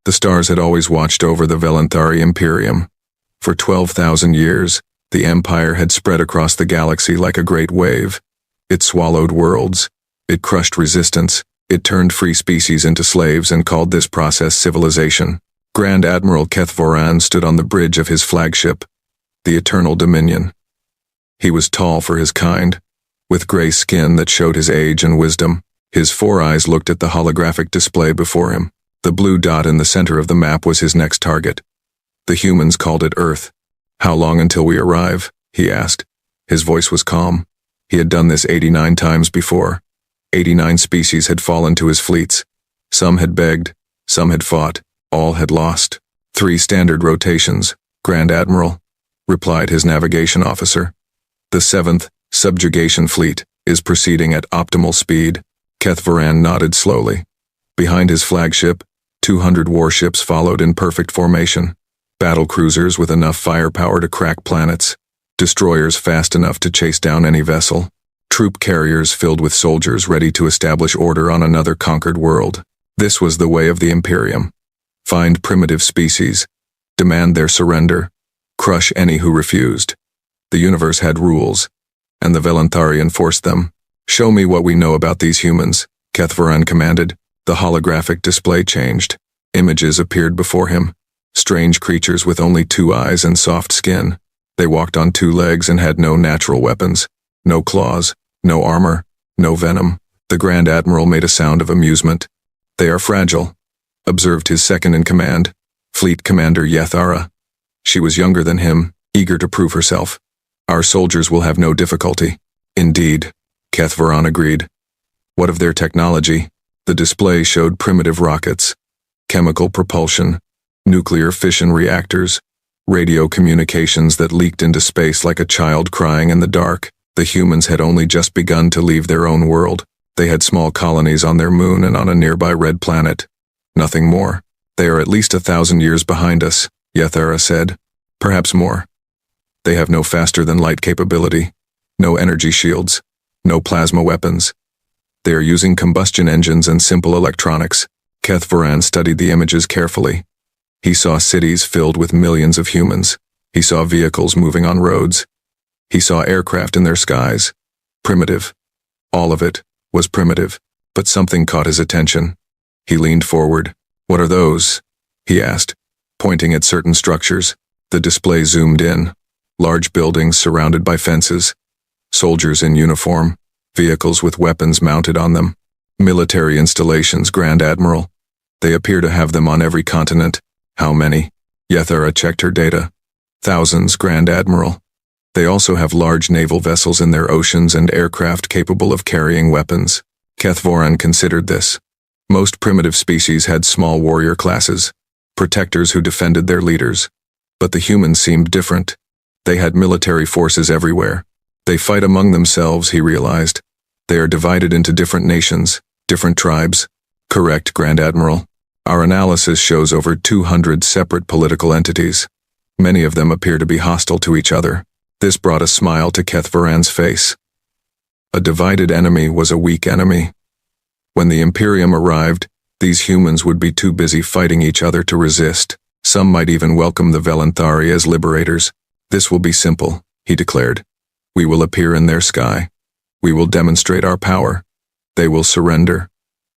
The stars had always watched over the Velanthari Imperium. For 12,000 years, the Empire had spread across the galaxy like a great wave. It swallowed worlds. It crushed resistance. It turned free species into slaves and called this process civilization. Grand Admiral Keth Voran stood on the bridge of his flagship, the Eternal Dominion. He was tall for his kind, with gray skin that showed his age and wisdom. His four eyes looked at the holographic display before him. The blue dot in the center of the map was his next target. The humans called it Earth. "How long until we arrive?" he asked. His voice was calm. He had done this 89 times before. 89 species had fallen to his fleets. Some had begged, some had fought, all had lost. 3 standard rotations, Grand Admiral, replied his navigation officer. The 7th, Subjugation Fleet, is proceeding at optimal speed. Keth Voran nodded slowly. Behind his flagship, 200 warships followed in perfect formation. Battle cruisers with enough firepower to crack planets. Destroyers fast enough to chase down any vessel. Troop carriers filled with soldiers ready to establish order on another conquered world. This was the way of the Imperium. Find primitive species. Demand their surrender. Crush any who refused. The universe had rules, and the Velanthari enforced them. "Show me what we know about these humans," Keth Voran commanded. The holographic display changed. Images appeared before him. Strange creatures with only 2 eyes and soft skin. They walked on 2 legs and had no natural weapons. No claws, no armor, no venom. The Grand Admiral made a sound of amusement. "They are fragile," observed his second-in-command, Fleet Commander Yethara. She was younger than him, eager to prove herself. "Our soldiers will have no difficulty." "Indeed," Keth Voran agreed. "What of their technology?" The display showed primitive rockets, chemical propulsion, nuclear fission reactors, radio communications that leaked into space like a child crying in the dark. The humans had only just begun to leave their own world. They had small colonies on their moon and on a nearby red planet. Nothing more. "They are at least 1,000 years behind us," Yethara said. "Perhaps more. They have no faster-than-light capability, no energy shields, no plasma weapons. They are using combustion engines and simple electronics." Keth Voran studied the images carefully. He saw cities filled with millions of humans. He saw vehicles moving on roads. He saw aircraft in their skies. Primitive. All of it was primitive, but something caught his attention. He leaned forward. "What are those?" he asked, pointing at certain structures. The display zoomed in. Large buildings surrounded by fences. Soldiers in uniform. Vehicles with weapons mounted on them. Military installations, Grand Admiral. They appear to have them on every continent. "How many?" Yethara checked her data. "Thousands, Grand Admiral. They also have large naval vessels in their oceans and aircraft capable of carrying weapons." Keth Voran considered this. Most primitive species had small warrior classes, protectors who defended their leaders. But the humans seemed different. They had military forces everywhere. They fight among themselves, he realized. They are divided into different nations, different tribes. "Correct, Grand Admiral. Our analysis shows over 200 separate political entities. Many of them appear to be hostile to each other." This brought a smile to Keth Voran's face. A divided enemy was a weak enemy. When the Imperium arrived, these humans would be too busy fighting each other to resist. Some might even welcome the Velanthari as liberators. "This will be simple," he declared. "We will appear in their sky. We will demonstrate our power. They will surrender.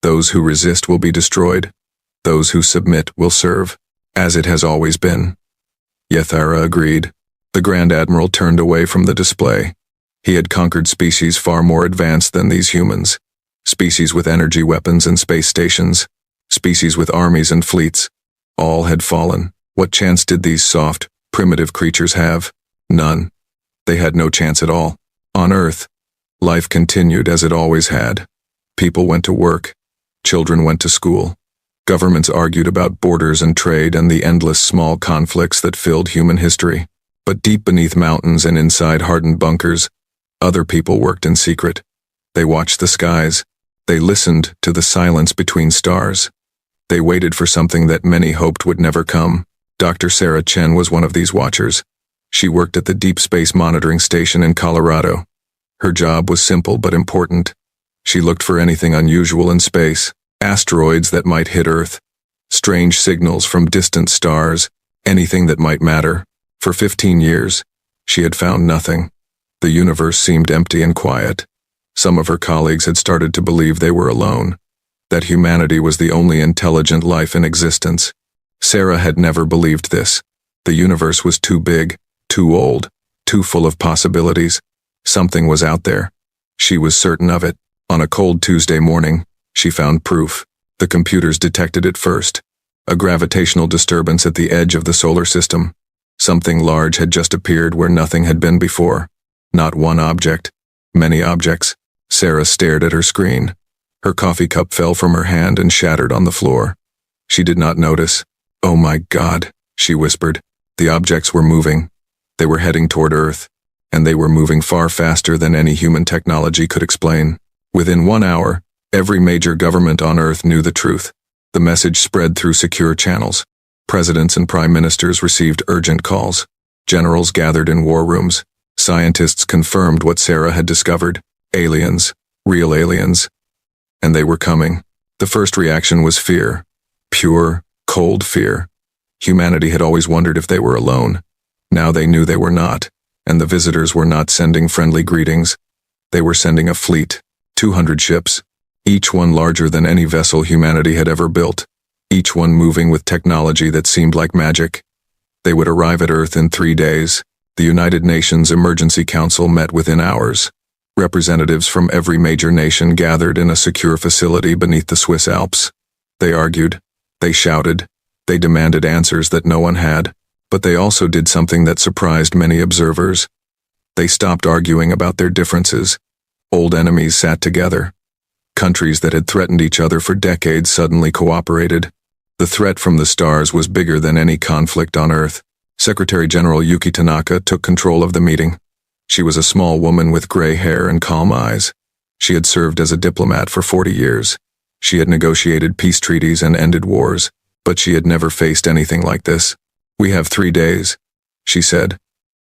Those who resist will be destroyed. Those who submit will serve, as it has always been." Yethara agreed. The Grand Admiral turned away from the display. He had conquered species far more advanced than these humans. Species with energy weapons and space stations. Species with armies and fleets. All had fallen. What chance did these soft, primitive creatures have? None. They had no chance at all. On Earth, life continued as it always had. People went to work. Children went to school. Governments argued about borders and trade and the endless small conflicts that filled human history. But deep beneath mountains and inside hardened bunkers, other people worked in secret. They watched the skies. They listened to the silence between stars. They waited for something that many hoped would never come. Dr. Sarah Chen was one of these watchers. She worked at the Deep Space Monitoring Station in Colorado. Her job was simple but important. She looked for anything unusual in space, asteroids that might hit Earth, strange signals from distant stars, anything that might matter. For 15 years, she had found nothing. The universe seemed empty and quiet. Some of her colleagues had started to believe they were alone, that humanity was the only intelligent life in existence. Sarah had never believed this. The universe was too big, too old, too full of possibilities. Something was out there. She was certain of it. On a cold Tuesday morning, she found proof. The computers detected it first. A gravitational disturbance at the edge of the solar system. Something large had just appeared where nothing had been before. Not one object, many objects. Sarah stared at her screen. Her coffee cup fell from her hand and shattered on the floor. She did not notice. "Oh my God," she whispered. The objects were moving. They were heading toward Earth, and they were moving far faster than any human technology could explain. Within 1 hour, every major government on Earth knew the truth. The message spread through secure channels. Presidents and prime ministers received urgent calls. Generals gathered in war rooms. Scientists confirmed what Sarah had discovered. Aliens, real aliens. And they were coming. The first reaction was fear. Pure, cold fear. Humanity had always wondered if they were alone. Now they knew they were not, and the visitors were not sending friendly greetings. They were sending a fleet, 200 ships, each one larger than any vessel humanity had ever built, each one moving with technology that seemed like magic. They would arrive at Earth in 3 days. The United Nations Emergency Council met within hours. Representatives from every major nation gathered in a secure facility beneath the Swiss Alps. They argued, they shouted, they demanded answers that no one had, but they also did something that surprised many observers. They stopped arguing about their differences. Old enemies sat together. Countries that had threatened each other for decades suddenly cooperated. The threat from the stars was bigger than any conflict on Earth. Secretary General Yuki Tanaka took control of the meeting. She was a small woman with gray hair and calm eyes. She had served as a diplomat for 40 years. She had negotiated peace treaties and ended wars, but she had never faced anything like this. "We have 3 days," she said.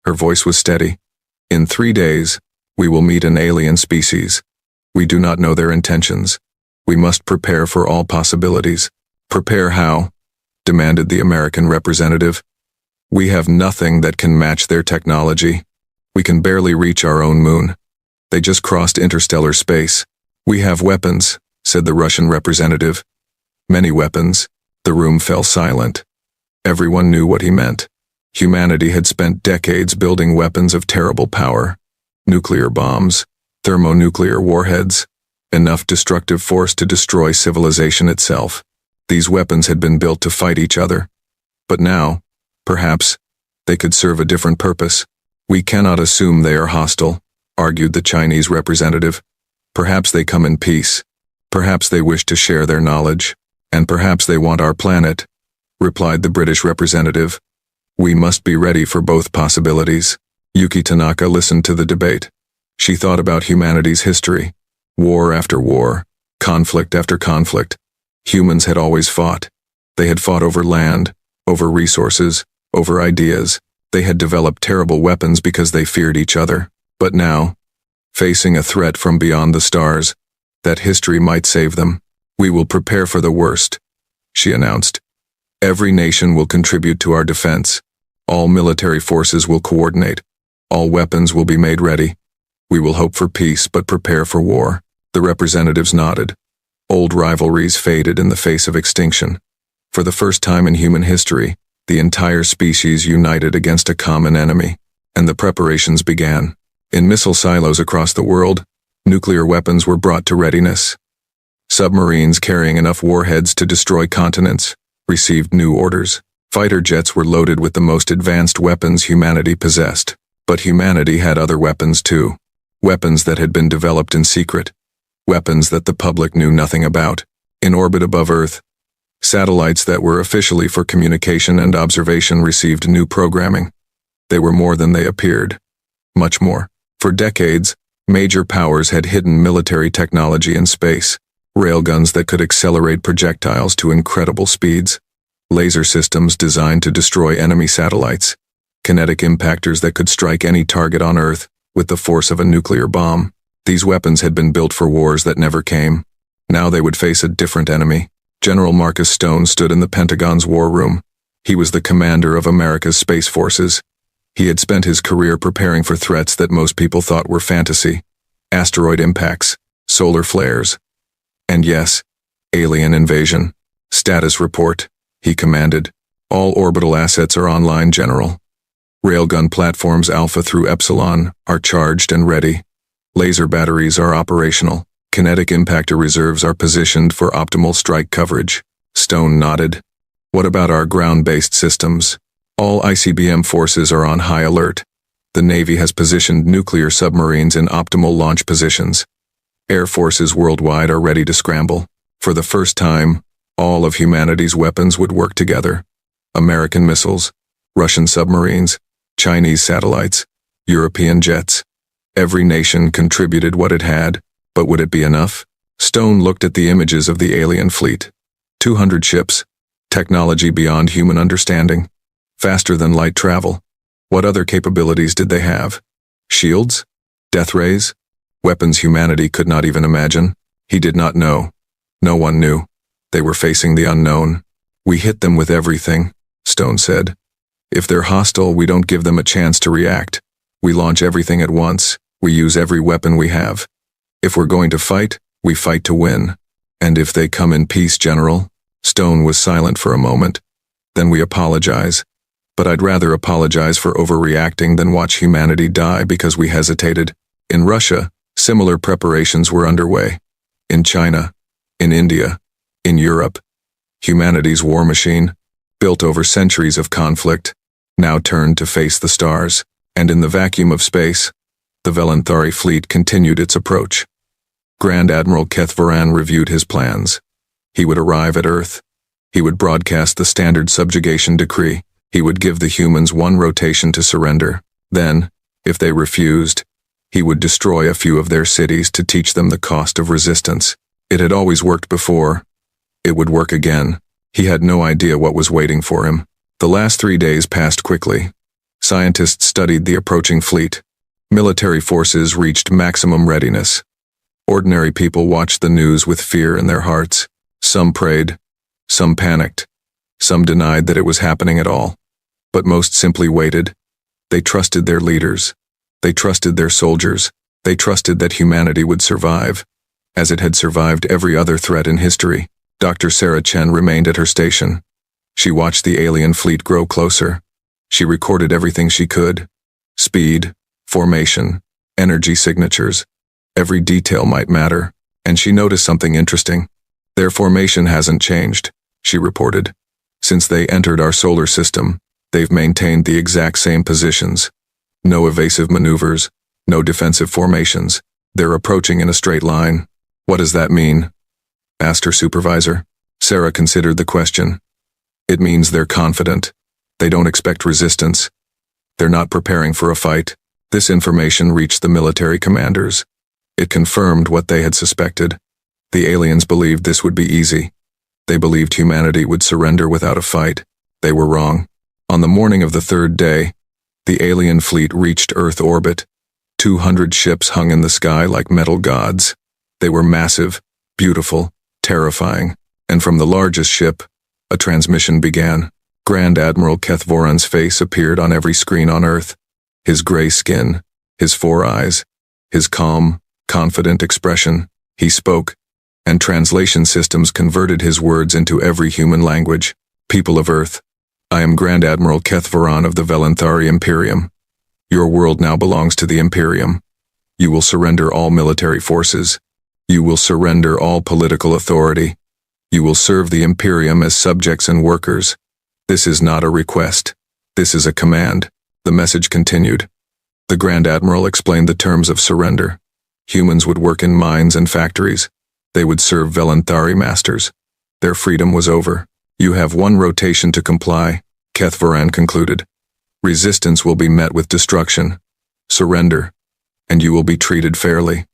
Her voice was steady. "In 3 days, we will meet an alien species. We do not know their intentions. We must prepare for all possibilities." "Prepare how?" demanded the American representative. "We have nothing that can match their technology. We can barely reach our own moon. They just crossed interstellar space. We have weapons," said the Russian representative. "Many weapons." The room fell silent. Everyone knew what he meant. Humanity had spent decades building weapons of terrible power. Nuclear bombs, thermonuclear warheads, enough destructive force to destroy civilization itself. These weapons had been built to fight each other. But now, perhaps, they could serve a different purpose. "We cannot assume they are hostile," argued the Chinese representative. "Perhaps they come in peace. Perhaps they wish to share their knowledge. And perhaps they want our planet," replied the British representative. "We must be ready for both possibilities." Yuki Tanaka listened to the debate. She thought about humanity's history. War after war, conflict after conflict. Humans had always fought. They had fought over land, over resources, over ideas. They had developed terrible weapons because they feared each other. But now, facing a threat from beyond the stars, that history might save them. "We will prepare for the worst," she announced. "Every nation will contribute to our defense. All military forces will coordinate. All weapons will be made ready. We will hope for peace but prepare for war." The representatives nodded. Old rivalries faded in the face of extinction. For the first time in human history, the entire species united against a common enemy, and the preparations began. In missile silos across the world, nuclear weapons were brought to readiness. Submarines carrying enough warheads to destroy continents received new orders. Fighter jets were loaded with the most advanced weapons humanity possessed. But humanity had other weapons too. Weapons that had been developed in secret. Weapons that the public knew nothing about. In orbit above Earth, satellites that were officially for communication and observation received new programming. They were more than they appeared. Much more. For decades, major powers had hidden military technology in space. Railguns that could accelerate projectiles to incredible speeds. Laser systems designed to destroy enemy satellites. Kinetic impactors that could strike any target on Earth with the force of a nuclear bomb. These weapons had been built for wars that never came. Now they would face a different enemy. General Marcus Stone stood in the Pentagon's war room. He was the commander of America's space forces. He had spent his career preparing for threats that most people thought were fantasy. Asteroid impacts, solar flares, and yes, alien invasion. Status report, he commanded. All orbital assets are online, General. Railgun platforms Alpha through Epsilon are charged and ready. Laser batteries are operational. Kinetic impactor reserves are positioned for optimal strike coverage. Stone nodded. What about our ground-based systems? All ICBM forces are on high alert. The Navy has positioned nuclear submarines in optimal launch positions. Air forces worldwide are ready to scramble. For the first time, all of humanity's weapons would work together. American missiles, Russian submarines, Chinese satellites, European jets. Every nation contributed what it had, but would it be enough? Stone looked at the images of the alien fleet. 200 ships, technology beyond human understanding, faster than light travel. What other capabilities did they have? Shields? Death rays? Weapons humanity could not even imagine? He did not know. No one knew. They were facing the unknown. We hit them with everything, Stone said. If they're hostile, we don't give them a chance to react. We launch everything at once. We use every weapon we have. If we're going to fight, we fight to win. And if they come in peace, General? Stone was silent for a moment. Then we apologize. But I'd rather apologize for overreacting than watch humanity die because we hesitated. In Russia, similar preparations were underway. In China, in India, in Europe, humanity's war machine, built over centuries of conflict, now turned to face the stars. And in the vacuum of space, the Velanthari fleet continued its approach. Grand Admiral Kethvaran reviewed his plans. He would arrive at Earth. He would broadcast the standard subjugation decree. He would give the humans one rotation to surrender. Then, if they refused, he would destroy a few of their cities to teach them the cost of resistance. It had always worked before. It would work again. He had no idea what was waiting for him. The last 3 days passed quickly. Scientists studied the approaching fleet. Military forces reached maximum readiness. Ordinary people watched the news with fear in their hearts. Some prayed. Some panicked. Some denied that it was happening at all. But most simply waited. They trusted their leaders. They trusted their soldiers. They trusted that humanity would survive, as it had survived every other threat in history. Dr. Sarah Chen remained at her station. She watched the alien fleet grow closer. She recorded everything she could. Speed, formation, energy signatures. Every detail might matter, and she noticed something interesting. Their formation hasn't changed, she reported. Since they entered our solar system, they've maintained the exact same positions. No evasive maneuvers, no defensive formations. They're approaching in a straight line. What does that mean? Asked her supervisor. Sarah considered the question. It means they're confident. They don't expect resistance. They're not preparing for a fight. This information reached the military commanders. It confirmed what they had suspected. The aliens believed this would be easy. They believed humanity would surrender without a fight. They were wrong. On the morning of the third day, the alien fleet reached Earth orbit. 200 ships hung in the sky like metal gods. They were massive, beautiful, terrifying. And from the largest ship, a transmission began. Grand Admiral Kethvaran's face appeared on every screen on Earth. His gray skin, his 4 eyes, his calm, confident expression. He spoke, and translation systems converted his words into every human language. People of Earth, I am Grand Admiral Kethvaran of the Velanthari Imperium. Your world now belongs to the Imperium. You will surrender all military forces. You will surrender all political authority. You will serve the Imperium as subjects and workers. This is not a request. This is a command. The message continued. The Grand Admiral explained the terms of surrender. Humans would work in mines and factories. They would serve Velanthari masters. Their freedom was over. You have 1 rotation to comply, Kethvaran concluded. Resistance will be met with destruction. Surrender, and you will be treated fairly.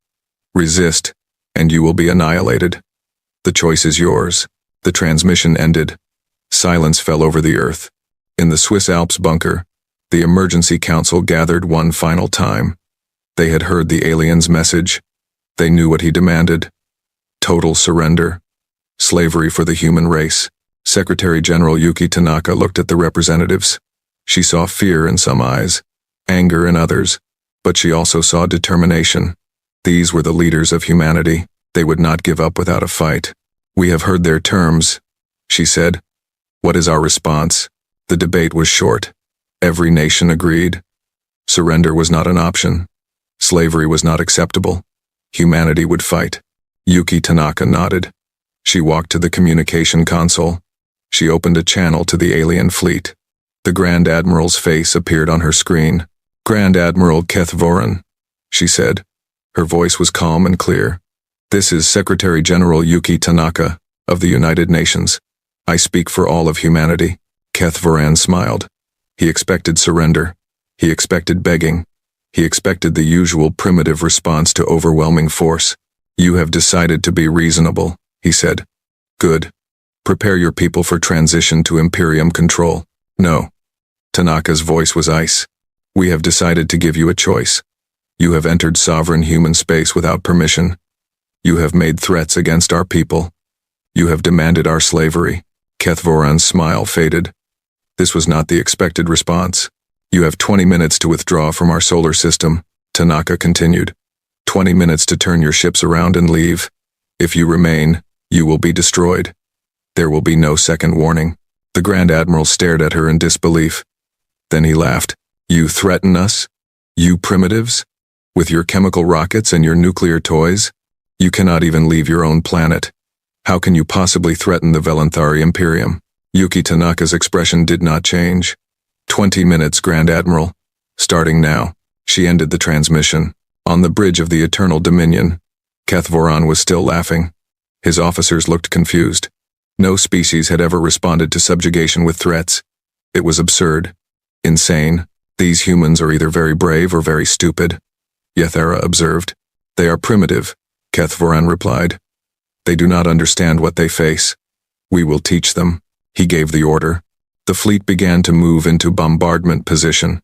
Resist, and you will be annihilated. The choice is yours. The transmission ended. Silence fell over the Earth. In the Swiss Alps bunker, the emergency council gathered one final time. They had heard the alien's message. They knew what he demanded. Total surrender. Slavery for the human race. Secretary General Yuki Tanaka looked at the representatives. She saw fear in some eyes, anger in others, but she also saw determination. These were the leaders of humanity. They would not give up without a fight. We have heard their terms, she said. What is our response? The debate was short. Every nation agreed. Surrender was not an option. Slavery was not acceptable. Humanity would fight. Yuki Tanaka nodded. She walked to the communication console. She opened a channel to the alien fleet. The Grand Admiral's face appeared on her screen. Grand Admiral Kethvoran, she said. Her voice was calm and clear. This is Secretary General Yuki Tanaka of the United Nations. I speak for all of humanity. Kethvoran smiled. He expected surrender. He expected begging. He expected the usual primitive response to overwhelming force. You have decided to be reasonable, he said. Good. Prepare your people for transition to Imperium control. No. Tanaka's voice was ice. We have decided to give you a choice. You have entered sovereign human space without permission. You have made threats against our people. You have demanded our slavery. Kethvoran's smile faded. This was not the expected response. You have 20 minutes to withdraw from our solar system, Tanaka continued. 20 minutes to turn your ships around and leave. If you remain, you will be destroyed. There will be no second warning. The Grand Admiral stared at her in disbelief. Then he laughed. You threaten us? You primitives? With your chemical rockets and your nuclear toys? You cannot even leave your own planet. How can you possibly threaten the Velanthari Imperium? Yuki Tanaka's expression did not change. 20 minutes, Grand Admiral. Starting now. She ended the transmission. On the bridge of the Eternal Dominion, Kethvoran was still laughing. His officers looked confused. No species had ever responded to subjugation with threats. It was absurd. Insane. These humans are either very brave or very stupid, Yethera observed. They are primitive, Kethvoran replied. They do not understand what they face. We will teach them. He gave the order. The fleet began to move into bombardment position.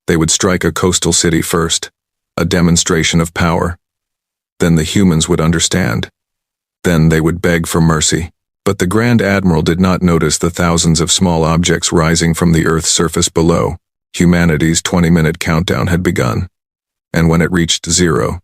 They would strike a coastal city first, a demonstration of power. Then the humans would understand. Then they would beg for mercy. But the Grand Admiral did not notice the thousands of small objects rising from the Earth's surface below. Humanity's 20-minute countdown had begun. And when it reached 0,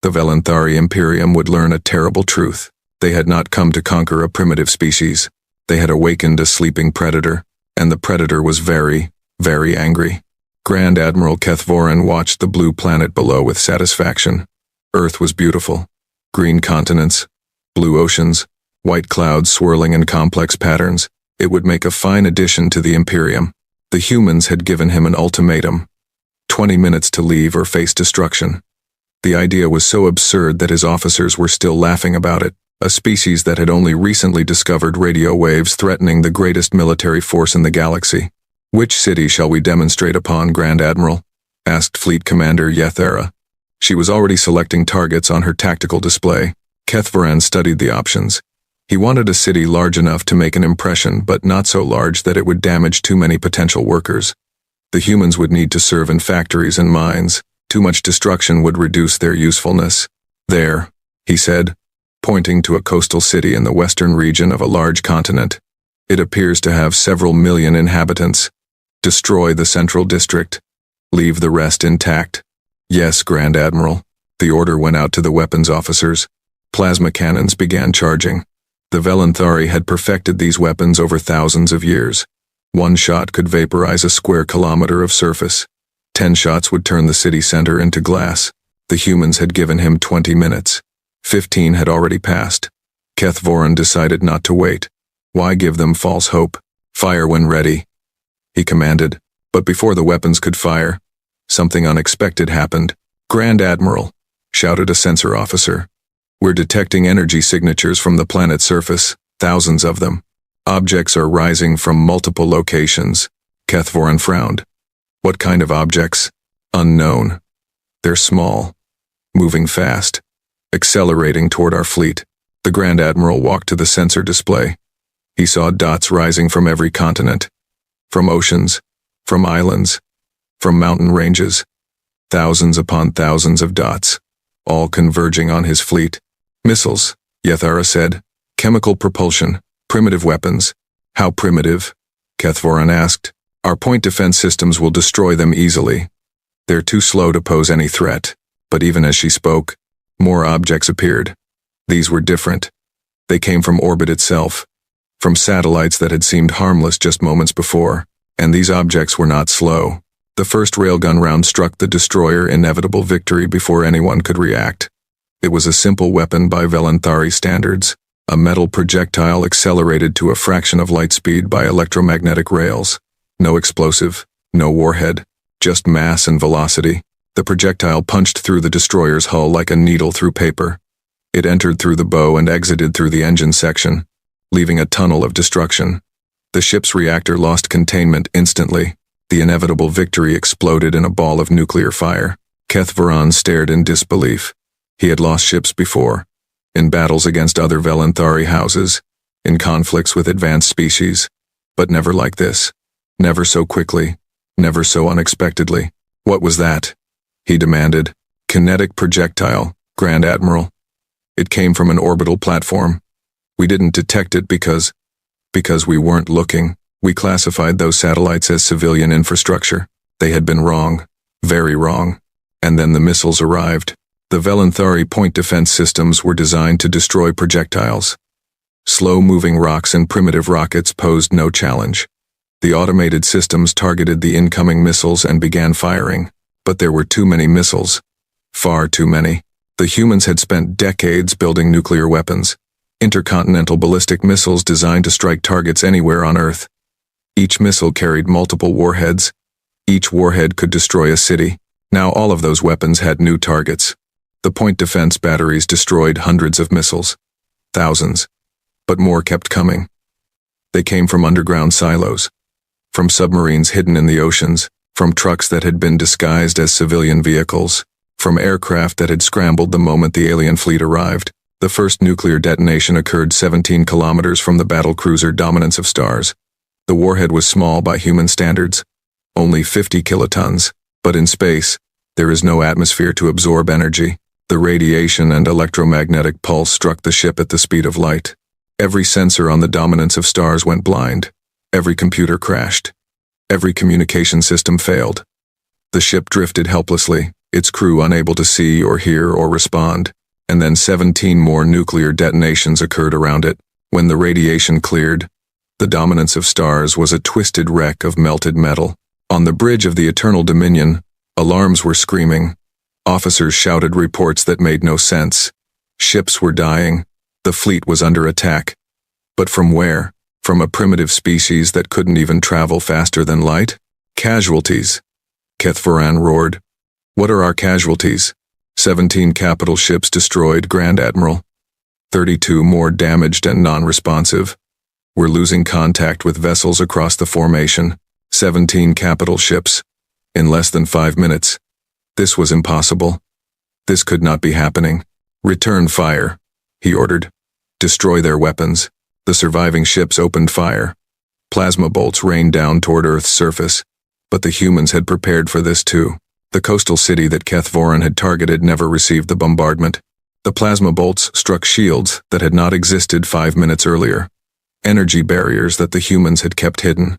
the Velanthari Imperium would learn a terrible truth. They had not come to conquer a primitive species. They had awakened a sleeping predator, and the predator was very, very angry. Grand Admiral Kethvoran watched the blue planet below with satisfaction. Earth was beautiful. Green continents, blue oceans, white clouds swirling in complex patterns. It would make a fine addition to the Imperium. The humans had given him an ultimatum. 20 minutes to leave or face destruction. The idea was so absurd that his officers were still laughing about it. A species that had only recently discovered radio waves threatening the greatest military force in the galaxy. Which city shall we demonstrate upon, Grand Admiral? Asked Fleet Commander Yethera. She was already selecting targets on her tactical display. Kethvoran studied the options. He wanted a city large enough to make an impression, but not so large that it would damage too many potential workers. The humans would need to serve in factories and mines. Too much destruction would reduce their usefulness. There, he said, pointing to a coastal city in the western region of a large continent. It appears to have several million inhabitants. Destroy the central district. Leave the rest intact. Yes, Grand Admiral. The order went out to the weapons officers. Plasma cannons began charging. The Velanthari had perfected these weapons over thousands of years. One shot could vaporize a square kilometer of surface. 10 shots would turn the city center into glass. The humans had given him 20 minutes. 15 had already passed. Kethvoran decided not to wait. Why give them false hope? Fire when ready, he commanded. But before the weapons could fire, something unexpected happened. Grand Admiral, shouted a sensor officer. We're detecting energy signatures from the planet's surface, thousands of them. Objects are rising from multiple locations. Kethvoran frowned. What kind of objects? Unknown. They're small, moving fast, accelerating toward our fleet. The Grand Admiral walked to the sensor display. He saw dots rising from every continent. From oceans, from islands, from mountain ranges. Thousands upon thousands of dots, all converging on his fleet. Missiles, Yethera said. Chemical propulsion, primitive weapons. How primitive? Kethvoran asked. Our point defense systems will destroy them easily. They're too slow to pose any threat. But even as she spoke, more objects appeared. These were different. They came from orbit itself, from satellites that had seemed harmless just moments before. And these objects were not slow. The first railgun round struck the destroyer inevitable victory before anyone could react. It was a simple weapon by Velanthari standards, a metal projectile accelerated to a fraction of light speed by electromagnetic rails. No explosive, no warhead, just mass and velocity. The projectile punched through the destroyer's hull like a needle through paper. It entered through the bow and exited through the engine section, leaving a tunnel of destruction. The ship's reactor lost containment instantly. The inevitable victory exploded in a ball of nuclear fire. Kethvoran stared in disbelief. He had lost ships before, in battles against other Velanthari houses, in conflicts with advanced species, but never like this. Never so quickly, never so unexpectedly. What was that? He demanded. Kinetic projectile, Grand Admiral. It came from an orbital platform. We didn't detect it because we weren't looking. We classified those satellites as civilian infrastructure. They had been wrong, very wrong. And then the missiles arrived. The Velanthari point defense systems were designed to destroy projectiles. Slow-moving rocks and primitive rockets posed no challenge. The automated systems targeted the incoming missiles and began firing. But there were too many missiles. Far too many. The humans had spent decades building nuclear weapons. Intercontinental ballistic missiles designed to strike targets anywhere on Earth. Each missile carried multiple warheads. Each warhead could destroy a city. Now all of those weapons had new targets. The point defense batteries destroyed hundreds of missiles. Thousands. But more kept coming. They came from underground silos, from submarines hidden in the oceans, from trucks that had been disguised as civilian vehicles, from aircraft that had scrambled the moment the alien fleet arrived. The first nuclear detonation occurred 17 kilometers from the battlecruiser Dominance of Stars. The warhead was small by human standards, only 50 kilotons, but in space, there is no atmosphere to absorb energy. The radiation and electromagnetic pulse struck the ship at the speed of light. Every sensor on the Dominance of Stars went blind. Every computer crashed. Every communication system failed. The ship drifted helplessly, its crew unable to see or hear or respond. And then 17 more nuclear detonations occurred around it. When the radiation cleared, the Dominance of Stars was a twisted wreck of melted metal. On the bridge of the Eternal Dominion, alarms were screaming. Officers shouted reports that made no sense. Ships were dying. The fleet was under attack. But from where? From a primitive species that couldn't even travel faster than light? Casualties. Kethvoran roared. What are our casualties? 17 capital ships destroyed, Grand Admiral. 32 more damaged and non-responsive. We're losing contact with vessels across the formation. 17 capital ships. In less than 5 minutes. This was impossible. This could not be happening. Return fire, he ordered. Destroy their weapons. The surviving ships opened fire. Plasma bolts rained down toward Earth's surface. But the humans had prepared for this too. The coastal city that Kethvoran had targeted never received the bombardment. The plasma bolts struck shields that had not existed 5 minutes earlier. Energy barriers that the humans had kept hidden.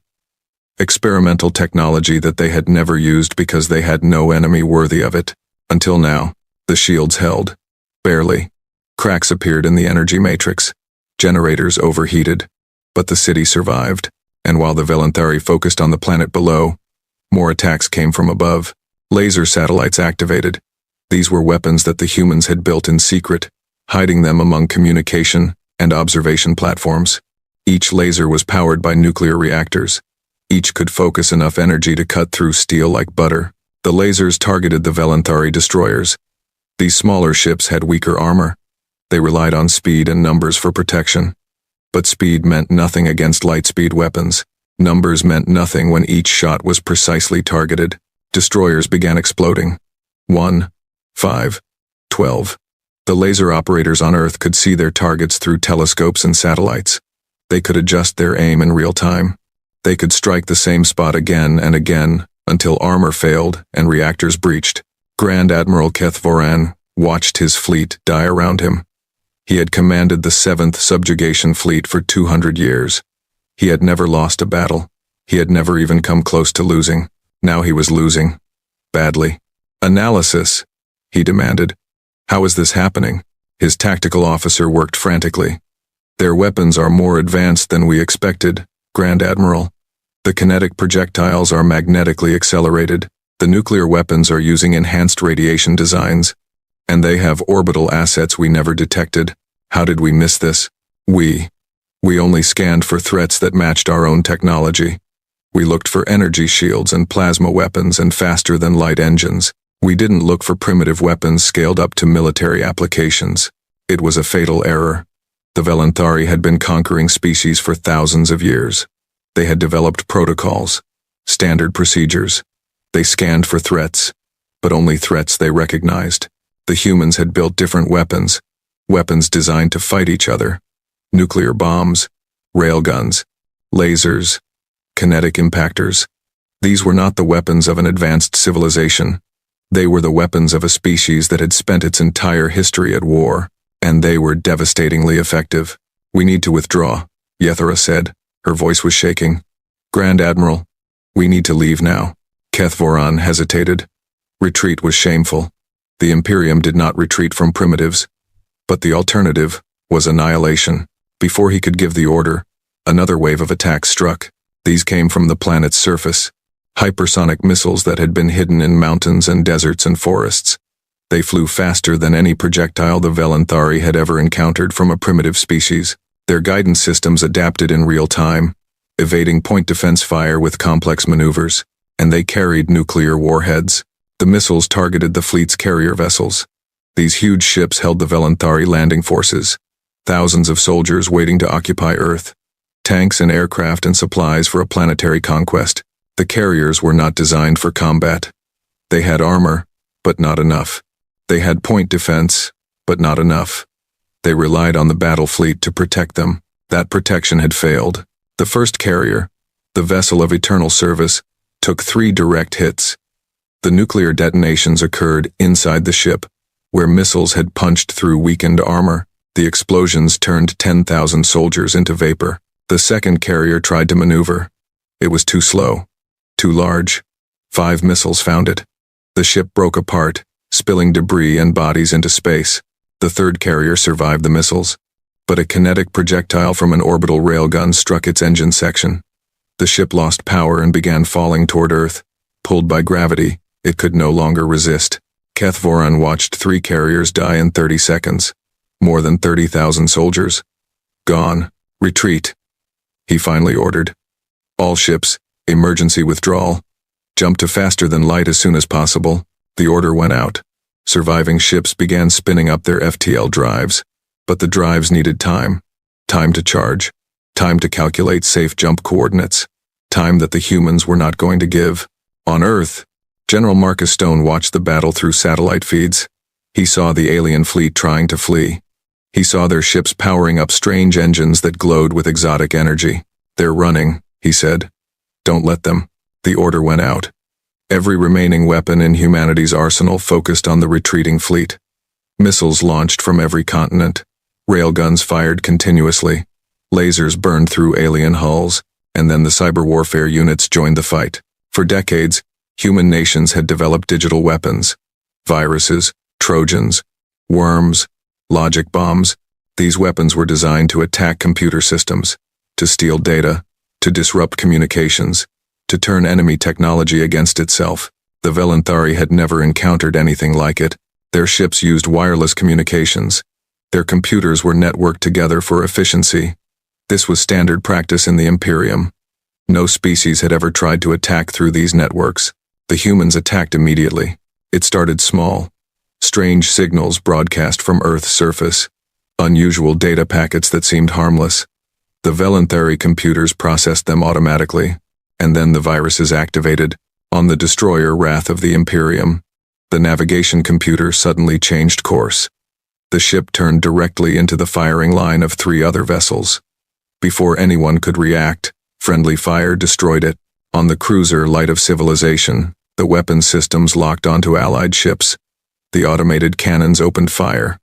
Experimental technology that they had never used because they had no enemy worthy of it. Until now, the shields held. Barely. Cracks appeared in the energy matrix. Generators overheated. But the city survived. And while the Velanthari focused on the planet below, more attacks came from above. Laser satellites activated. These were weapons that the humans had built in secret, hiding them among communication and observation platforms. Each laser was powered by nuclear reactors. Each could focus enough energy to cut through steel like butter. The lasers targeted the Velanthari destroyers. These smaller ships had weaker armor. They relied on speed and numbers for protection. But speed meant nothing against light-speed weapons. Numbers meant nothing when each shot was precisely targeted. Destroyers began exploding. 1, 5, 12. The laser operators on Earth could see their targets through telescopes and satellites. They could adjust their aim in real time. They could strike the same spot again and again until armor failed and reactors breached. Grand Admiral Kethvoran watched his fleet die around him. He had commanded the 7th Subjugation Fleet for 200 years. He had never lost a battle. He had never even come close to losing. Now he was losing. Badly. Analysis, he demanded. How is this happening? His tactical officer worked frantically. Their weapons are more advanced than we expected, Grand Admiral. The kinetic projectiles are magnetically accelerated. The nuclear weapons are using enhanced radiation designs. And they have orbital assets we never detected. How did we miss this? We only scanned for threats that matched our own technology. We looked for energy shields and plasma weapons and faster-than-light engines. We didn't look for primitive weapons scaled up to military applications. It was a fatal error. The Velanthari had been conquering species for thousands of years. They had developed protocols, standard procedures. They scanned for threats, but only threats they recognized. The humans had built different weapons designed to fight each other. Nuclear bombs, railguns, lasers, kinetic impactors. These were not the weapons of an advanced civilization. They were the weapons of a species that had spent its entire history at war, and they were devastatingly effective. We need to withdraw, Yethera said. Her voice was shaking. Grand Admiral, we need to leave now. Kethvoran hesitated. Retreat was shameful. The Imperium did not retreat from primitives, but the alternative was annihilation. Before he could give the order, another wave of attacks struck. These came from the planet's surface, hypersonic missiles that had been hidden in mountains and deserts and forests. They flew faster than any projectile the Velanthari had ever encountered from a primitive species. Their guidance systems adapted in real time, evading point defense fire with complex maneuvers, and they carried nuclear warheads. The missiles targeted the fleet's carrier vessels. These huge ships held the Velanthari landing forces, thousands of soldiers waiting to occupy Earth, tanks and aircraft and supplies for a planetary conquest. The carriers were not designed for combat. They had armor, but not enough. They had point defense, but not enough. They relied on the battle fleet to protect them. That protection had failed. The first carrier, the vessel of eternal service, took 3 direct hits. The nuclear detonations occurred inside the ship, where missiles had punched through weakened armor. The explosions turned 10,000 soldiers into vapor. The second carrier tried to maneuver. It was too slow, too large. 5 missiles found it. The ship broke apart, spilling debris and bodies into space. The third carrier survived the missiles, but a kinetic projectile from an orbital railgun struck its engine section. The ship lost power and began falling toward Earth. Pulled by gravity, it could no longer resist. Kethvoran watched 3 carriers die in 30 seconds. More than 30,000 soldiers. Gone. Retreat. He finally ordered. All ships, emergency withdrawal. Jump to faster than light as soon as possible. The order went out. Surviving ships began spinning up their FTL drives, but the drives needed time. Time to charge. Time to calculate safe jump coordinates. Time that the humans were not going to give. On Earth, General Marcus Stone watched the battle through satellite feeds. He saw the alien fleet trying to flee. He saw their ships powering up strange engines that glowed with exotic energy. They're running, he said. Don't let them. The order went out. Every remaining weapon in humanity's arsenal focused on the retreating fleet. Missiles launched from every continent. Railguns fired continuously. Lasers burned through alien hulls, and then the cyber warfare units joined the fight. For decades, human nations had developed digital weapons. Viruses, Trojans, worms, logic bombs. These weapons were designed to attack computer systems, to steal data, to disrupt communications, to turn enemy technology against itself. The Velanthari had never encountered anything like it. Their ships used wireless communications. Their computers were networked together for efficiency. This was standard practice in the Imperium. No species had ever tried to attack through these networks. The humans attacked immediately. It started small. Strange signals broadcast from Earth's surface. Unusual data packets that seemed harmless. The Velanthari computers processed them automatically. And then the viruses activated. On the destroyer Wrath of the Imperium, the navigation computer suddenly changed course. The ship turned directly into the firing line of 3 other vessels. Before anyone could react, friendly fire destroyed it. On the cruiser Light of Civilization, the weapon systems locked onto Allied ships. The automated cannons opened fire.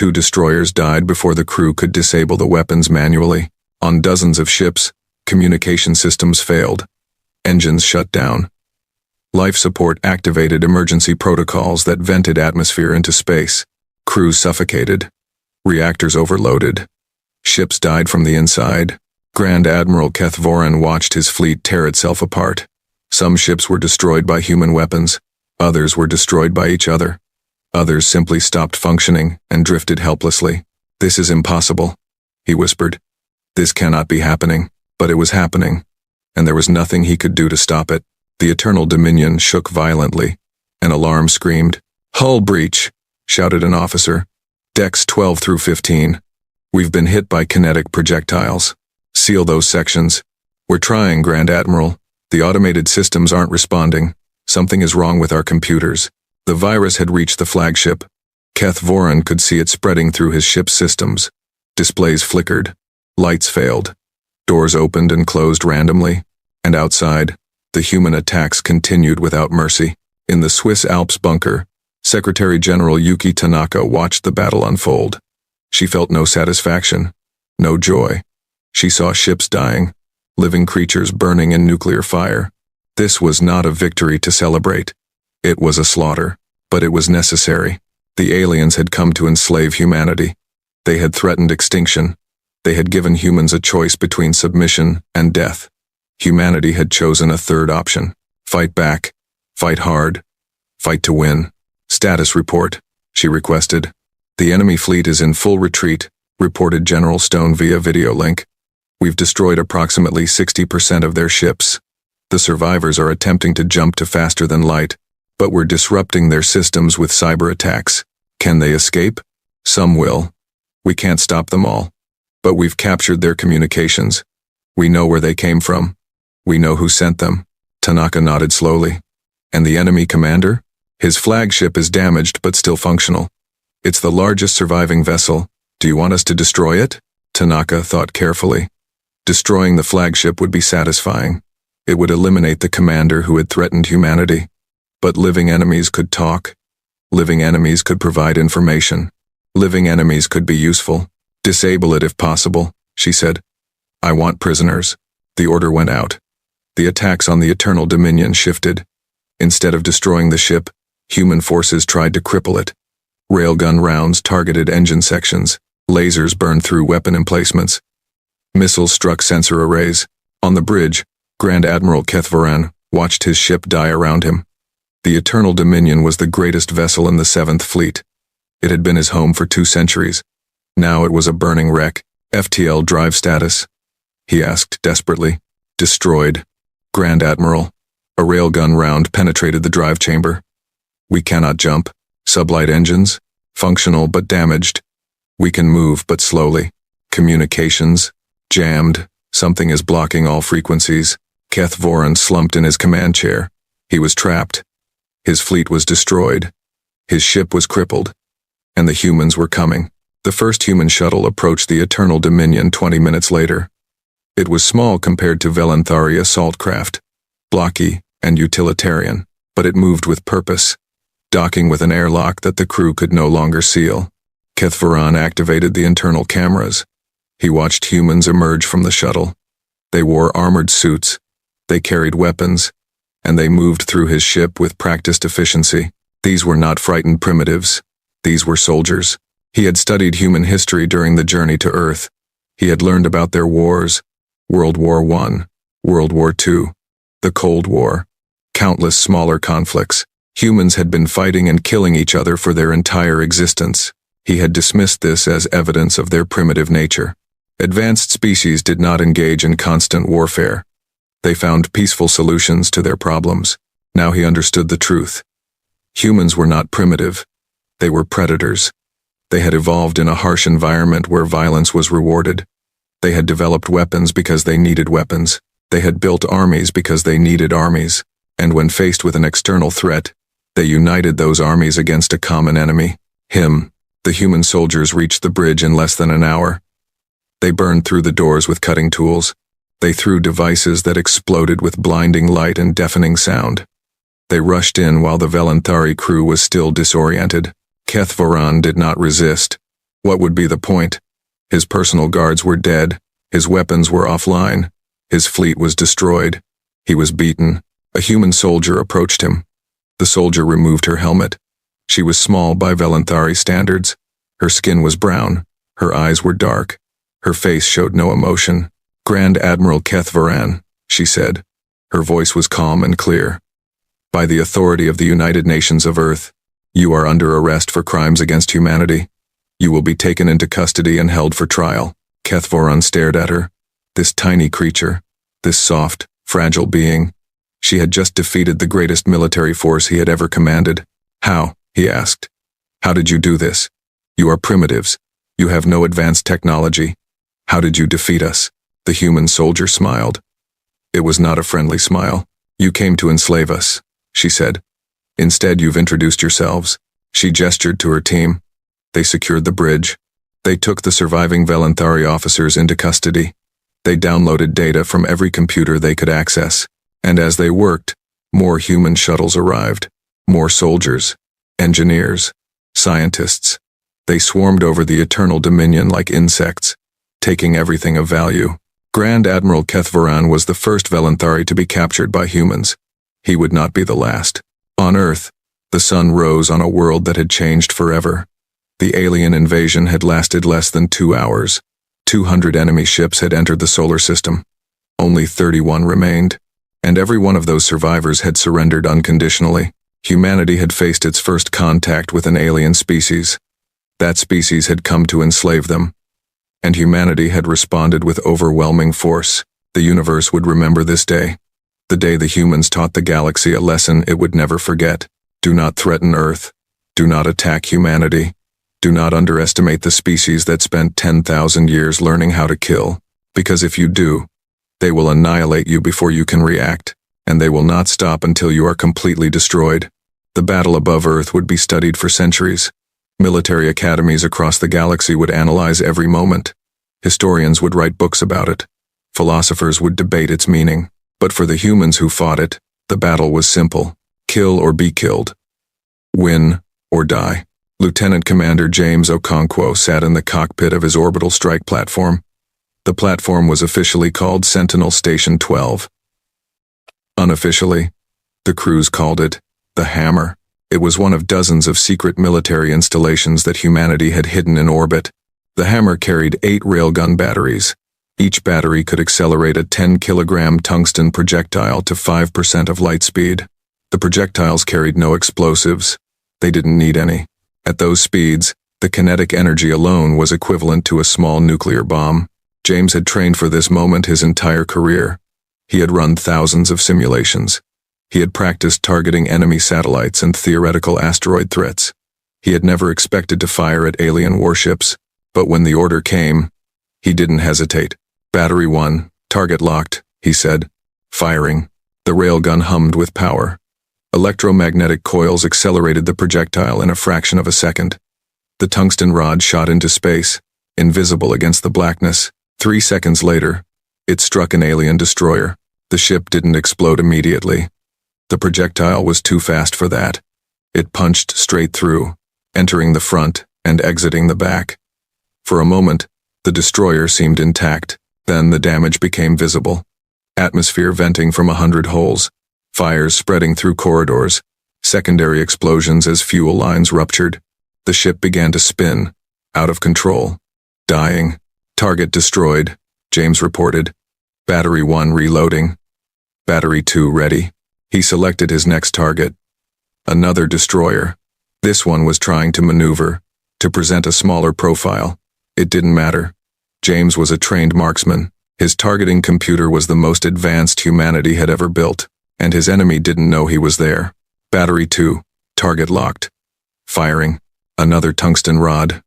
2 destroyers died before the crew could disable the weapons manually. On dozens of ships, communication systems failed. Engines shut down. Life support activated emergency protocols that vented atmosphere into space. Crews suffocated. Reactors overloaded. Ships died from the inside. Grand Admiral Keth Voran watched his fleet tear itself apart. Some ships were destroyed by human weapons. Others were destroyed by each other. Others simply stopped functioning and drifted helplessly. "This is impossible," he whispered. "This cannot be happening." But it was happening, and there was nothing he could do to stop it. The Eternal Dominion shook violently. An alarm screamed. "Hull breach," shouted an officer. "Decks 12 through 15. We've been hit by kinetic projectiles. Seal those sections." "We're trying, Grand Admiral. The automated systems aren't responding. Something is wrong with our computers." The virus had reached the flagship. Keth Voran could see it spreading through his ship's systems. Displays flickered. Lights failed. Doors opened and closed randomly. And outside, the human attacks continued without mercy. In the Swiss Alps bunker, Secretary General Yuki Tanaka watched the battle unfold. She felt no satisfaction, no joy. She saw ships dying, living creatures burning in nuclear fire. This was not a victory to celebrate. It was a slaughter, but it was necessary. The aliens had come to enslave humanity. They had threatened extinction. They had given humans a choice between submission and death. Humanity had chosen a third option. Fight back. Fight hard. Fight to win. "Status report," she requested. "The enemy fleet is in full retreat," reported General Stone via video link. "We've destroyed approximately 60% of their ships. The survivors are attempting to jump to faster than light, but we're disrupting their systems with cyber attacks. Can they escape? Some will. We can't stop them all. But we've captured their communications. We know where they came from. We know who sent them." Tanaka nodded slowly. "And the enemy commander? His flagship is damaged but still functional. It's the largest surviving vessel. Do you want us to destroy it?" Tanaka thought carefully. Destroying the flagship would be satisfying. It would eliminate the commander who had threatened humanity. But living enemies could talk. Living enemies could provide information. Living enemies could be useful. "Disable it if possible," she said. "I want prisoners." The order went out. The attacks on the Eternal Dominion shifted. Instead of destroying the ship, human forces tried to cripple it. Railgun rounds targeted engine sections. Lasers burned through weapon emplacements. Missiles struck sensor arrays. On the bridge, Grand Admiral Keth Voran watched his ship die around him. The Eternal Dominion was the greatest vessel in the 7th Fleet. It had been his home for 2 centuries. Now it was a burning wreck. "FTL drive status?" he asked desperately. "Destroyed, Grand Admiral." A railgun round penetrated the drive chamber. "We cannot jump. Sublight engines? Functional but damaged. We can move but slowly. Communications? Jammed. Something is blocking all frequencies." Keth Voran slumped in his command chair. He was trapped. His fleet was destroyed. His ship was crippled. And the humans were coming. The first human shuttle approached the Eternal Dominion 20 minutes later. It was small compared to Velanthari assault craft, blocky and utilitarian, but it moved with purpose, docking with an airlock that the crew could no longer seal. Keth Voran activated the internal cameras. He watched humans emerge from the shuttle. They wore armored suits, they carried weapons, and they moved through his ship with practiced efficiency. These were not frightened primitives. These were soldiers. He had studied human history during the journey to Earth. He had learned about their wars, World War I, World War II, the Cold War, countless smaller conflicts. Humans had been fighting and killing each other for their entire existence. He had dismissed this as evidence of their primitive nature. Advanced species did not engage in constant warfare. They found peaceful solutions to their problems. Now he understood the truth. Humans were not primitive. They were predators. They had evolved in a harsh environment where violence was rewarded. They had developed weapons because they needed weapons. They had built armies because they needed armies. And when faced with an external threat, they united those armies against a common enemy. Him. The human soldiers reached the bridge in less than an hour. They burned through the doors with cutting tools. They threw devices that exploded with blinding light and deafening sound. They rushed in while the Velanthari crew was still disoriented. Keth Voran did not resist. What would be the point? His personal guards were dead, his weapons were offline, his fleet was destroyed. He was beaten. A human soldier approached him. The soldier removed her helmet. She was small by Velanthari standards. Her skin was brown. Her eyes were dark. Her face showed no emotion. "Grand Admiral Kethvaran," she said. Her voice was calm and clear. "By the authority of the United Nations of Earth, you are under arrest for crimes against humanity. You will be taken into custody and held for trial." Kethvaran stared at her. This tiny creature, this soft, fragile being. She had just defeated the greatest military force he had ever commanded. "How?" he asked. "How did you do this? You are primitives. You have no advanced technology. How did you defeat us?" The human soldier smiled. It was not a friendly smile. "You came to enslave us," she said. "Instead, you've introduced yourselves." She gestured to her team. They secured the bridge. They took the surviving Velanthari officers into custody. They downloaded data from every computer they could access. And as they worked, more human shuttles arrived. More soldiers, engineers, scientists. They swarmed over the Eternal Dominion like insects, taking everything of value. Grand Admiral Kethvaran was the first Velanthari to be captured by humans. He would not be the last. On Earth, the sun rose on a world that had changed forever. The alien invasion had lasted less than 2 hours. 200 enemy ships had entered the solar system. Only 31 remained. And every one of those survivors had surrendered unconditionally. Humanity had faced its first contact with an alien species. That species had come to enslave them. And humanity had responded with overwhelming force. The universe would remember this day. The day the humans taught the galaxy a lesson it would never forget. Do not threaten Earth. Do not attack humanity. Do not underestimate the species that spent 10,000 years learning how to kill. Because if you do, they will annihilate you before you can react, and they will not stop until you are completely destroyed. The battle above Earth would be studied for centuries. Military academies across the galaxy would analyze every moment. Historians would write books about it. Philosophers would debate its meaning. But for the humans who fought it, the battle was simple. Kill or be killed. Win or die. Lieutenant Commander James Okonkwo sat in the cockpit of his orbital strike platform. The platform was officially called Sentinel Station 12. Unofficially, the crews called it the Hammer. It was one of dozens of secret military installations that humanity had hidden in orbit. The Hammer carried 8 railgun batteries. Each battery could accelerate a 10-kilogram tungsten projectile to 5% of light speed. The projectiles carried no explosives. They didn't need any. At those speeds, the kinetic energy alone was equivalent to a small nuclear bomb. James had trained for this moment his entire career. He had run thousands of simulations. He had practiced targeting enemy satellites and theoretical asteroid threats. He had never expected to fire at alien warships, but when the order came, he didn't hesitate. "Battery 1, target locked," he said. Firing. The railgun hummed with power. Electromagnetic coils accelerated the projectile in a fraction of a second. The tungsten rod shot into space, invisible against the blackness. 3 seconds later, it struck an alien destroyer. The ship didn't explode immediately. The projectile was too fast for that. It punched straight through, entering the front and exiting the back. For a moment, the destroyer seemed intact. Then the damage became visible. Atmosphere venting from 100 holes. Fires spreading through corridors. Secondary explosions as fuel lines ruptured. The ship began to spin, out of control. Dying. "Target destroyed," James reported. "Battery 1 reloading. Battery 2 ready." He selected his next target. Another destroyer. This one was trying to maneuver, to present a smaller profile. It didn't matter. James was a trained marksman. His targeting computer was the most advanced humanity had ever built, and his enemy didn't know he was there. Battery 2, target locked. Firing. Another tungsten rod.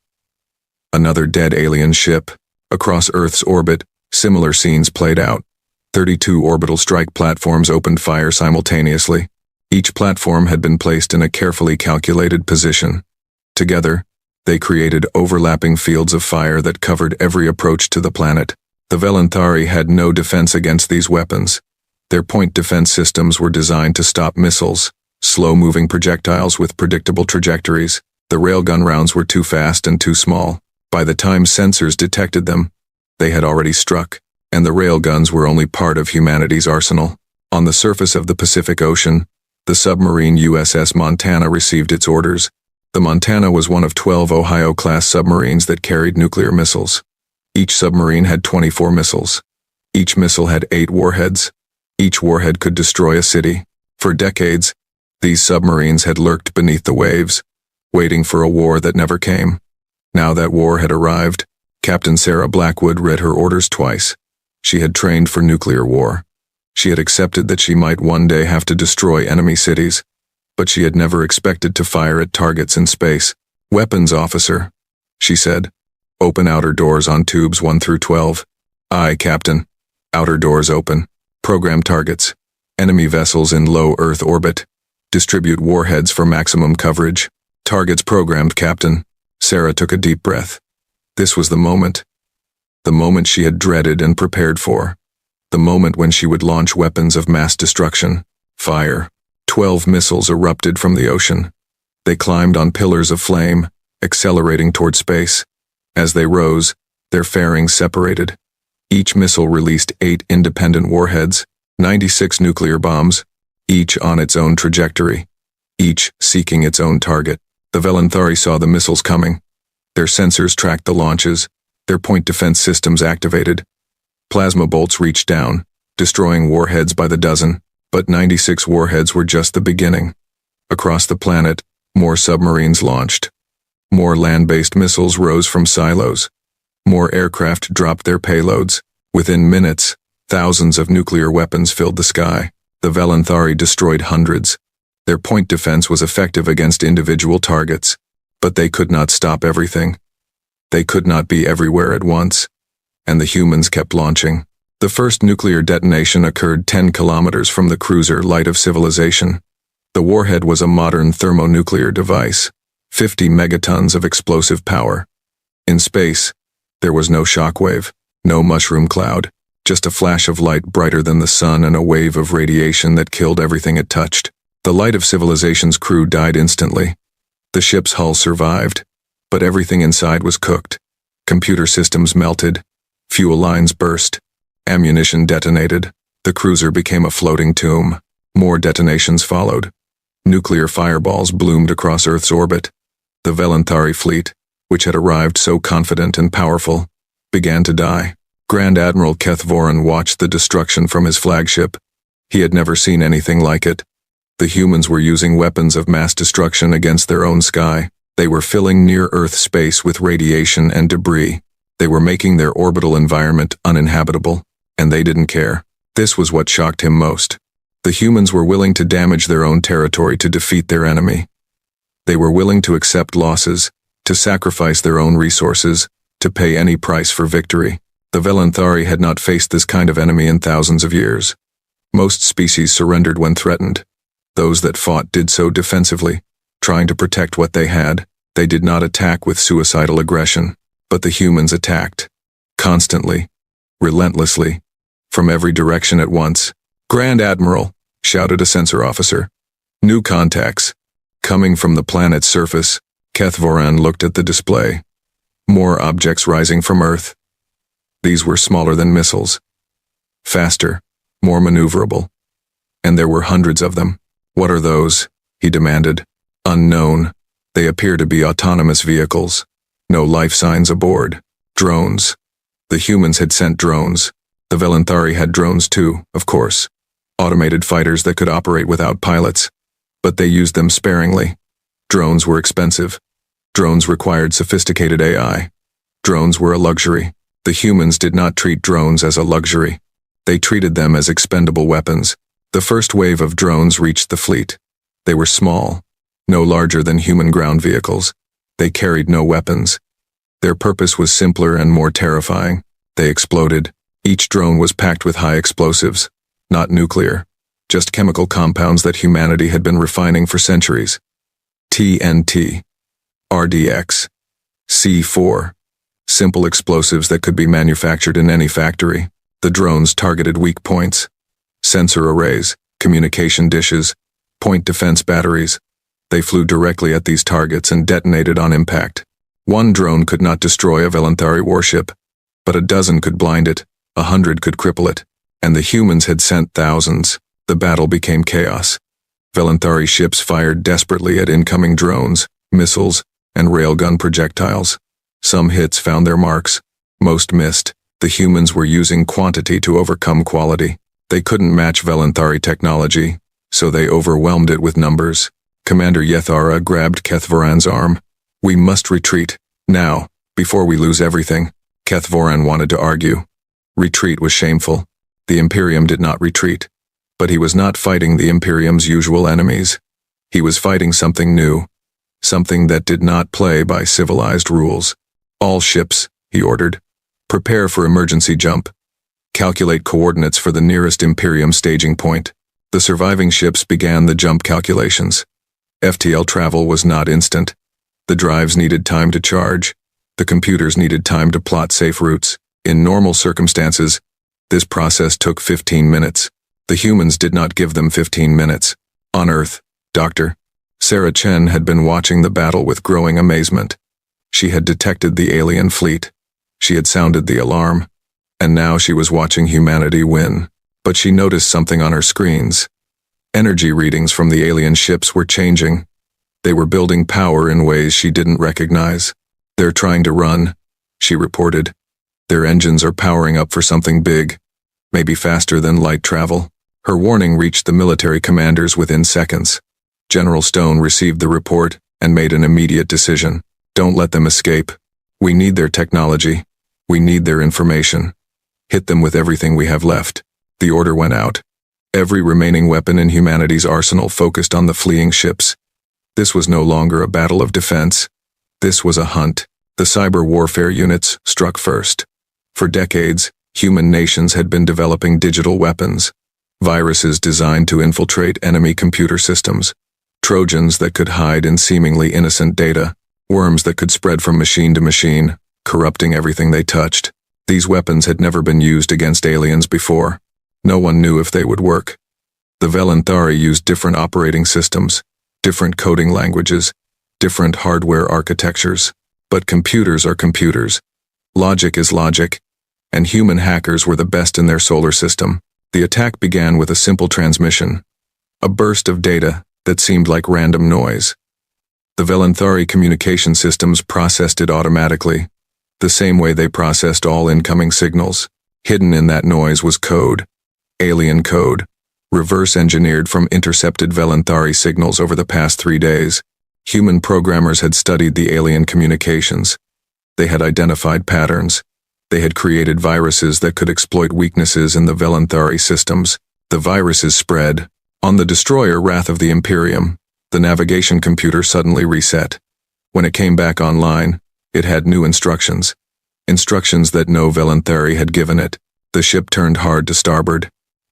Another dead alien ship. Across Earth's orbit, similar scenes played out. 32 orbital strike platforms opened fire simultaneously. Each platform had been placed in a carefully calculated position. Together, they created overlapping fields of fire that covered every approach to the planet. The Velanthari had no defense against these weapons. Their point defense systems were designed to stop missiles, slow-moving projectiles with predictable trajectories. The railgun rounds were too fast and too small. By the time sensors detected them, they had already struck, and the railguns were only part of humanity's arsenal. On the surface of the Pacific Ocean, the submarine USS Montana received its orders. The Montana was one of 12 Ohio-class submarines that carried nuclear missiles. Each submarine had 24 missiles. Each missile had 8 warheads. Each warhead could destroy a city. For decades, these submarines had lurked beneath the waves, waiting for a war that never came. Now that war had arrived, Captain Sarah Blackwood read her orders twice. She had trained for nuclear war. She had accepted that she might one day have to destroy enemy cities, but she had never expected to fire at targets in space. "Weapons officer," she said. "Open outer doors on tubes 1 through 12. Aye, Captain. Outer doors open. Program targets. Enemy vessels in low Earth orbit. Distribute warheads for maximum coverage. Targets programmed, Captain." Sarah took a deep breath. This was the moment. The moment she had dreaded and prepared for. The moment when she would launch weapons of mass destruction. Fire. 12 missiles erupted from the ocean. They climbed on pillars of flame, accelerating toward space. As they rose, their fairings separated. Each missile released 8 independent warheads, 96 nuclear bombs, each on its own trajectory, each seeking its own target. The Velanthari saw the missiles coming. Their sensors tracked the launches, their point defense systems activated. Plasma bolts reached down, destroying warheads by the dozen, but 96 warheads were just the beginning. Across the planet, more submarines launched. More land-based missiles rose from silos. More aircraft dropped their payloads. Within minutes, thousands of nuclear weapons filled the sky. The Velanthari destroyed hundreds. Their point defense was effective against individual targets, but they could not stop everything. They could not be everywhere at once, and the humans kept launching. The first nuclear detonation occurred 10 kilometers from the cruiser Light of Civilization. The warhead was a modern thermonuclear device, 50 megatons of explosive power. In space, there was no shockwave, no mushroom cloud, just a flash of light brighter than the sun and a wave of radiation that killed everything it touched. The Light of Civilization's crew died instantly. The ship's hull survived, but everything inside was cooked. Computer systems melted, fuel lines burst, ammunition detonated. The cruiser became a floating tomb. More detonations followed. Nuclear fireballs bloomed across Earth's orbit. The Velanthari fleet, which had arrived so confident and powerful, began to die. Grand Admiral Keth Voran watched the destruction from his flagship. He had never seen anything like it. The humans were using weapons of mass destruction against their own sky. They were filling near-Earth space with radiation and debris. They were making their orbital environment uninhabitable, and they didn't care. This was what shocked him most. The humans were willing to damage their own territory to defeat their enemy. They were willing to accept losses, to sacrifice their own resources, to pay any price for victory. The Velanthari had not faced this kind of enemy in thousands of years. Most species surrendered when threatened. Those that fought did so defensively, trying to protect what they had. They did not attack with suicidal aggression, but the humans attacked. Constantly, relentlessly, from every direction at once. "Grand Admiral," shouted a sensor officer. "New contacts." Coming from the planet's surface, Keth Voran looked at the display. More objects rising from Earth. These were smaller than missiles. Faster, more maneuverable. And there were hundreds of them. "What are those?" he demanded. "Unknown. They appear to be autonomous vehicles. No life signs aboard. Drones." The humans had sent drones. The Velanthari had drones too, of course. Automated fighters that could operate without pilots. But they used them sparingly. Drones were expensive. Drones required sophisticated AI. Drones were a luxury. The humans did not treat drones as a luxury. They treated them as expendable weapons. The first wave of drones reached the fleet. They were small, no larger than human ground vehicles. They carried no weapons. Their purpose was simpler and more terrifying. They exploded. Each drone was packed with high explosives, not nuclear, just chemical compounds that humanity had been refining for centuries. TNT, RDX, C4, simple explosives that could be manufactured in any factory. The drones targeted weak points, sensor arrays, communication dishes, point defense batteries. They flew directly at these targets and detonated on impact. One drone could not destroy a Velanthari warship, but a dozen could blind it, 100 could cripple it, and the humans had sent thousands. The battle became chaos. Velanthari ships fired desperately at incoming drones, missiles, and railgun projectiles. Some hits found their marks. Most missed. The humans were using quantity to overcome quality. They couldn't match Velanthari technology, so they overwhelmed it with numbers. Commander Yethara grabbed Kethvoran's arm. "We must retreat, now, before we lose everything." Kethvoran wanted to argue. Retreat was shameful. The Imperium did not retreat. But he was not fighting the Imperium's usual enemies. He was fighting something new. Something that did not play by civilized rules. "All ships," he ordered. "Prepare for emergency jump. Calculate coordinates for the nearest Imperium staging point." The surviving ships began the jump calculations. FTL travel was not instant. The drives needed time to charge. The computers needed time to plot safe routes. In normal circumstances, this process took 15 minutes. The humans did not give them 15 minutes. On Earth, Dr. Sarah Chen had been watching the battle with growing amazement. She had detected the alien fleet. She had sounded the alarm. And now she was watching humanity win. But she noticed something on her screens. Energy readings from the alien ships were changing. They were building power in ways she didn't recognize. "They're trying to run," she reported. "Their engines are powering up for something big, maybe faster than light travel." Her warning reached the military commanders within seconds. General Stone received the report and made an immediate decision. "Don't let them escape. We need their technology. We need their information. Hit them with everything we have left." The order went out. Every remaining weapon in humanity's arsenal focused on the fleeing ships. This was no longer a battle of defense. This was a hunt. The cyber warfare units struck first. For decades, human nations had been developing digital weapons. Viruses designed to infiltrate enemy computer systems. Trojans that could hide in seemingly innocent data. Worms that could spread from machine to machine, corrupting everything they touched. These weapons had never been used against aliens before. No one knew if they would work. The Velanthari used different operating systems, different coding languages, different hardware architectures. But computers are computers. Logic is logic. And human hackers were the best in their solar system. The attack began with a simple transmission. A burst of data that seemed like random noise. The Velanthari communication systems processed it automatically, the same way they processed all incoming signals. Hidden in that noise was code. Alien code. Reverse-engineered from intercepted Velanthari signals over the past 3 days. Human programmers had studied the alien communications. They had identified patterns. They had created viruses that could exploit weaknesses in the Velanthari systems. The viruses spread. On the destroyer Wrath of the Imperium, the navigation computer suddenly reset. When it came back online, it had new instructions. Instructions that no Velanthari had given it. The ship turned hard to starboard.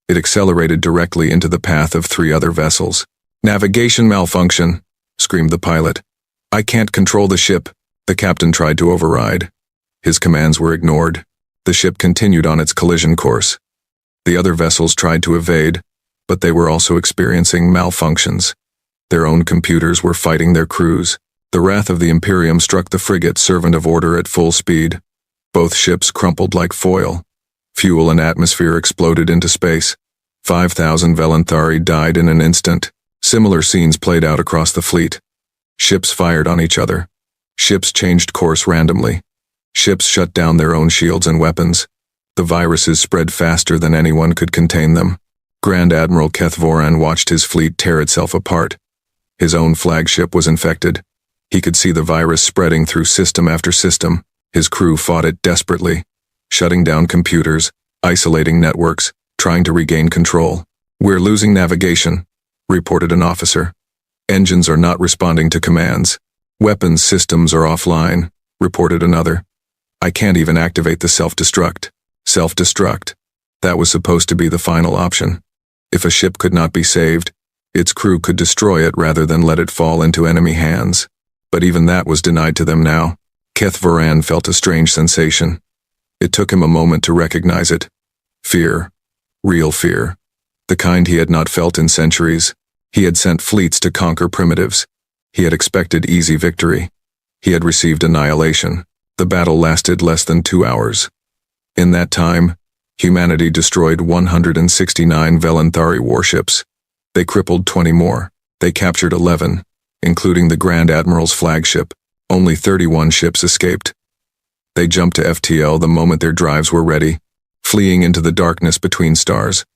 It accelerated directly into the path of 3 other vessels. "Navigation malfunction," screamed the pilot. "I can't control the ship." The captain tried to override. His commands were ignored. The ship continued on its collision course. The other vessels tried to evade, but they were also experiencing malfunctions. Their own computers were fighting their crews. The Wrath of the Imperium struck the frigate Servant of Order at full speed. Both ships crumpled like foil. Fuel and atmosphere exploded into space. 5,000 Velanthari died in an instant. Similar scenes played out across the fleet. Ships fired on each other. Ships changed course randomly. Ships shut down their own shields and weapons. The viruses spread faster than anyone could contain them. Grand Admiral Kethvoran watched his fleet tear itself apart. His own flagship was infected. He could see the virus spreading through system after system. His crew fought it desperately, shutting down computers, isolating networks, trying to regain control. "We're losing navigation," reported an officer. "Engines are not responding to commands. Weapons systems are offline," reported another. "I can't even activate the self-destruct." Self-destruct. That was supposed to be the final option. If a ship could not be saved, its crew could destroy it rather than let it fall into enemy hands. But even that was denied to them now. Kethvoran felt a strange sensation. It took him a moment to recognize it. Fear. Real fear. The kind he had not felt in centuries. He had sent fleets to conquer primitives. He had expected easy victory. He had received annihilation. The battle lasted less than 2 hours. In that time, humanity destroyed 169 Velanthari warships. They crippled 20 more. They captured 11, including the Grand Admiral's flagship. Only 31 ships escaped. They jumped to FTL the moment their drives were ready, fleeing into the darkness between stars.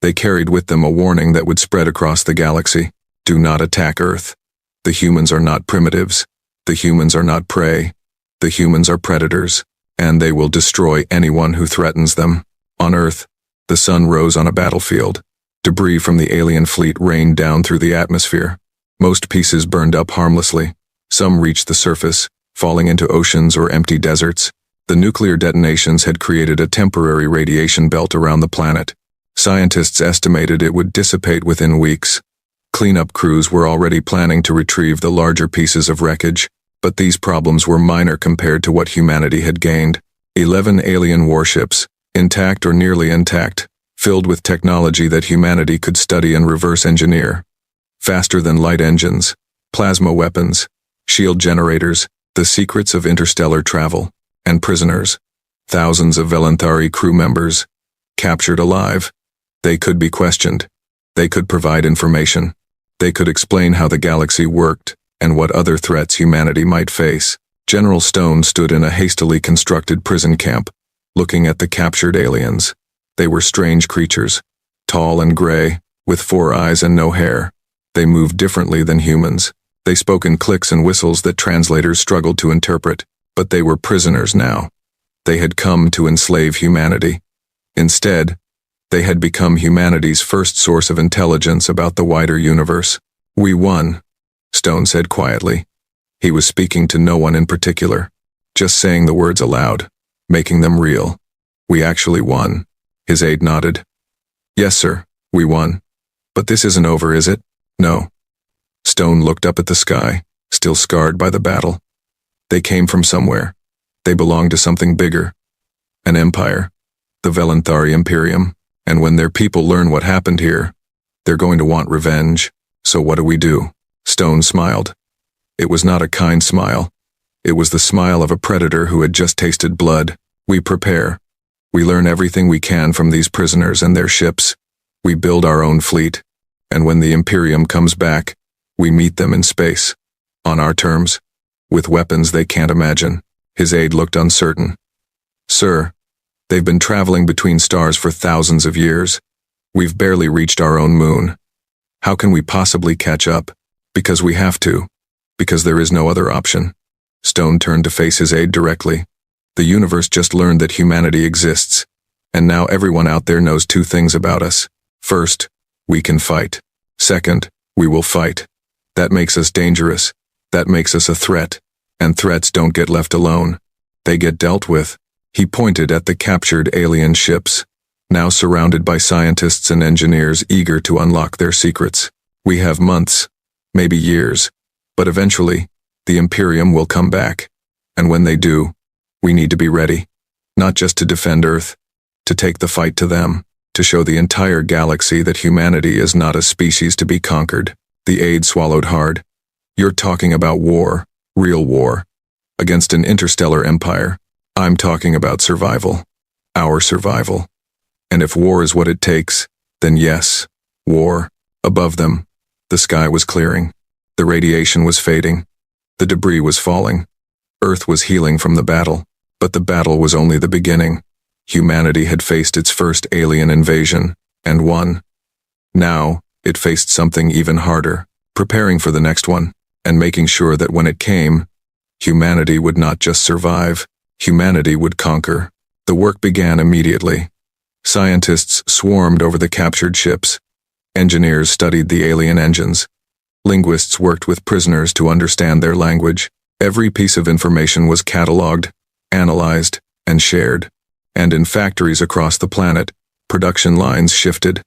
They carried with them a warning that would spread across the galaxy. Do not attack Earth. The humans are not primitives. The humans are not prey. The humans are predators, and they will destroy anyone who threatens them. On Earth, the sun rose on a battlefield. Debris from the alien fleet rained down through the atmosphere. Most pieces burned up harmlessly. Some reached the surface, falling into oceans or empty deserts. The nuclear detonations had created a temporary radiation belt around the planet. Scientists estimated it would dissipate within weeks. Cleanup crews were already planning to retrieve the larger pieces of wreckage, but these problems were minor compared to what humanity had gained. 11 alien warships, intact or nearly intact, filled with technology that humanity could study and reverse engineer. Faster than light engines, plasma weapons, shield generators, the secrets of interstellar travel, and prisoners. Thousands of Velanthari crew members, captured alive. They could be questioned. They could provide information. They could explain how the galaxy worked and what other threats humanity might face. General Stone stood in a hastily constructed prison camp, looking at the captured aliens. They were strange creatures, tall and gray, with 4 eyes and no hair. They moved differently than humans. They spoke in clicks and whistles that translators struggled to interpret, but they were prisoners now. They had come to enslave humanity. Instead, they had become humanity's first source of intelligence about the wider universe. We won, Stone said quietly. He was speaking to no one in particular, just saying the words aloud, making them real. We actually won. His aide nodded. Yes, sir, we won. But this isn't over, is it? No. Stone looked up at the sky, still scarred by the battle. They came from somewhere. They belonged to something bigger. An empire. The Velanthari Imperium. And when their people learn what happened here, they're going to want revenge. So what do? Stone smiled. It was not a kind smile. It was the smile of a predator who had just tasted blood. We prepare. We learn everything we can from these prisoners and their ships. We build our own fleet. And when the Imperium comes back, we meet them in space. On our terms. With weapons they can't imagine. His aide looked uncertain. Sir, they've been traveling between stars for thousands of years. We've barely reached our own moon. How can we possibly catch up? Because we have to. Because there is no other option. Stone turned to face his aide directly. The universe just learned that humanity exists, and now everyone out there knows 2 things about us. First, we can fight. Second, we will fight. That makes us dangerous. That makes us a threat. And threats don't get left alone. They get dealt with. He pointed at the captured alien ships, now surrounded by scientists and engineers eager to unlock their secrets. We have months, maybe years, but eventually, the Imperium will come back. And when they do, we need to be ready. Not just to defend Earth, to take the fight to them, to show the entire galaxy that humanity is not a species to be conquered. The aide swallowed hard. You're talking about war, real war, against an interstellar empire. I'm talking about survival. Our survival. And if war is what it takes, then yes, war. Above them, the sky was clearing. The radiation was fading. The debris was falling. Earth was healing from the battle. But the battle was only the beginning. Humanity had faced its first alien invasion, and won. Now, it faced something even harder, preparing for the next one, and making sure that when it came, humanity would not just survive, humanity would conquer. The work began immediately. Scientists swarmed over the captured ships. Engineers studied the alien engines. Linguists worked with prisoners to understand their language. Every piece of information was cataloged, analyzed, and shared. And in factories across the planet, production lines shifted.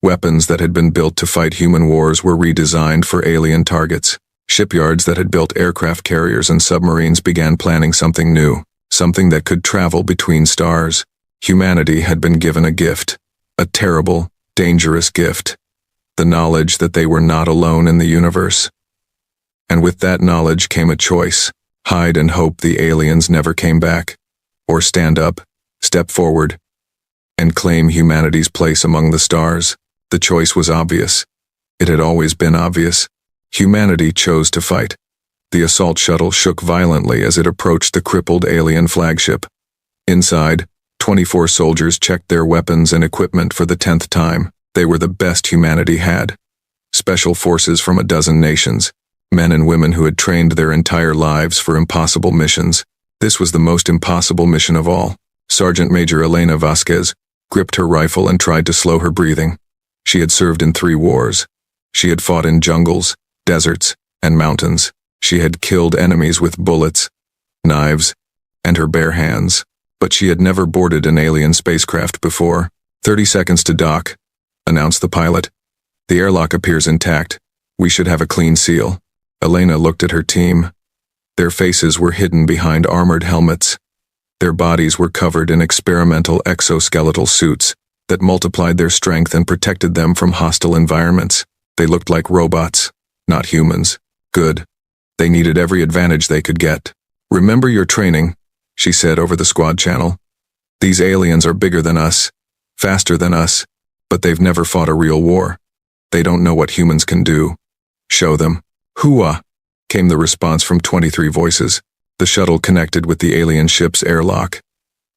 Weapons that had been built to fight human wars were redesigned for alien targets. Shipyards that had built aircraft carriers and submarines began planning something new, something that could travel between stars. Humanity had been given a gift, a terrible, dangerous gift, the knowledge that they were not alone in the universe. And with that knowledge came a choice. Hide and hope the aliens never came back. Or stand up, step forward, and claim humanity's place among the stars. The choice was obvious. It had always been obvious. Humanity chose to fight. The assault shuttle shook violently as it approached the crippled alien flagship. Inside, 24 soldiers checked their weapons and equipment for the 10th time. They were the best humanity had. Special forces from a dozen nations, men and women who had trained their entire lives for impossible missions. This was the most impossible mission of all. Sergeant Major Elena Vasquez gripped her rifle and tried to slow her breathing. She had served in 3 wars. She had fought in jungles, deserts, and mountains. She had killed enemies with bullets, knives, and her bare hands. But she had never boarded an alien spacecraft before. 30 seconds to dock, announced the pilot. The airlock appears intact. We should have a clean seal. Elena looked at her team. Their faces were hidden behind armored helmets. Their bodies were covered in experimental exoskeletal suits that multiplied their strength and protected them from hostile environments. They looked like robots, not humans. Good. They needed every advantage they could get. Remember your training, she said over the squad channel. These aliens are bigger than us, faster than us, but they've never fought a real war. They don't know what humans can do. Show them. Hooah, came the response from 23 voices. The shuttle connected with the alien ship's airlock.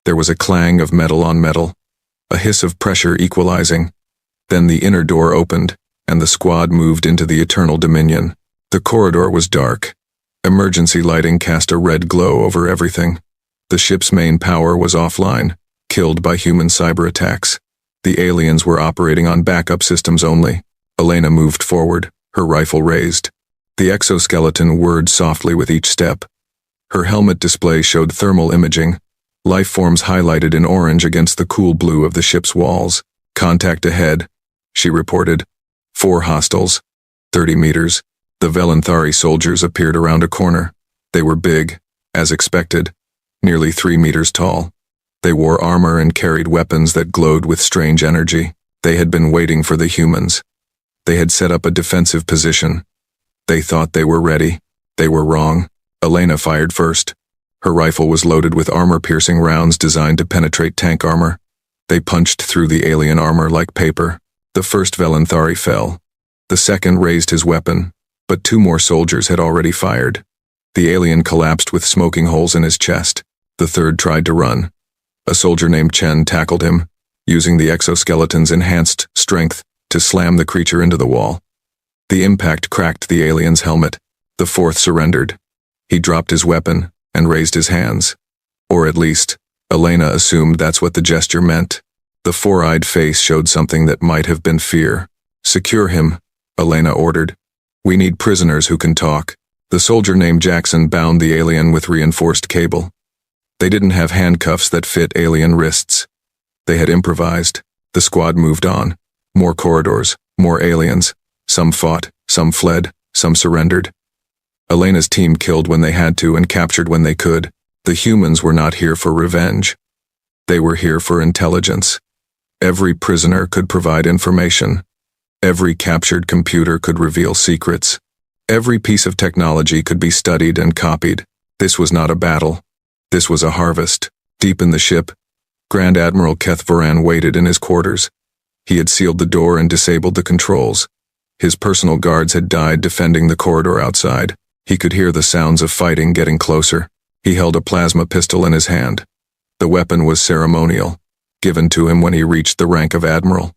There was a clang of metal on metal, a hiss of pressure equalizing. Then the inner door opened, and the squad moved into the Eternal Dominion. The corridor was dark. Emergency lighting cast a red glow over everything. The ship's main power was offline, killed by human cyber attacks. The aliens were operating on backup systems only. Elena moved forward, her rifle raised. The exoskeleton whirred softly with each step. Her helmet display showed thermal imaging, life forms highlighted in orange against the cool blue of the ship's walls. Contact ahead, she reported. 4 hostiles. 30 meters. The Velanthari soldiers appeared around a corner. They were big, as expected, nearly 3 meters tall. They wore armor and carried weapons that glowed with strange energy. They had been waiting for the humans. They had set up a defensive position. They thought they were ready. They were wrong. Elena fired first. Her rifle was loaded with armor-piercing rounds designed to penetrate tank armor. They punched through the alien armor like paper. The first Velanthari fell. The second raised his weapon, but 2 more soldiers had already fired. The alien collapsed with smoking holes in his chest. The third tried to run. A soldier named Chen tackled him, using the exoskeleton's enhanced strength to slam the creature into the wall. The impact cracked the alien's helmet. The 4th surrendered. He dropped his weapon and raised his hands. Or at least, Elena assumed that's what the gesture meant. The 4-eyed face showed something that might have been fear. Secure him, Elena ordered. We need prisoners who can talk. The soldier named Jackson bound the alien with reinforced cable. They didn't have handcuffs that fit alien wrists. They had improvised. The squad moved on. More corridors, more aliens. Some fought, some fled, some surrendered. Elena's team killed when they had to and captured when they could. The humans were not here for revenge. They were here for intelligence. Every prisoner could provide information. Every captured computer could reveal secrets. Every piece of technology could be studied and copied. This was not a battle. This was a harvest. Deep in the ship, Grand Admiral Keth Varan waited in his quarters. He had sealed the door and disabled the controls. His personal guards had died defending the corridor outside. He could hear the sounds of fighting getting closer. He held a plasma pistol in his hand. The weapon was ceremonial, given to him when he reached the rank of admiral.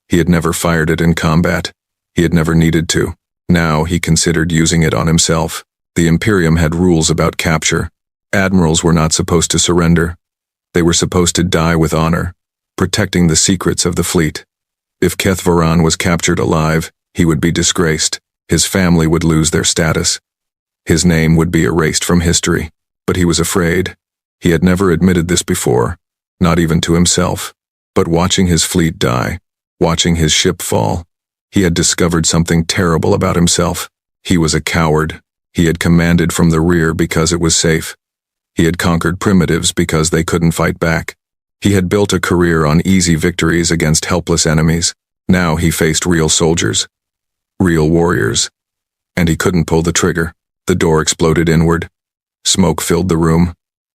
He had never fired it in combat. He had never needed to. Now he considered using it on himself. The Imperium had rules about capture. Admirals were not supposed to surrender. They were supposed to die with honor, protecting the secrets of the fleet. If Keth Varan was captured alive, he would be disgraced. His family would lose their status. His name would be erased from history. But he was afraid. He had never admitted this before, not even to himself. But watching his fleet die, watching his ship fall, he had discovered something terrible about himself. He was a coward. He had commanded from the rear because it was safe. He had conquered primitives because they couldn't fight back. He had built a career on easy victories against helpless enemies. Now he faced real soldiers, real warriors, and he couldn't pull the trigger. The door exploded inward. Smoke filled the room.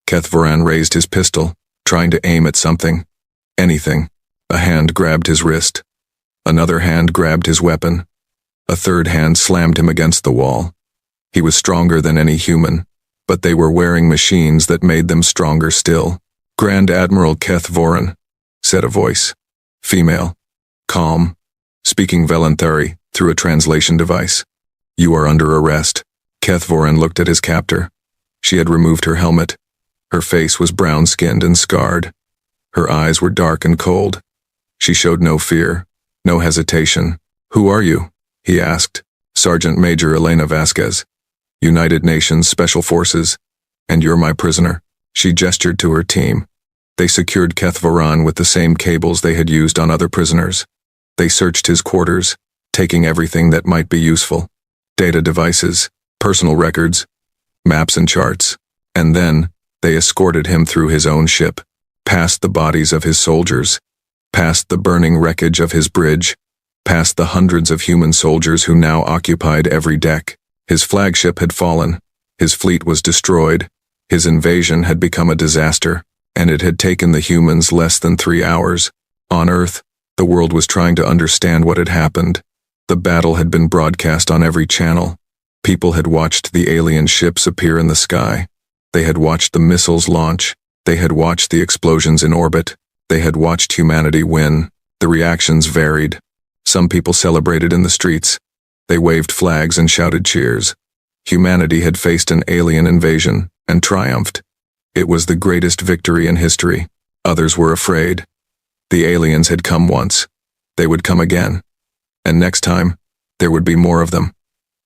Kethvaran raised his pistol, trying to aim at something. Anything. A hand grabbed his wrist. Another hand grabbed his weapon. A third hand slammed him against the wall. He was stronger than any human, but they were wearing machines that made them stronger still. Grand Admiral Kethvaran, said a voice. Female. Calm. Speaking Velanthari through a translation device. You are under arrest. Kethvaran looked at his captor. She had removed her helmet. Her face was brown-skinned and scarred. Her eyes were dark and cold. She showed no fear, no hesitation. Who are you? He asked. Sergeant Major Elena Vasquez. United Nations Special Forces. And you're my prisoner. She gestured to her team. They secured Kethvaran with the same cables they had used on other prisoners. They searched his quarters, taking everything that might be useful. Data devices, personal records, maps and charts. And then, they escorted him through his own ship, past the bodies of his soldiers, past the burning wreckage of his bridge, past the hundreds of human soldiers who now occupied every deck. His flagship had fallen, his fleet was destroyed, his invasion had become a disaster, and it had taken the humans less than 3 hours. On Earth, the world was trying to understand what had happened. The battle had been broadcast on every channel. People had watched the alien ships appear in the sky. They had watched the missiles launch. They had watched the explosions in orbit. They had watched humanity win. The reactions varied. Some people celebrated in the streets. They waved flags and shouted cheers. Humanity had faced an alien invasion and triumphed. It was the greatest victory in history. Others were afraid. The aliens had come once. They would come again. And next time, there would be more of them.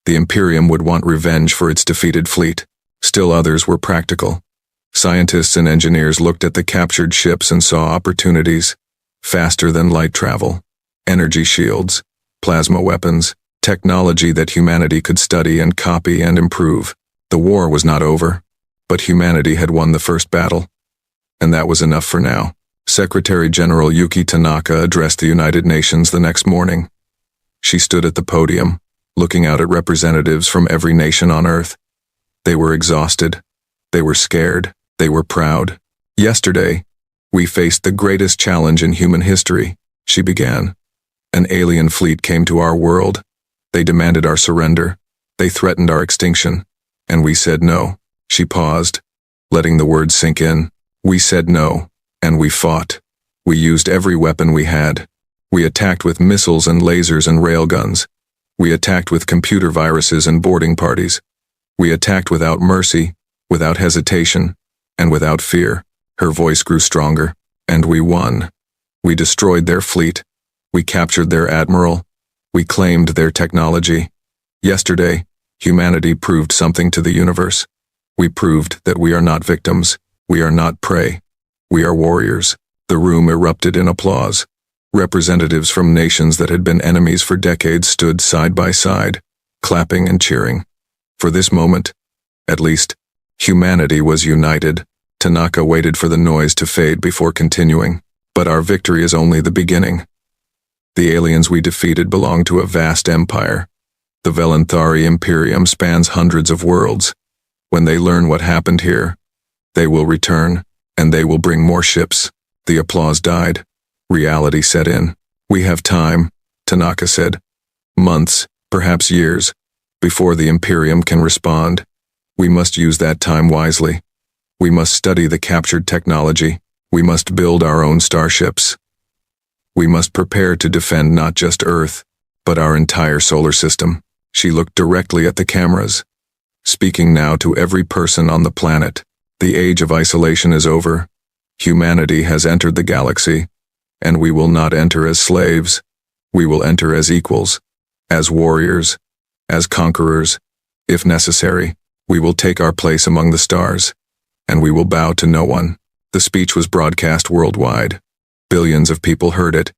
The Imperium would want revenge for its defeated fleet. Still others were practical. Scientists and engineers looked at the captured ships and saw opportunities. Faster than light travel. Energy shields. Plasma weapons. Technology that humanity could study and copy and improve. The war was not over, but humanity had won the first battle. And that was enough for now. Secretary General Yuki Tanaka addressed the United Nations the next morning. She stood at the podium, looking out at representatives from every nation on Earth. They were exhausted. They were scared. They were proud. Yesterday, we faced the greatest challenge in human history, she began. An alien fleet came to our world. They demanded our surrender. They threatened our extinction. And we said no. She paused, letting the words sink in. We said no, and we fought. We used every weapon we had. We attacked with missiles and lasers and railguns. We attacked with computer viruses and boarding parties. We attacked without mercy, without hesitation, and without fear. Her voice grew stronger. And we won. We destroyed their fleet. We captured their admiral. We claimed their technology. Yesterday, humanity proved something to the universe. We proved that we are not victims. We are not prey. We are warriors. The room erupted in applause. Representatives from nations that had been enemies for decades stood side by side, clapping and cheering. For this moment, at least, humanity was united. Tanaka waited for the noise to fade before continuing. But our victory is only the beginning. The aliens we defeated belong to a vast empire. The Velanthari Imperium spans hundreds of worlds. When they learn what happened here, they will return, and they will bring more ships. The applause died. Reality set in. We have time, Tanaka said. Months, perhaps years, before the Imperium can respond. We must use that time wisely. We must study the captured technology. We must build our own starships. We must prepare to defend not just Earth, but our entire solar system. She looked directly at the cameras, speaking now to every person on the planet. The age of isolation is over. Humanity has entered the galaxy, and we will not enter as slaves. We will enter as equals, as warriors, as conquerors. If necessary, we will take our place among the stars, and we will bow to no one. The speech was broadcast worldwide. Billions of people heard it,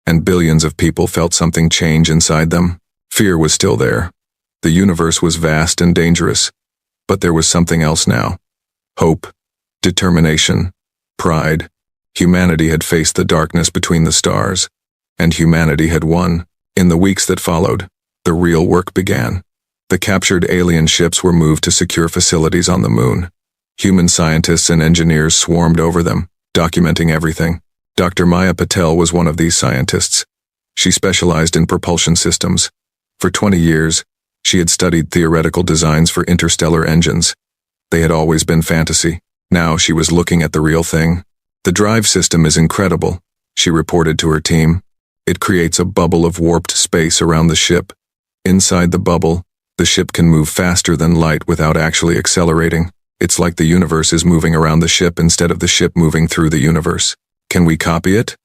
and billions of people felt something change inside them. Fear was still there. The universe was vast and dangerous, but there was something else now. Hope, determination, pride. Humanity had faced the darkness between the stars, and humanity had won. In the weeks that followed, the real work began. The captured alien ships were moved to secure facilities on the moon. Human scientists and engineers swarmed over them, documenting everything. Dr. Maya Patel was one of these scientists. She specialized in propulsion systems. For 20 years, she had studied theoretical designs for interstellar engines. They had always been fantasy. Now she was looking at the real thing. The drive system is incredible, she reported to her team. It creates a bubble of warped space around the ship. Inside the bubble, the ship can move faster than light without actually accelerating. It's like the universe is moving around the ship instead of the ship moving through the universe. Can we copy it?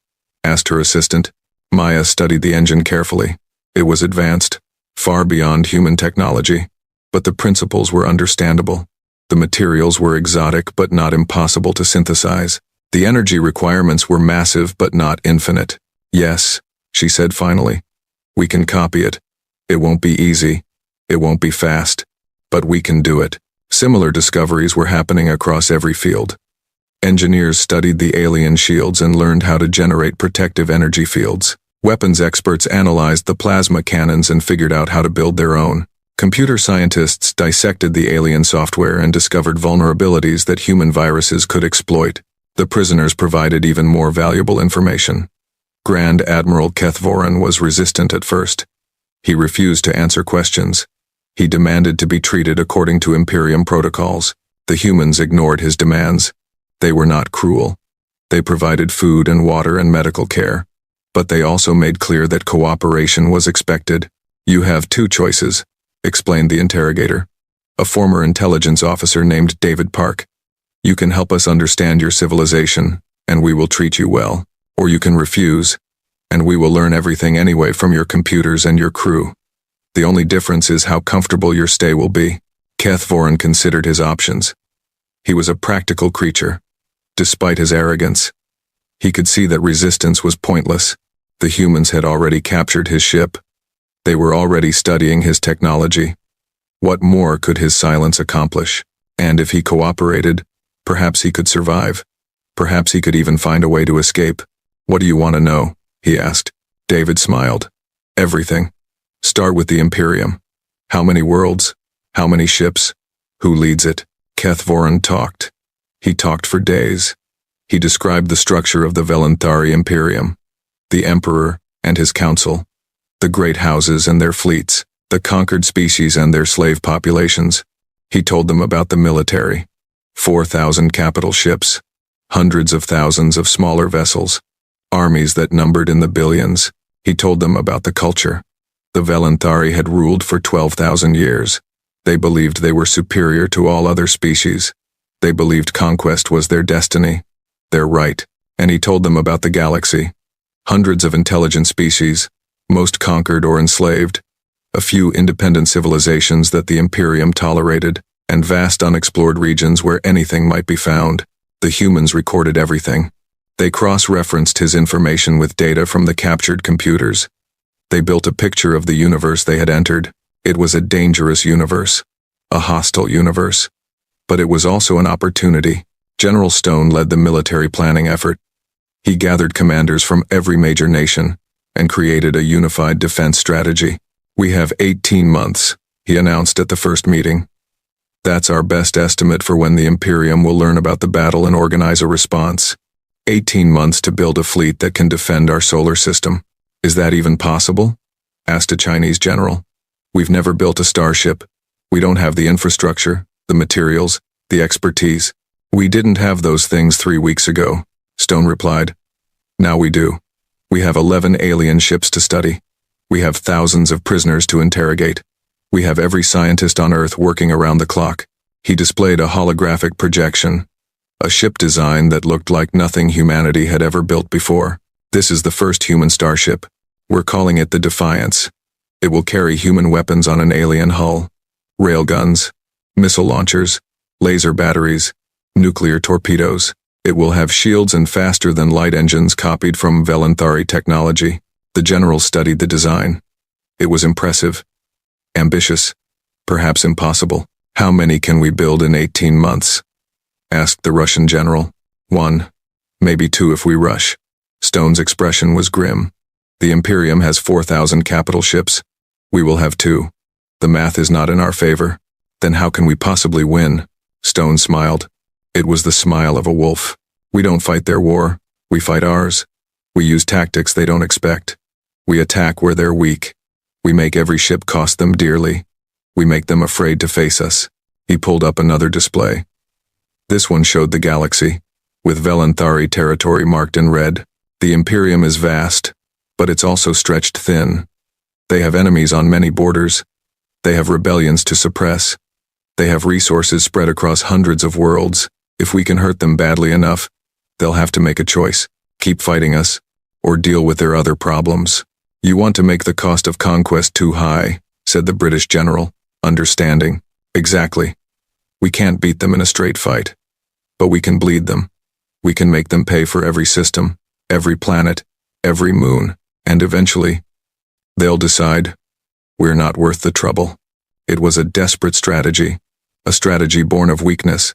Asked her assistant. Maya studied the engine carefully. It was advanced, far beyond human technology, but the principles were understandable. The materials were exotic but not impossible to synthesize. The energy requirements were massive but not infinite. Yes, she said finally. We can copy it. It won't be easy. It won't be fast. But we can do it. Similar discoveries were happening across every field. Engineers studied the alien shields and learned how to generate protective energy fields. Weapons experts analyzed the plasma cannons and figured out how to build their own. Computer scientists dissected the alien software and discovered vulnerabilities that human viruses could exploit. The prisoners provided even more valuable information. Grand Admiral Kethvoran was resistant at first. He refused to answer questions. He demanded to be treated according to Imperium protocols. The humans ignored his demands. They were not cruel. They provided food and water and medical care. But they also made clear that cooperation was expected. You have two choices, explained the interrogator. A former intelligence officer named David Park. You can help us understand your civilization, and we will treat you well. Or you can refuse, and we will learn everything anyway from your computers and your crew. The only difference is how comfortable your stay will be. Kethvoran considered his options. He was a practical creature. Despite his arrogance, he could see that resistance was pointless. The humans had already captured his ship. They were already studying his technology. What more could his silence accomplish? And if he cooperated, perhaps he could survive. Perhaps he could even find a way to escape. What do you want to know? He asked. David smiled. Everything. Start with the Imperium. How many worlds? How many ships? Who leads it? Kethvoran talked. He talked for days. He described the structure of the Velanthari Imperium, the Emperor and his council, the great houses and their fleets, the conquered species and their slave populations. He told them about the military. 4,000 capital ships, hundreds of thousands of smaller vessels, armies that numbered in the billions. He told them about the culture. The Velanthari had ruled for 12,000 years. They believed they were superior to all other species. They believed conquest was their destiny, their right. And he told them about the galaxy. Hundreds of intelligent species, most conquered or enslaved, a few independent civilizations that the Imperium tolerated, and vast unexplored regions where anything might be found. The humans recorded everything. They cross-referenced his information with data from the captured computers. They built a picture of the universe they had entered. It was a dangerous universe, a hostile universe. But it was also an opportunity. General Stone led the military planning effort. He gathered commanders from every major nation and created a unified defense strategy. We have 18 months, he announced at the first meeting. That's our best estimate for when the Imperium will learn about the battle and organize a response. 18 months to build a fleet that can defend our solar system. Is that even possible? Asked a Chinese general. We've never built a starship. We don't have the infrastructure, the materials, the expertise. We didn't have those things 3 weeks ago, Stone replied. Now we do. We have 11 alien ships to study. We have thousands of prisoners to interrogate. We have every scientist on Earth working around the clock. He displayed a holographic projection, a ship design that looked like nothing humanity had ever built before. This is the first human starship. We're calling it the Defiance. It will carry human weapons on an alien hull, railguns, missile launchers, laser batteries, nuclear torpedoes. It will have shields and faster-than-light engines copied from Velanthari technology. The general studied the design. It was impressive, ambitious, perhaps impossible. How many can we build in 18 months? Asked the Russian general. 1, maybe 2 if we rush. Stone's expression was grim. The Imperium has 4,000 capital ships. We will have 2. The math is not in our favor. Then how can we possibly win? Stone smiled. It was the smile of a wolf. We don't fight their war. We fight ours. We use tactics they don't expect. We attack where they're weak. We make every ship cost them dearly. We make them afraid to face us. He pulled up another display. This one showed the galaxy, with Velanthari territory marked in red. The Imperium is vast, but it's also stretched thin. They have enemies on many borders. They have rebellions to suppress. They have resources spread across hundreds of worlds. If we can hurt them badly enough, they'll have to make a choice. Keep fighting us, or deal with their other problems. You want to make the cost of conquest too high, said the British general, understanding. Exactly. We can't beat them in a straight fight. But we can bleed them. We can make them pay for every system, every planet, every moon, and eventually, they'll decide, we're not worth the trouble. It was a desperate strategy, a strategy born of weakness,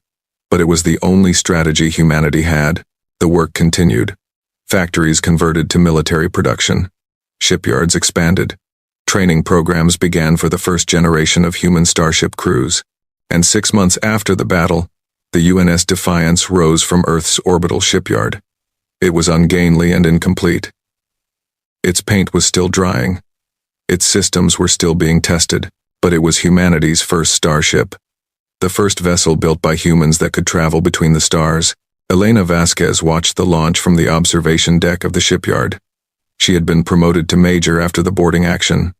but it was the only strategy humanity had. The work continued. Factories converted to military production. Shipyards expanded. Training programs began for the first generation of human starship crews. And 6 months after the battle, the UNS Defiance rose from Earth's orbital shipyard. It was ungainly and incomplete. Its paint was still drying. Its systems were still being tested, but it was humanity's first starship. The first vessel built by humans that could travel between the stars. Elena Vasquez watched the launch from the observation deck of the shipyard. She had been promoted to major after the boarding action.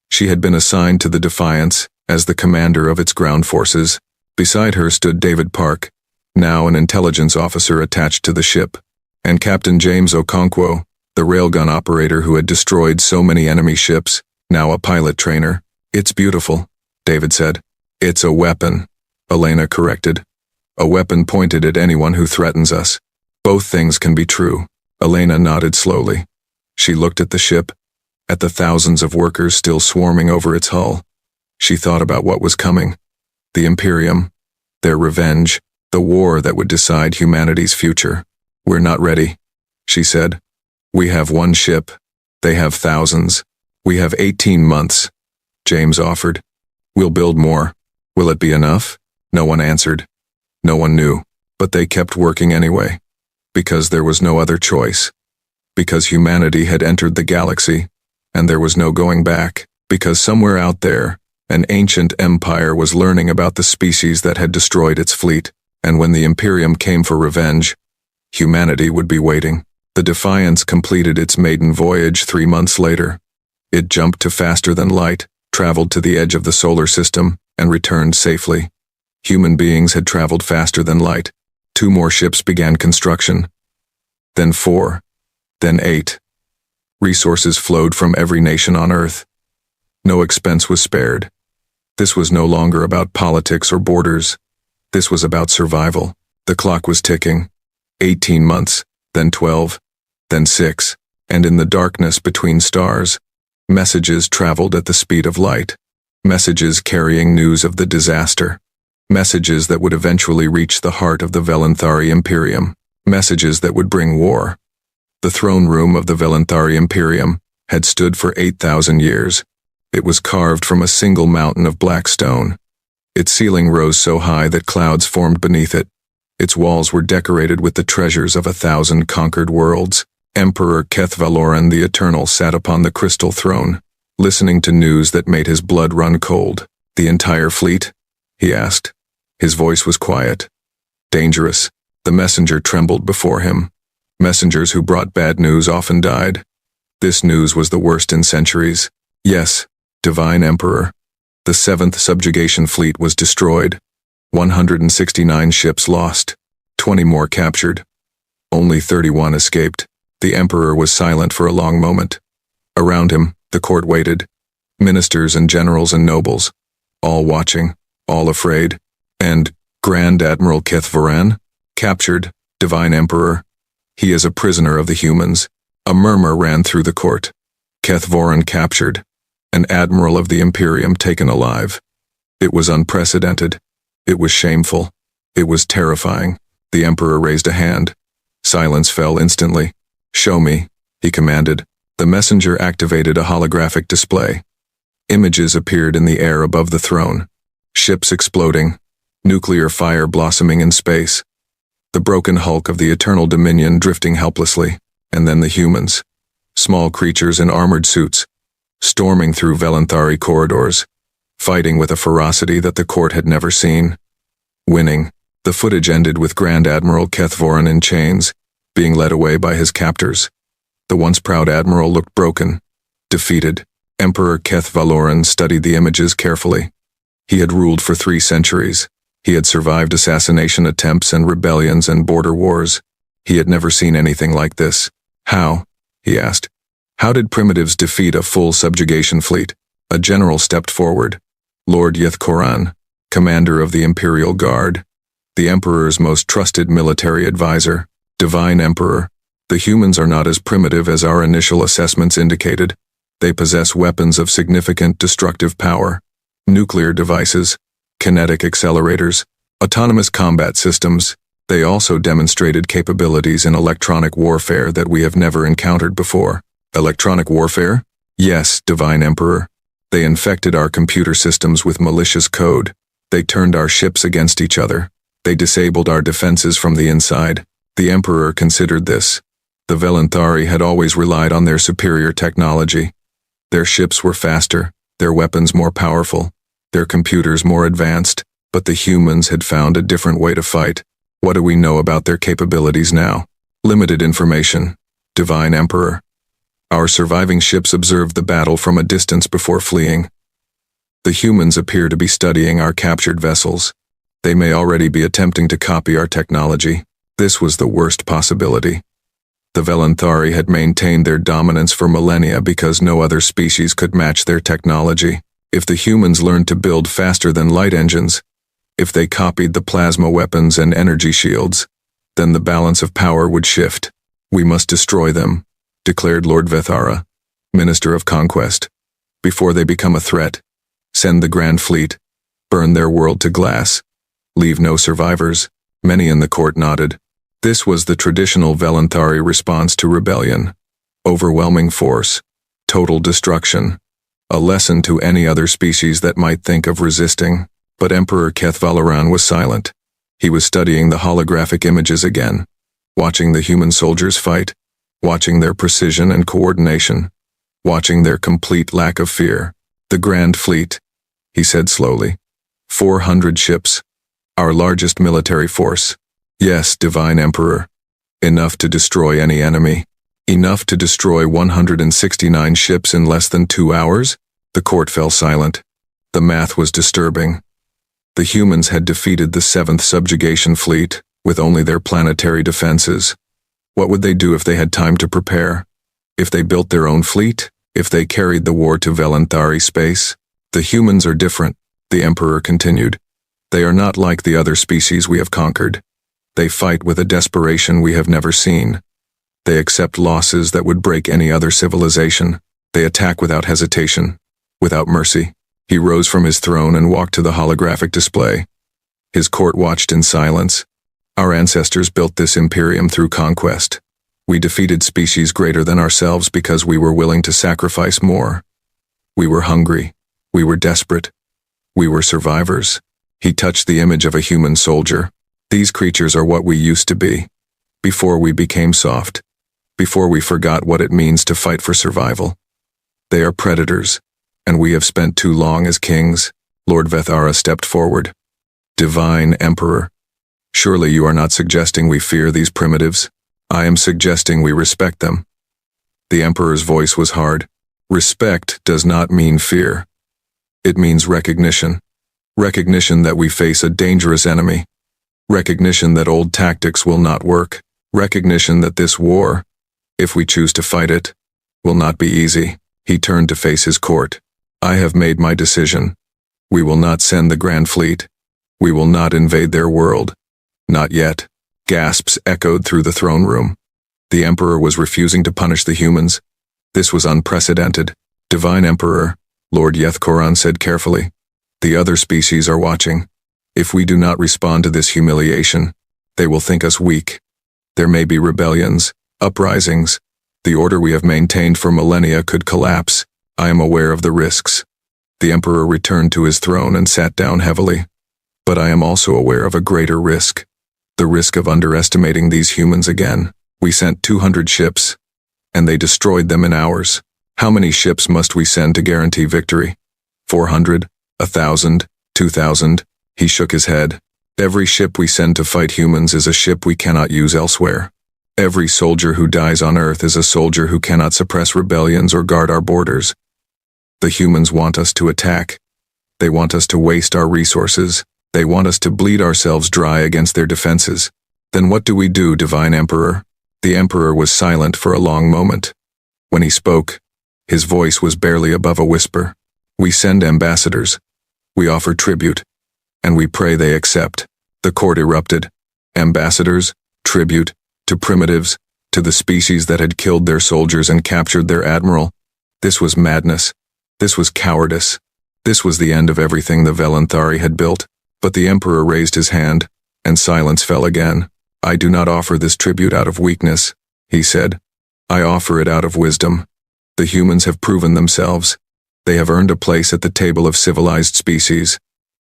She had been assigned to the Defiance as the commander of its ground forces. Beside her stood David Park, now an intelligence officer attached to the ship, and Captain James Okonkwo, the railgun operator who had destroyed so many enemy ships, now a pilot trainer. It's beautiful, David said. It's a weapon, Elena corrected. A weapon pointed at anyone who threatens us. Both things can be true. Elena nodded slowly. She looked at the ship, at the thousands of workers still swarming over its hull. She thought about what was coming. The Imperium, their revenge, the war that would decide humanity's future. We're not ready, she said. We have one ship. They have thousands. We have 18 months, James offered. We'll build more. Will it be enough? No one answered. No one knew, but they kept working anyway. Because there was no other choice. Because humanity had entered the galaxy, and there was no going back. Because somewhere out there, an ancient empire was learning about the species that had destroyed its fleet, and when the Imperium came for revenge, humanity would be waiting. The Defiance completed its maiden voyage 3 months later. It jumped to faster than light, traveled to the edge of the solar system, and returned safely. Human beings had traveled faster than light. 2 more ships began construction. Then 4. Then 8. Resources flowed from every nation on Earth. No expense was spared. This was no longer about politics or borders. This was about survival. The clock was ticking. 18 months, then 12, then 6, and in the darkness between stars, messages traveled at the speed of light. Messages carrying news of the disaster. Messages that would eventually reach the heart of the Velanthari Imperium. Messages that would bring war. The throne room of the Velanthari Imperium had stood for 8,000 years. It was carved from a single mountain of black stone. Its ceiling rose so high that clouds formed beneath it. Its walls were decorated with the treasures of 1,000 conquered worlds. Emperor Kethvaloran the Eternal sat upon the crystal throne, listening to news that made his blood run cold. The entire fleet? He asked. His voice was quiet. Dangerous. The messenger trembled before him. Messengers who brought bad news often died. This news was the worst in centuries. Yes, Divine Emperor. The 7th subjugation fleet was destroyed. 169 ships lost. 20 more captured. Only 31 escaped. The Emperor was silent for a long moment. Around him, the court waited. Ministers and generals and nobles. All watching, all afraid. And Grand Admiral Kethvaran? Captured, Divine Emperor. He is a prisoner of the humans. A murmur ran through the court. Kethvaran captured. An admiral of the Imperium taken alive. It was unprecedented. It was shameful. It was terrifying. The Emperor raised a hand. Silence fell instantly. Show me, he commanded. The messenger activated a holographic display. Images appeared in the air above the throne. Ships exploding, nuclear fire blossoming in space, the broken hulk of the Eternal Dominion drifting helplessly, and then the humans, small creatures in armored suits, storming through Velanthari corridors, fighting with a ferocity that the court had never seen. Winning, the footage ended with Grand Admiral Kethvoran in chains, being led away by his captors. The once proud admiral looked broken, defeated. Emperor Kethvaloran studied the images carefully. He had ruled for 3 centuries. He had survived assassination attempts and rebellions and border wars. He had never seen anything like this. How? He asked. How did primitives defeat a full subjugation fleet? A general stepped forward. Lord Yethkoran, commander of the Imperial Guard, the Emperor's most trusted military advisor. Divine Emperor, the humans are not as primitive as our initial assessments indicated. They possess weapons of significant destructive power, nuclear devices, kinetic accelerators, autonomous combat systems. They also demonstrated capabilities in electronic warfare that we have never encountered before. Electronic warfare? Yes, Divine Emperor. They infected our computer systems with malicious code. They turned our ships against each other. They disabled our defenses from the inside. The Emperor considered this. The Velanthari had always relied on their superior technology. Their ships were faster, their weapons more powerful, their computers more advanced, but the humans had found a different way to fight. What do we know about their capabilities now? Limited information, Divine Emperor. Our surviving ships observed the battle from a distance before fleeing. The humans appear to be studying our captured vessels. They may already be attempting to copy our technology. This was the worst possibility. The Velanthari had maintained their dominance for millennia because no other species could match their technology. If the humans learned to build faster than light engines, if they copied the plasma weapons and energy shields, then the balance of power would shift. We must destroy them, declared Lord Vethara, Minister of Conquest. Before they become a threat, send the Grand Fleet, burn their world to glass, leave no survivors. Many in the court nodded. This was the traditional Velanthari response to rebellion. Overwhelming force, total destruction, a lesson to any other species that might think of resisting. But Emperor Kethvaloran was silent. He was studying the holographic images again, watching the human soldiers fight, watching their precision and coordination, watching their complete lack of fear. The Grand Fleet, he said slowly. 400 ships, our largest military force. Yes, Divine Emperor. Enough to destroy any enemy. Enough to destroy 169 ships in less than 2 hours? The court fell silent. The math was disturbing. The humans had defeated the 7th Subjugation Fleet, with only their planetary defenses. What would they do if they had time to prepare? If they built their own fleet? If they carried the war to Velanthari space? The humans are different, the Emperor continued. They are not like the other species we have conquered. They fight with a desperation we have never seen. They accept losses that would break any other civilization. They attack without hesitation, without mercy. He rose from his throne and walked to the holographic display. His court watched in silence. Our ancestors built this imperium through conquest. We defeated species greater than ourselves because we were willing to sacrifice more. We were hungry. We were desperate. We were survivors. He touched the image of a human soldier. These creatures are what we used to be, before we became soft, before we forgot what it means to fight for survival. They are predators, and we have spent too long as kings. Lord Vethara stepped forward. Divine Emperor, surely you are not suggesting we fear these primitives? I am suggesting we respect them. The Emperor's voice was hard. Respect does not mean fear. It means recognition. Recognition that we face a dangerous enemy. Recognition that old tactics will not work. Recognition that this war, if we choose to fight it, will not be easy. He turned to face his court. I have made my decision. We will not send the Grand Fleet. We will not invade their world. Not yet. Gasps echoed through the throne room. The Emperor was refusing to punish the humans. This was unprecedented. Divine Emperor, Lord Yethkoran said carefully. The other species are watching. If we do not respond to this humiliation, they will think us weak. There may be rebellions, uprisings. The order we have maintained for millennia could collapse. I am aware of the risks. The Emperor returned to his throne and sat down heavily. But I am also aware of a greater risk. The risk of underestimating these humans again. We sent 200 ships, and they destroyed them in hours. How many ships must we send to guarantee victory? 400? 1,000? 2,000? He shook his head. Every ship we send to fight humans is a ship we cannot use elsewhere. Every soldier who dies on Earth is a soldier who cannot suppress rebellions or guard our borders. The humans want us to attack. They want us to waste our resources. They want us to bleed ourselves dry against their defenses. Then what do we do, Divine Emperor? The Emperor was silent for a long moment. When he spoke, his voice was barely above a whisper. We send ambassadors. We offer tribute. And we pray they accept. The court erupted. Ambassadors, tribute, to primitives, to the species that had killed their soldiers and captured their admiral. This was madness. This was cowardice. This was the end of everything the Velanthari had built. But the Emperor raised his hand, and silence fell again. I do not offer this tribute out of weakness, he said. I offer it out of wisdom. The humans have proven themselves. They have earned a place at the table of civilized species.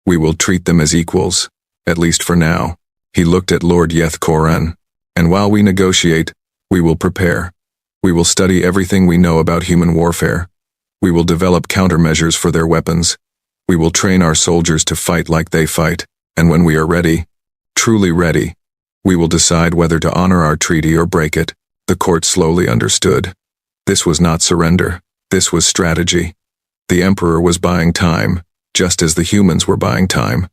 We will treat them as equals, at least for now. He looked at Lord Yeth Koran. And while we negotiate, we will prepare. We will study everything we know about human warfare. We will develop countermeasures for their weapons. We will train our soldiers to fight like they fight. And when we are ready, truly ready, we will decide whether to honor our treaty or break it. The court slowly understood. This was not surrender. This was strategy. The Emperor was buying time, just as the humans were buying time.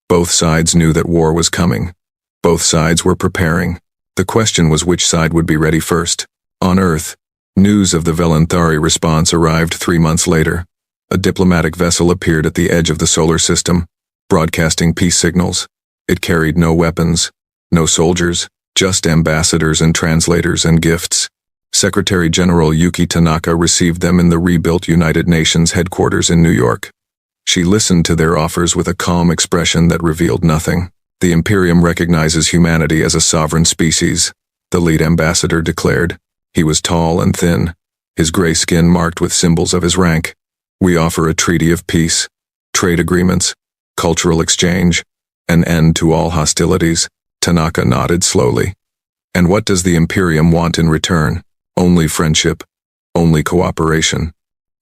Both sides knew that war was coming. Both sides were preparing. The question was which side would be ready first. On Earth, news of the Velanthari response arrived 3 months later. A diplomatic vessel appeared at the edge of the solar system, broadcasting peace signals. It carried no weapons, no soldiers, just ambassadors and translators and gifts. Secretary General Yuki Tanaka received them in the rebuilt United Nations headquarters in New York. She listened to their offers with a calm expression that revealed nothing. The Imperium recognizes humanity as a sovereign species, the lead ambassador declared. He was tall and thin, his gray skin marked with symbols of his rank. We offer a treaty of peace, trade agreements, cultural exchange, an end to all hostilities. Tanaka nodded slowly. And what does the Imperium want in return? Only friendship, only cooperation.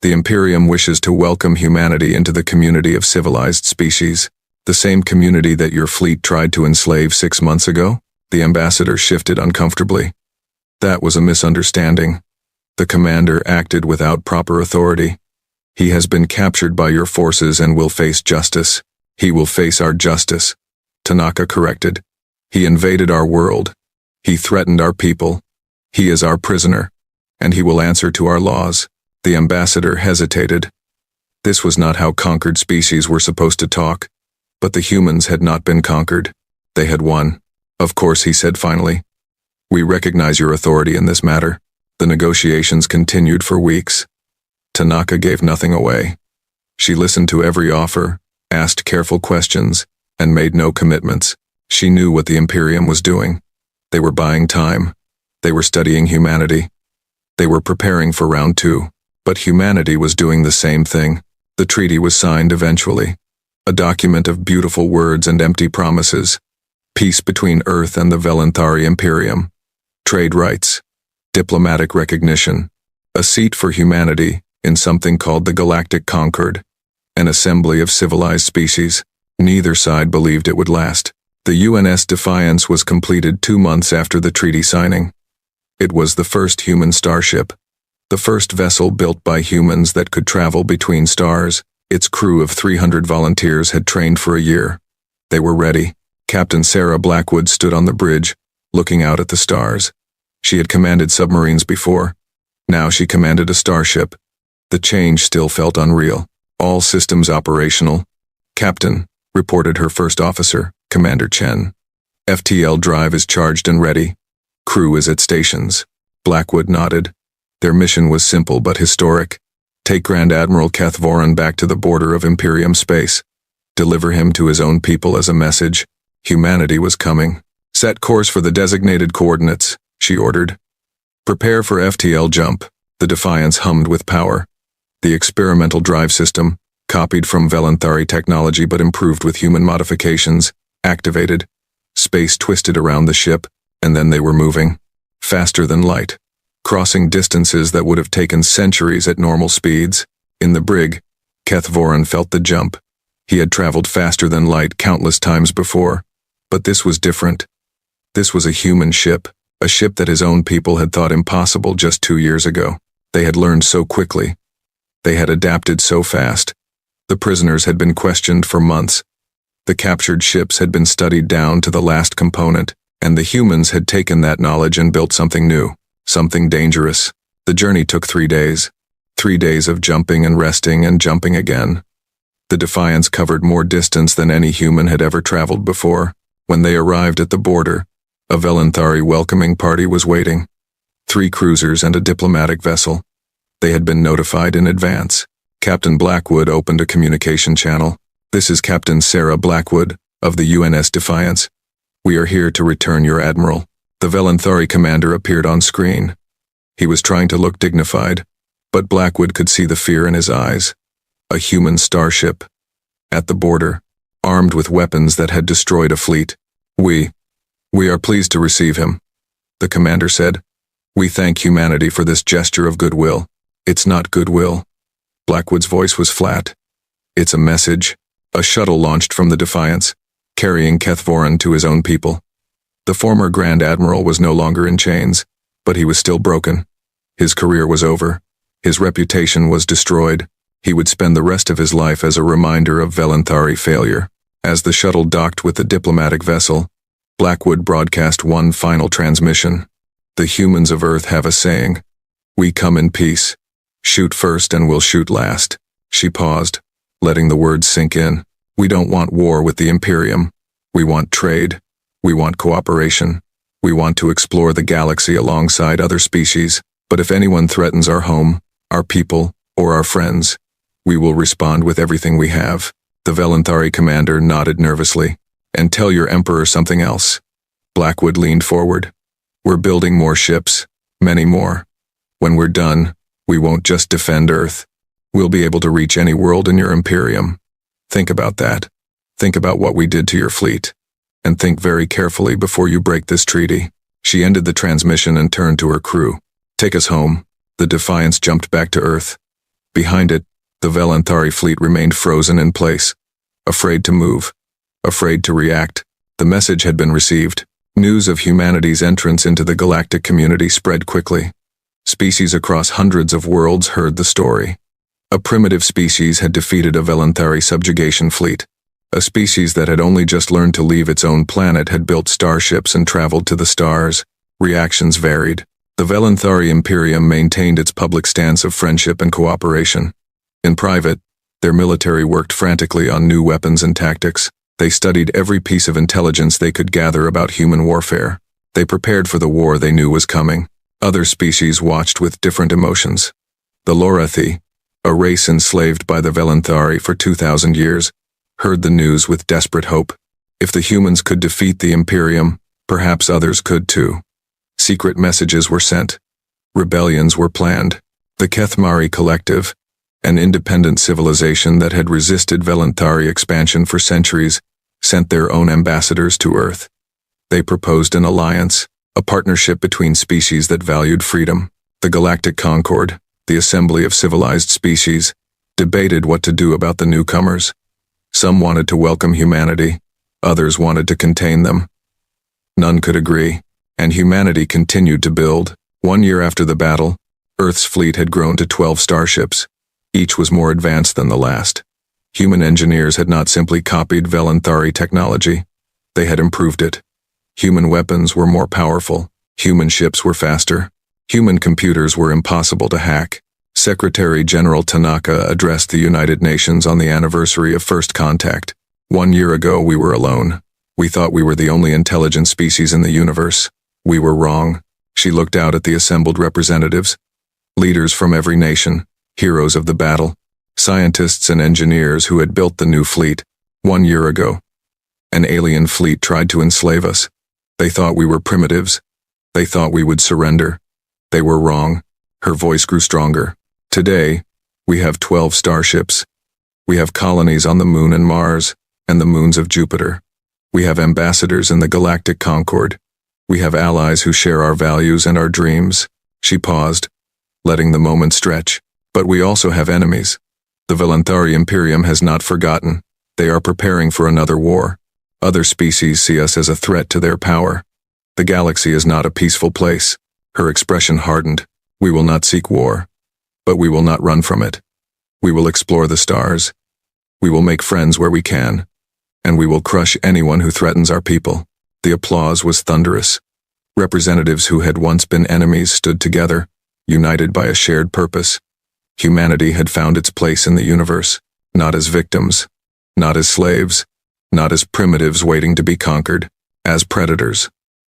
The Imperium wishes to welcome humanity into the community of civilized species, the same community that your fleet tried to enslave 6 months ago? The ambassador shifted uncomfortably. That was a misunderstanding. The commander acted without proper authority. He has been captured by your forces and will face justice. He will face our justice. Tanaka corrected. He invaded our world. He threatened our people. He is our prisoner, and he will answer to our laws. The ambassador hesitated. This was not how conquered species were supposed to talk. But the humans had not been conquered. They had won. Of course, he said finally. We recognize your authority in this matter. The negotiations continued for weeks. Tanaka gave nothing away. She listened to every offer, asked careful questions, and made no commitments. She knew what the Imperium was doing. They were buying time. They were studying humanity. They were preparing for round 2. But humanity was doing the same thing. The treaty was signed eventually. A document of beautiful words and empty promises. Peace between Earth and the Velanthari Imperium. Trade rights. Diplomatic recognition. A seat for humanity in something called the Galactic Concord. An assembly of civilized species. Neither side believed it would last. The UNS Defiance was completed 2 months after the treaty signing. It was the first human starship. The first vessel built by humans that could travel between stars. Its crew of 300 volunteers had trained for a year. They were ready. Captain Sarah Blackwood stood on the bridge, looking out at the stars. She had commanded submarines before. Now she commanded a starship. The change still felt unreal. All systems operational. Captain, reported her first officer, Commander Chen. FTL drive is charged and ready. Crew is at stations. Blackwood nodded. Their mission was simple but historic. Take Grand Admiral Keth Voran back to the border of Imperium space. Deliver him to his own people as a message. Humanity was coming. Set course for the designated coordinates, she ordered. Prepare for FTL jump. The Defiance hummed with power. The experimental drive system, copied from Velanthari technology but improved with human modifications, activated. Space twisted around the ship, and then they were moving. Faster than light. Crossing distances that would have taken centuries at normal speeds. In the brig, Keth Voran felt the jump. He had traveled faster than light countless times before. But this was different. This was a human ship, a ship that his own people had thought impossible just 2 years ago. They had learned so quickly. They had adapted so fast. The prisoners had been questioned for months. The captured ships had been studied down to the last component, and the humans had taken that knowledge and built something new, something dangerous. The journey took 3 days. 3 days of jumping and resting and jumping again. The Defiance covered more distance than any human had ever traveled before. When they arrived at the border, a Velanthari welcoming party was waiting. 3 cruisers and a diplomatic vessel. They had been notified in advance. Captain Blackwood opened a communication channel. "This is Captain Sarah Blackwood, of the UNS Defiance. We are here to return your admiral." The Velanthari commander appeared on screen. He was trying to look dignified, but Blackwood could see the fear in his eyes. A human starship. At the border, armed with weapons that had destroyed a fleet. We are pleased to receive him," the commander said. "We thank humanity for this gesture of goodwill." "It's not goodwill." Blackwood's voice was flat. "It's a message." A shuttle launched from the Defiance, carrying Keth Voran to his own people. The former Grand Admiral was no longer in chains, but he was still broken. His career was over. His reputation was destroyed. He would spend the rest of his life as a reminder of Velanthari failure. As the shuttle docked with the diplomatic vessel, Blackwood broadcast one final transmission. "The humans of Earth have a saying. We come in peace. Shoot first and we'll shoot last." She paused, letting the words sink in. "We don't want war with the Imperium. We want trade. We want cooperation. We want to explore the galaxy alongside other species. But if anyone threatens our home, our people, or our friends, we will respond with everything we have." The Velanthari commander nodded nervously. "And tell your emperor something else." Blackwood leaned forward. "We're building more ships, many more. When we're done, we won't just defend Earth. We'll be able to reach any world in your Imperium. Think about that. Think about what we did to your fleet. And think very carefully before you break this treaty." She ended the transmission and turned to her crew. "Take us home." The Defiance jumped back to Earth. Behind it, the Velanthari fleet remained frozen in place, afraid to move, afraid to react. The message had been received. News of humanity's entrance into the galactic community spread quickly. Species across hundreds of worlds heard the story. A primitive species had defeated a Velanthari subjugation fleet. A species that had only just learned to leave its own planet had built starships and traveled to the stars. Reactions varied. The Velanthari Imperium maintained its public stance of friendship and cooperation. In private, their military worked frantically on new weapons and tactics. They studied every piece of intelligence they could gather about human warfare. They prepared for the war they knew was coming. Other species watched with different emotions. The Lorathi, a race enslaved by the Velanthari for 2,000 years, heard the news with desperate hope. If the humans could defeat the Imperium, perhaps others could too. Secret messages were sent. Rebellions were planned. The Kethmari Collective, an independent civilization that had resisted Velanthari expansion for centuries, sent their own ambassadors to Earth. They proposed an alliance, a partnership between species that valued freedom. The Galactic Concord, the assembly of civilized species, debated what to do about the newcomers. Some wanted to welcome humanity, others wanted to contain them. None could agree, and humanity continued to build. 1 year after the battle, Earth's fleet had grown to 12 starships. Each was more advanced than the last. Human engineers had not simply copied Velanthari technology, they had improved it. Human weapons were more powerful, human ships were faster, human computers were impossible to hack. Secretary General Tanaka addressed the United Nations on the anniversary of first contact. 1 year ago we were alone. We thought we were the only intelligent species in the universe. We were wrong. She looked out at the assembled representatives. Leaders from every nation, heroes of the battle, scientists and engineers who had built the new fleet. 1 year ago, an alien fleet tried to enslave us. They thought we were primitives. They thought we would surrender. They were wrong. Her voice grew stronger. Today, we have 12 starships. We have colonies on the Moon and Mars, and the moons of Jupiter. We have ambassadors in the galactic concord. We have allies who share our values and our dreams. She paused, letting the moment stretch. But we also have enemies. The Velenthari Imperium has not forgotten. They are preparing for another war. Other species see us as a threat to their power. The galaxy is not a peaceful place. Her expression hardened. We will not seek war, but we will not run from it. We will explore the stars. We will make friends where we can, and we will crush anyone who threatens our people. The applause was thunderous. Representatives who had once been enemies stood together, united by a shared purpose. Humanity had found its place in the universe, not as victims, not as slaves, not as primitives waiting to be conquered, as predators,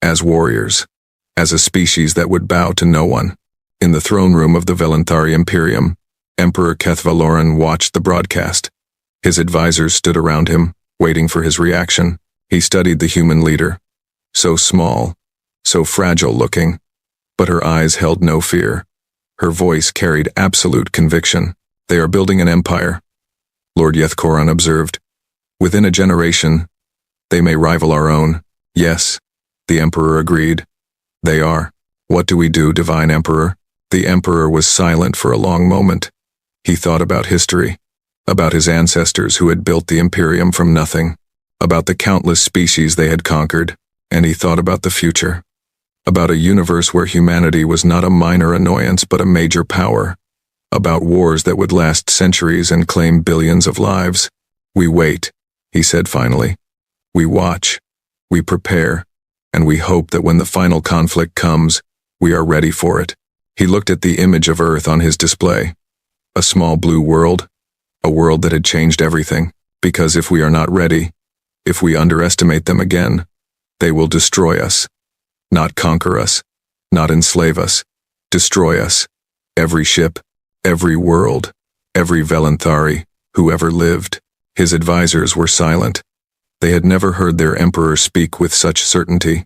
as warriors, as a species that would bow to no one. In the throne room of the Velenthari Imperium, Emperor Keth Valoran watched the broadcast. His advisors stood around him, waiting for his reaction. He studied the human leader. So small, so fragile-looking, but her eyes held no fear. Her voice carried absolute conviction. They are building an empire, Lord Yethkoran observed. Within a generation, they may rival our own. Yes, the Emperor agreed. They are. What do we do, Divine Emperor? The Emperor was silent for a long moment. He thought about history, about his ancestors who had built the Imperium from nothing, about the countless species they had conquered, and he thought about the future, about a universe where humanity was not a minor annoyance but a major power, about wars that would last centuries and claim billions of lives. We wait, he said finally. We watch, we prepare, and we hope that when the final conflict comes, we are ready for it. He looked at the image of Earth on his display. A small blue world, a world that had changed everything, because if we are not ready, if we underestimate them again, they will destroy us. Not conquer us, not enslave us, destroy us. Every ship, every world, every Velenthari, whoever lived. His advisors were silent. They had never heard their emperor speak with such certainty,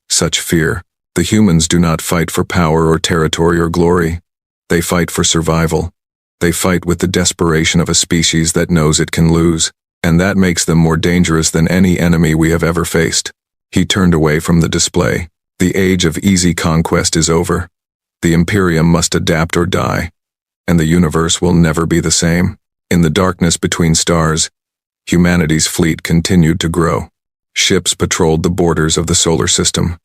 such fear. The humans do not fight for power or territory or glory. They fight for survival. They fight with the desperation of a species that knows it can lose, and that makes them more dangerous than any enemy we have ever faced. He turned away from the display. The age of easy conquest is over. The Imperium must adapt or die, and the universe will never be the same. In the darkness between stars, humanity's fleet continued to grow. Ships patrolled the borders of the solar system.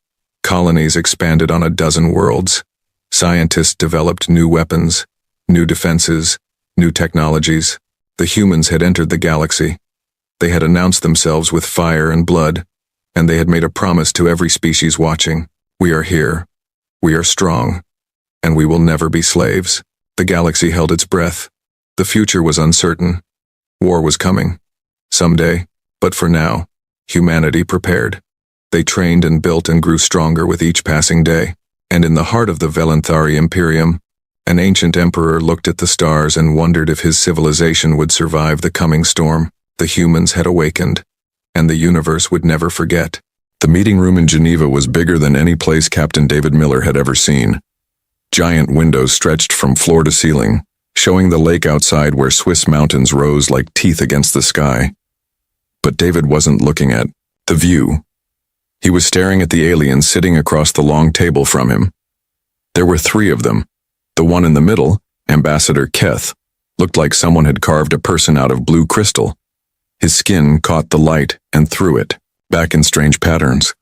Colonies expanded on a dozen worlds. Scientists developed new weapons, new defenses, new technologies. The humans had entered the galaxy. They had announced themselves with fire and blood, and they had made a promise to every species watching. We are here. We are strong. And we will never be slaves. The galaxy held its breath. The future was uncertain. War was coming. Someday. But for now, humanity prepared. They trained and built and grew stronger with each passing day. And in the heart of the Velenthari Imperium, an ancient emperor looked at the stars and wondered if his civilization would survive the coming storm. The humans had awakened, and the universe would never forget. The meeting room in Geneva was bigger than any place Captain David Miller had ever seen. Giant windows stretched from floor to ceiling, showing the lake outside where Swiss mountains rose like teeth against the sky. But David wasn't looking at the view. He was staring at the aliens sitting across the long table from him. There were 3 of them. The one in the middle, Ambassador Keth, looked like someone had carved a person out of blue crystal. His skin caught the light and threw it, back in strange patterns.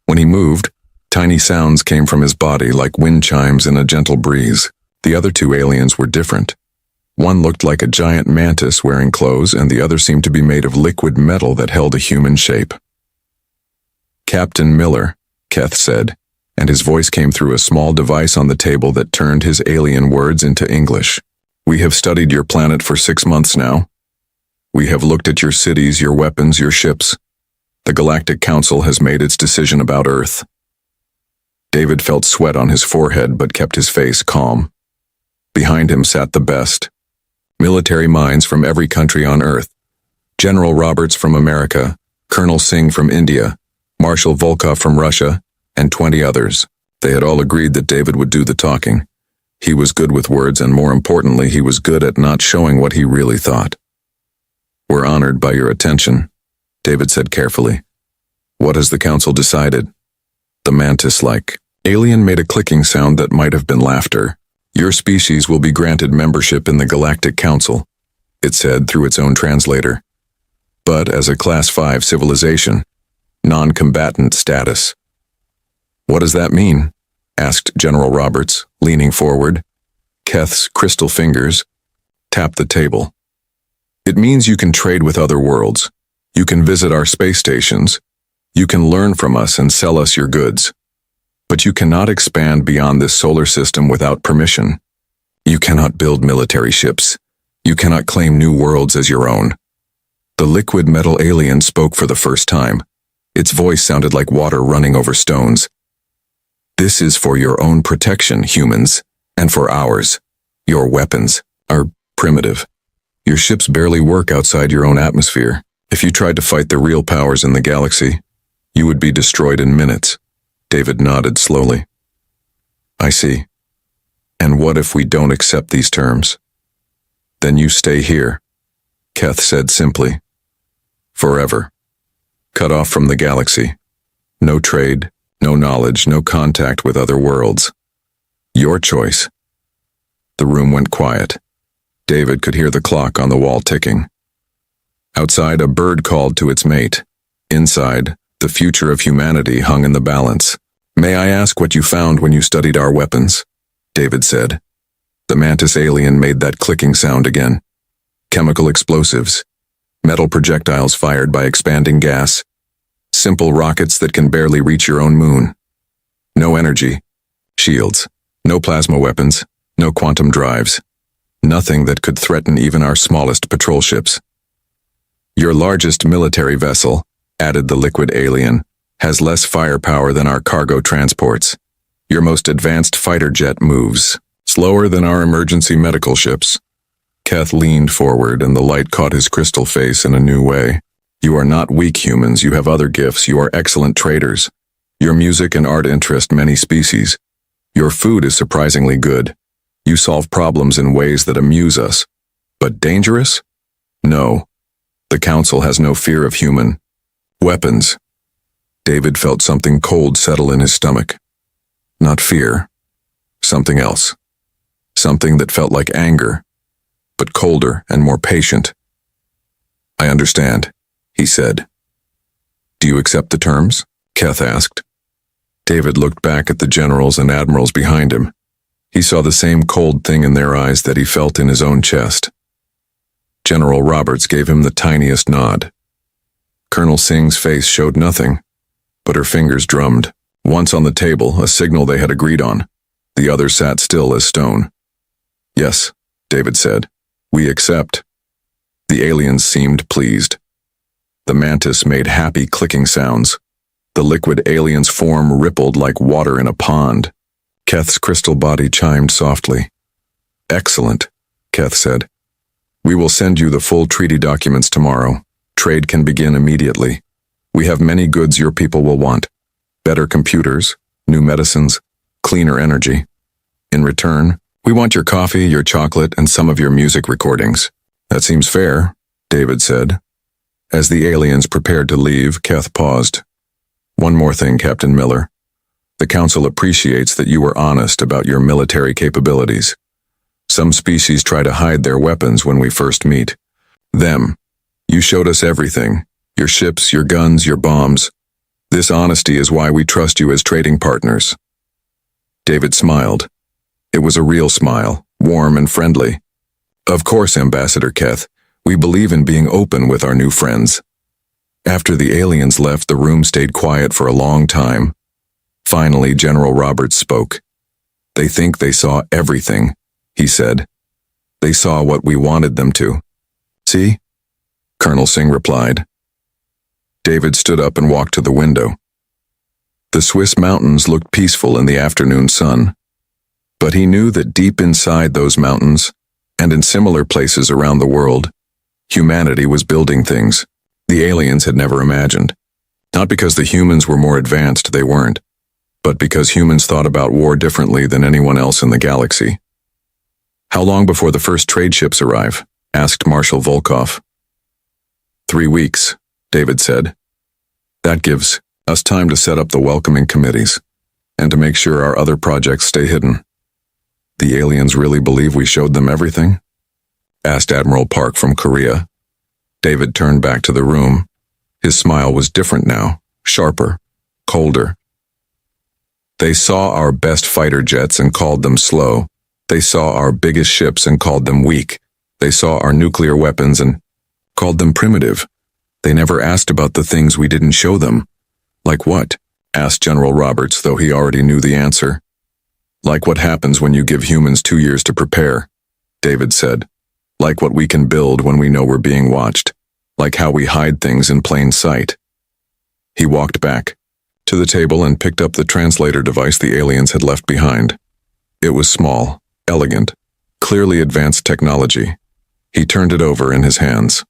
When he moved, tiny sounds came from his body like wind chimes in a gentle breeze. The other 2 aliens were different. One looked like a giant mantis wearing clothes, and the other seemed to be made of liquid metal that held a human shape. Captain Miller, Keth said, and his voice came through a small device on the table that turned his alien words into English. We have studied your planet for 6 months now. We have looked at your cities, your weapons, your ships. The Galactic Council has made its decision about Earth. David felt sweat on his forehead but kept his face calm. Behind him sat the best. Military minds from every country on Earth. General Roberts from America, Colonel Singh from India, Marshal Volkov from Russia, and 20 others. They had all agreed that David would do the talking. He was good with words, and more importantly, he was good at not showing what he really thought. We're honored by your attention, David said carefully. What has the council decided? The mantis-like alien made a clicking sound that might have been laughter. Your species will be granted membership in the Galactic Council, it said through its own translator. But as a Class 5 civilization, non-combatant status. What does that mean? Asked General Roberts, leaning forward. Keth's crystal fingers tapped the table. It means you can trade with other worlds. You can visit our space stations. You can learn from us and sell us your goods. But you cannot expand beyond this solar system without permission. You cannot build military ships. You cannot claim new worlds as your own. The liquid metal alien spoke for the first time. Its voice sounded like water running over stones. This is for your own protection, humans, and for ours. Your weapons are primitive. Your ships barely work outside your own atmosphere. If you tried to fight the real powers in the galaxy, you would be destroyed in minutes. David nodded slowly. I see. And what if we don't accept these terms? Then you stay here, Keth said simply. Forever. Cut off from the galaxy. No trade, no knowledge, no contact with other worlds. Your choice. The room went quiet. David could hear the clock on the wall ticking. Outside, a bird called to its mate. Inside, the future of humanity hung in the balance. May I ask what you found when you studied our weapons? David said. The mantis alien made that clicking sound again. Chemical explosives. Metal projectiles fired by expanding gas. Simple rockets that can barely reach your own moon. No energy. Shields. No plasma weapons. No quantum drives. Nothing that could threaten even our smallest patrol ships. Your largest military vessel, added the liquid alien, has less firepower than our cargo transports. Your most advanced fighter jet moves slower than our emergency medical ships. Keth leaned forward and the light caught his crystal face in a new way. You are not weak humans, you have other gifts, you are excellent traders. Your music and art interest many species. Your food is surprisingly good. You solve problems in ways that amuse us. But dangerous? No. The Council has no fear of human weapons. David felt something cold settle in his stomach. Not fear. Something else. Something that felt like anger, but colder and more patient. I understand, he said. Do you accept the terms? Keth asked. David looked back at the generals and admirals behind him. He saw the same cold thing in their eyes that he felt in his own chest. General Roberts gave him the tiniest nod. Colonel Singh's face showed nothing, but her fingers drummed. Once on the table, a signal they had agreed on. The other sat still as stone. Yes, David said. We accept. The aliens seemed pleased. The mantis made happy clicking sounds. The liquid alien's form rippled like water in a pond. Keth's crystal body chimed softly. Excellent, Keth said. We will send you the full treaty documents tomorrow. Trade can begin immediately. We have many goods your people will want. Better computers, new medicines, cleaner energy. In return, we want your coffee, your chocolate, and some of your music recordings. That seems fair, David said. As the aliens prepared to leave, Keth paused. One more thing, Captain Miller. The Council appreciates that you were honest about your military capabilities. Some species try to hide their weapons when we first meet. Them. You showed us everything. Your ships, your guns, your bombs. This honesty is why we trust you as trading partners. David smiled. It was a real smile, warm and friendly. Of course, Ambassador Keth, we believe in being open with our new friends. After the aliens left, the room stayed quiet for a long time. Finally, General Roberts spoke. They think they saw everything, he said. They saw what we wanted them to. See? Colonel Singh replied. David stood up and walked to the window. The Swiss mountains looked peaceful in the afternoon sun. But he knew that deep inside those mountains, and in similar places around the world, humanity was building things the aliens had never imagined. Not because the humans were more advanced, they weren't, but because humans thought about war differently than anyone else in the galaxy. How long before the first trade ships arrive? Asked Marshal Volkov. 3 weeks, David said. That gives us time to set up the welcoming committees and to make sure our other projects stay hidden. The aliens really believe we showed them everything? Asked Admiral Park from Korea. David turned back to the room. His smile was different now, sharper, colder. They saw our best fighter jets and called them slow. They saw our biggest ships and called them weak. They saw our nuclear weapons and called them primitive. They never asked about the things we didn't show them. Like what? Asked General Roberts, though he already knew the answer. Like what happens when you give humans 2 years to prepare, David said. Like what we can build when we know we're being watched. Like how we hide things in plain sight. He walked back to the table and picked up the translator device the aliens had left behind. It was small, elegant, clearly advanced technology. He turned it over in his hands.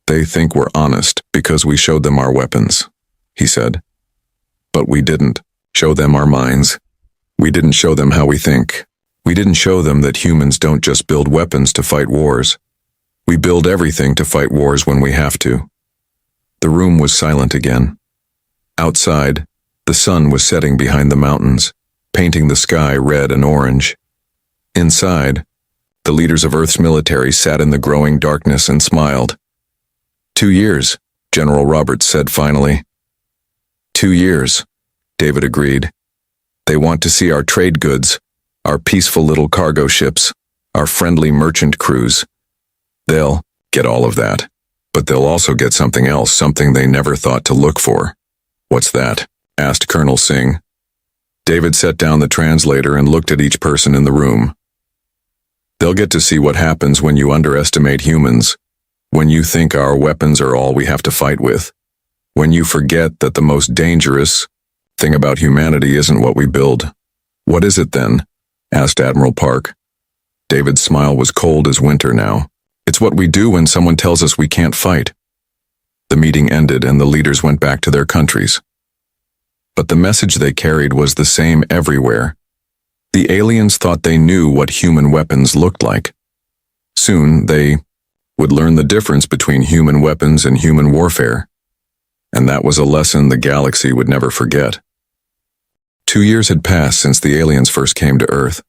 They think we're honest because we showed them our weapons, he said. But we didn't show them our minds. We didn't show them how we think. We didn't show them that humans don't just build weapons to fight wars. We build everything to fight wars when we have to. The room was silent again. Outside, the sun was setting behind the mountains, painting the sky red and orange. Inside, the leaders of Earth's military sat in the growing darkness and smiled. 2 years, General Roberts said finally. 2 years, David agreed. They want to see our trade goods, our peaceful little cargo ships, our friendly merchant crews. They'll get all of that, but they'll also get something else, something they never thought to look for. What's that? Asked Colonel Singh. David set down the translator and looked at each person in the room. They'll get to see what happens when you underestimate humans, when you think our weapons are all we have to fight with, when you forget that the most dangerous thing about humanity isn't what we build. What is it then? Asked Admiral Park. David's smile was cold as winter now. It's what we do when someone tells us we can't fight. The meeting ended and the leaders went back to their countries. But the message they carried was the same everywhere. The aliens thought they knew what human weapons looked like. Soon, they would learn the difference between human weapons and human warfare. And that was a lesson the galaxy would never forget. 2 years had passed since the aliens first came to Earth.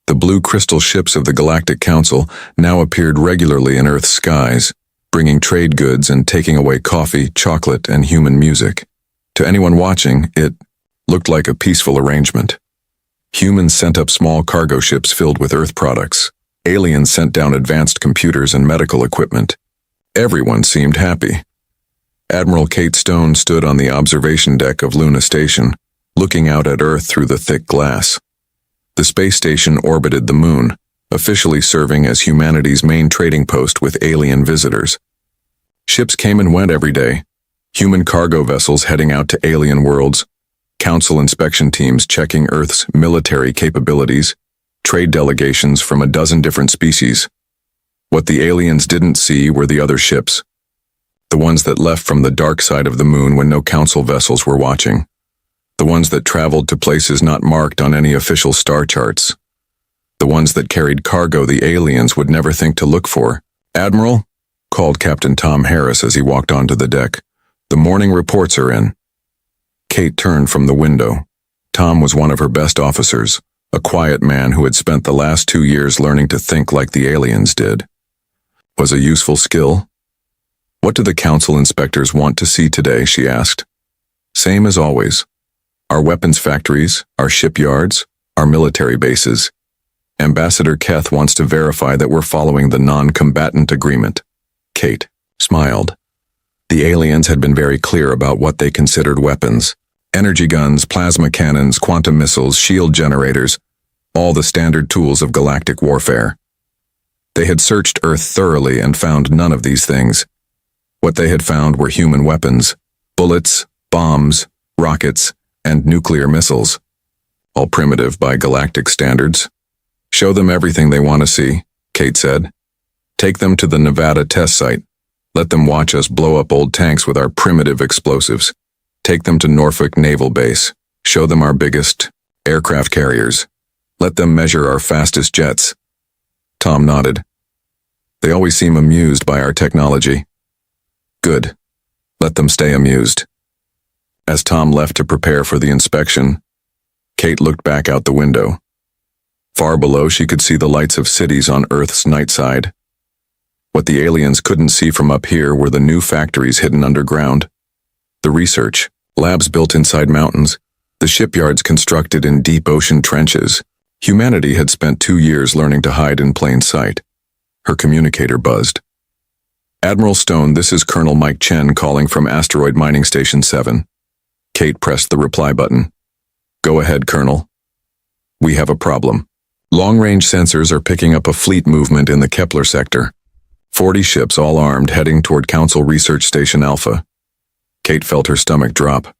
The blue crystal ships of the Galactic Council now appeared regularly in Earth's skies, bringing trade goods and taking away coffee, chocolate, and human music. To anyone watching, it looked like a peaceful arrangement. Humans sent up small cargo ships filled with Earth products. Aliens sent down advanced computers and medical equipment. Everyone seemed happy. Admiral Kate Stone stood on the observation deck of Luna Station, looking out at Earth through the thick glass. The space station orbited the moon, officially serving as humanity's main trading post with alien visitors. Ships came and went every day, human cargo vessels heading out to alien worlds, council inspection teams checking Earth's military capabilities, trade delegations from a dozen different species. What the aliens didn't see were the other ships, the ones that left from the dark side of the moon when no council vessels were watching, the ones that traveled to places not marked on any official star charts, the ones that carried cargo the aliens would never think to look for. "Admiral," called Captain Tom Harris as he walked onto the deck, "the morning reports are in." Kate turned from the window. Tom was one of her best officers, a quiet man who had spent the last 2 years learning to think like the aliens did. Was a useful skill? "What do the council inspectors want to see today?" she asked. "Same as always. Our weapons factories, our shipyards, our military bases. Ambassador Keth wants to verify that we're following the non-combatant agreement." Kate smiled. The aliens had been very clear about what they considered weapons. Energy guns, plasma cannons, quantum missiles, shield generators, all the standard tools of galactic warfare. They had searched Earth thoroughly and found none of these things. What they had found were human weapons, bullets, bombs, rockets, and nuclear missiles. All primitive by galactic standards. "Show them everything they want to see," Kate said. "Take them to the Nevada test site. Let them watch us blow up old tanks with our primitive explosives. Take them to Norfolk Naval Base. Show them our biggest aircraft carriers. Let them measure our fastest jets." Tom nodded. "They always seem amused by our technology." Good. Let them stay amused. As Tom left to prepare for the inspection, Kate looked back out the window. Far below, she could see the lights of cities on Earth's night side. What the aliens couldn't see from up here were the new factories hidden underground, the research labs built inside mountains, the shipyards constructed in deep ocean trenches. Humanity had spent 2 years learning to hide in plain sight. Her communicator buzzed. Admiral Stone, this is Colonel Mike Chen calling from Asteroid Mining Station 7. Kate pressed the reply button. Go ahead, Colonel. We have a problem. Long-range sensors are picking up a fleet movement in the Kepler sector. 40 ships, all armed, heading toward Council Research Station Alpha. Kate felt her stomach drop.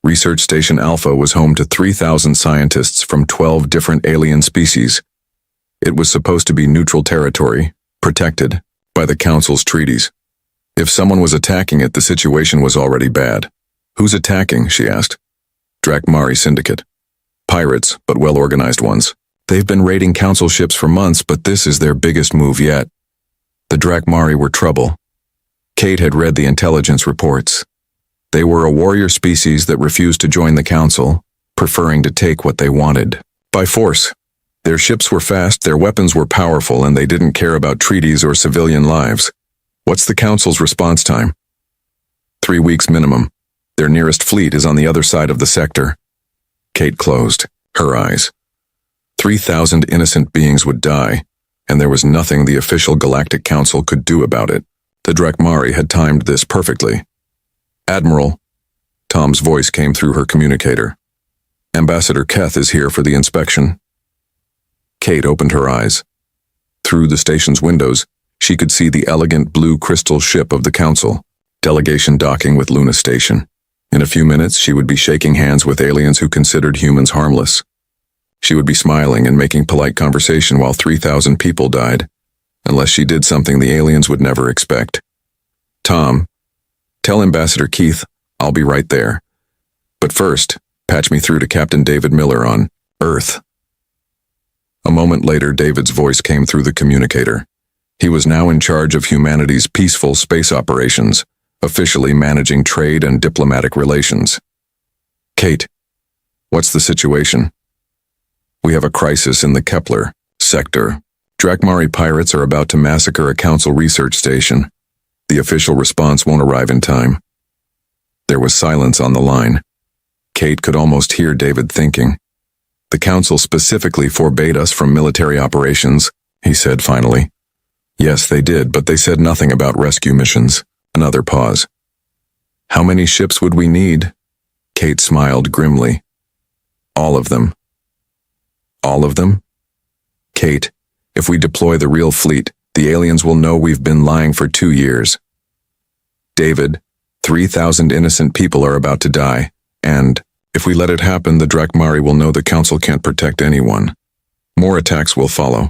Research Station Alpha was home to 3,000 scientists from 12 different alien species. It was supposed to be neutral territory, protected by the Council's treaties. If someone was attacking it, the situation was already bad. Who's attacking? She asked. Drakmari Syndicate. Pirates, but well-organized ones. They've been raiding Council ships for months, but this is their biggest move yet. The Drakmari were trouble. Kate had read the intelligence reports. They were a warrior species that refused to join the Council, preferring to take what they wanted by force. Their ships were fast, their weapons were powerful, and they didn't care about treaties or civilian lives. What's the Council's response time? 3 weeks minimum. Their nearest fleet is on the other side of the sector. Kate closed her eyes. 3,000 innocent beings would die, and there was nothing the official Galactic Council could do about it. The Drakmari had timed this perfectly. Admiral, Tom's voice came through her communicator. Ambassador Keth is here for the inspection. Kate opened her eyes. Through the station's windows, she could see the elegant blue crystal ship of the Council, delegation docking with Luna Station. In a few minutes, she would be shaking hands with aliens who considered humans harmless. She would be smiling and making polite conversation while 3,000 people died, unless she did something the aliens would never expect. Tom, tell Ambassador Keith I'll be right there. But first, patch me through to Captain David Miller on Earth. A moment later, David's voice came through the communicator. He was now in charge of humanity's peaceful space operations, officially managing trade and diplomatic relations. Kate, what's the situation? We have a crisis in the Kepler sector. Drakmari pirates are about to massacre a Council research station. The official response won't arrive in time. There was silence on the line. Kate could almost hear David thinking. The Council specifically forbade us from military operations, he said finally. Yes, they did, but they said nothing about rescue missions. Another pause. How many ships would we need? Kate smiled grimly. All of them. All of them? Kate, if we deploy the real fleet, the aliens will know we've been lying for 2 years. David, 3,000 innocent people are about to die, and if we let it happen, the Drakmari will know the Council can't protect anyone. More attacks will follow.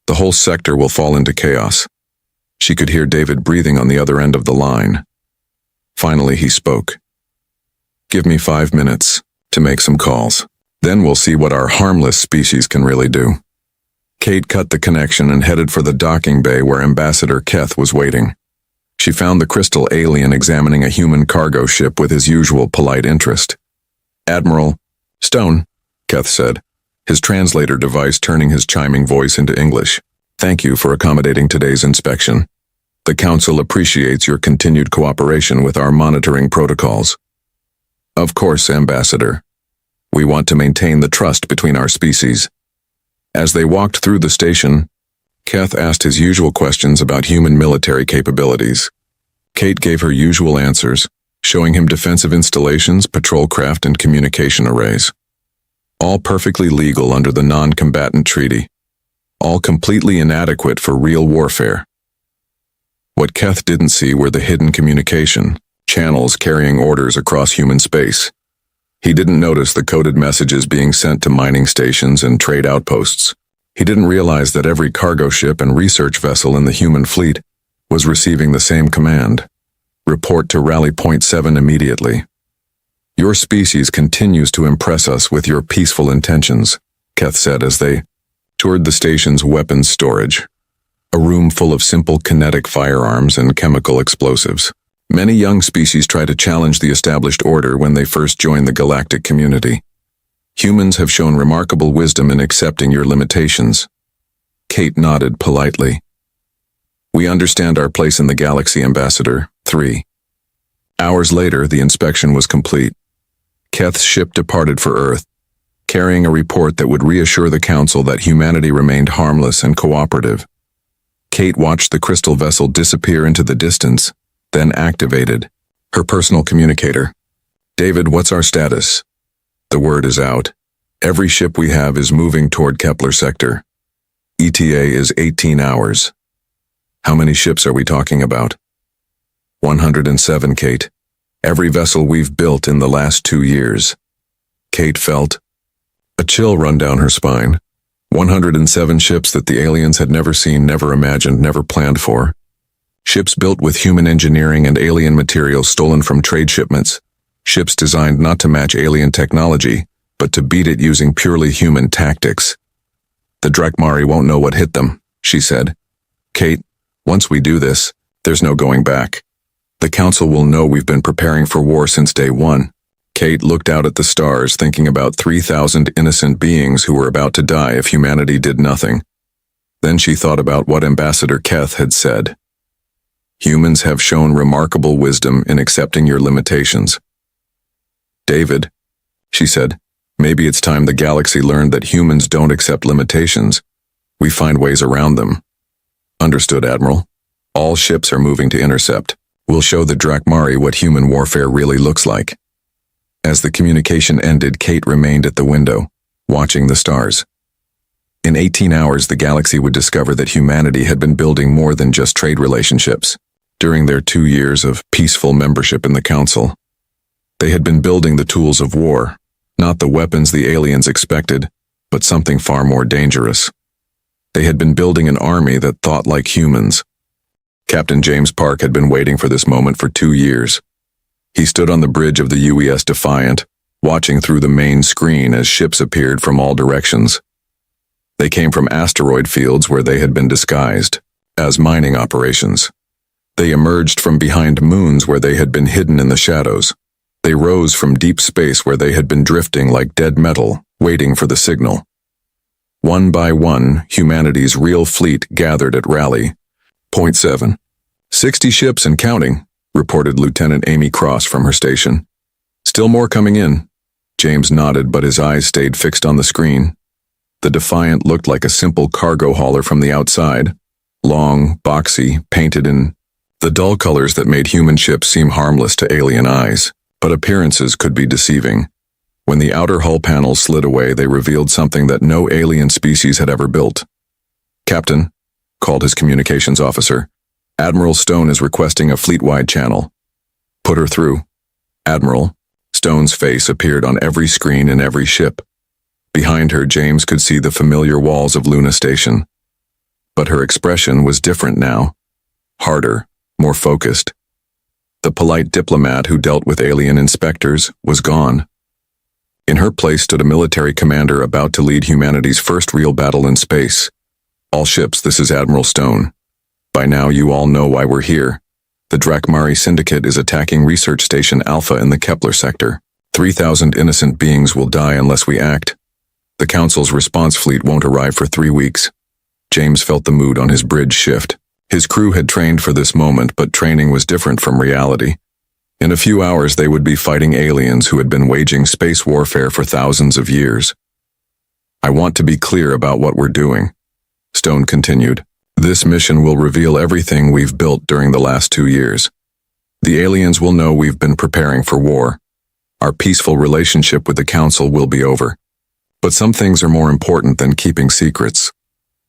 The whole sector will fall into chaos. She could hear David breathing on the other end of the line. Finally, he spoke. Give me 5 minutes to make some calls. Then we'll see what our harmless species can really do. Kate cut the connection and headed for the docking bay where Ambassador Keth was waiting. She found the crystal alien examining a human cargo ship with his usual polite interest. Admiral Stone, Keth said, his translator device turning his chiming voice into English. Thank you for accommodating today's inspection. The Council appreciates your continued cooperation with our monitoring protocols. Of course, Ambassador. We want to maintain the trust between our species. As they walked through the station, Keth asked his usual questions about human military capabilities. Kate gave her usual answers, showing him defensive installations, patrol craft, and communication arrays. All perfectly legal under the non-combatant treaty. All completely inadequate for real warfare. What Keth didn't see were the hidden communication, channels carrying orders across human space. He didn't notice the coded messages being sent to mining stations and trade outposts. He didn't realize that every cargo ship and research vessel in the human fleet was receiving the same command. Report to Rally Point 7 immediately. Your species continues to impress us with your peaceful intentions, Keth said as they toured the station's weapons storage, a room full of simple kinetic firearms and chemical explosives. Many young species try to challenge the established order when they first join the galactic community. Humans have shown remarkable wisdom in accepting your limitations. Kate nodded politely. We understand our place in the galaxy, Ambassador. 3 hours later, the inspection was complete. Keth's ship departed for Earth, carrying a report that would reassure the Council that humanity remained harmless and cooperative. Kate watched the crystal vessel disappear into the distance, then activated her personal communicator. David, what's our status? The word is out. Every ship we have is moving toward Kepler sector. ETA is 18 hours. How many ships are we talking about? 107, Kate. Every vessel we've built in the last 2 years. Kate felt a chill run down her spine. 107 ships that the aliens had never seen, never imagined, never planned for. Ships built with human engineering and alien materials stolen from trade shipments. Ships designed not to match alien technology, but to beat it using purely human tactics. The Drakmari won't know what hit them, she said. Kate, once we do this, there's no going back. The Council will know we've been preparing for war since day one. Kate looked out at the stars, thinking about 3,000 innocent beings who were about to die if humanity did nothing. Then she thought about what Ambassador Keth had said. Humans have shown remarkable wisdom in accepting your limitations. David, she said, maybe it's time the galaxy learned that humans don't accept limitations. We find ways around them. Understood, Admiral. All ships are moving to intercept. We'll show the Drakmari what human warfare really looks like. As the communication ended, Kate remained at the window, watching the stars. In 18 hours, the galaxy would discover that humanity had been building more than just trade relationships. During their 2 years of peaceful membership in the Council, they had been building the tools of war, not the weapons the aliens expected, but something far more dangerous. They had been building an army that thought like humans. Captain James Park had been waiting for this moment for 2 years. He stood on the bridge of the UES Defiant, watching through the main screen as ships appeared from all directions. They came from asteroid fields where they had been disguised as mining operations. They emerged from behind moons where they had been hidden in the shadows. They rose from deep space where they had been drifting like dead metal, waiting for the signal. One by one, humanity's real fleet gathered at Rally. Point 7. 60 ships and counting, reported Lieutenant Amy Cross from her station. Still more coming in. James nodded, but his eyes stayed fixed on the screen. The Defiant looked like a simple cargo hauler from the outside. Long, boxy, painted in the dull colors that made human ships seem harmless to alien eyes, but appearances could be deceiving. When the outer hull panels slid away, they revealed something that no alien species had ever built. Captain, called his communications officer, Admiral Stone is requesting a fleet-wide channel. Put her through. Admiral. Stone's face appeared on every screen in every ship. Behind her, James could see the familiar walls of Luna Station. But her expression was different now. Harder, more focused. The polite diplomat who dealt with alien inspectors was gone. In her place stood a military commander about to lead humanity's first real battle in space. All ships, this is Admiral Stone. By now you all know why we're here. The Drakmari Syndicate is attacking Research Station Alpha in the Kepler sector. 3,000 innocent beings will die unless we act. The Council's response fleet won't arrive for 3 weeks. James felt the mood on his bridge shift. His crew had trained for this moment, but training was different from reality. In a few hours they would be fighting aliens who had been waging space warfare for thousands of years. I want to be clear about what we're doing, Stone continued. This mission will reveal everything we've built during the last 2 years. The aliens will know we've been preparing for war. Our peaceful relationship with the Council will be over. But some things are more important than keeping secrets.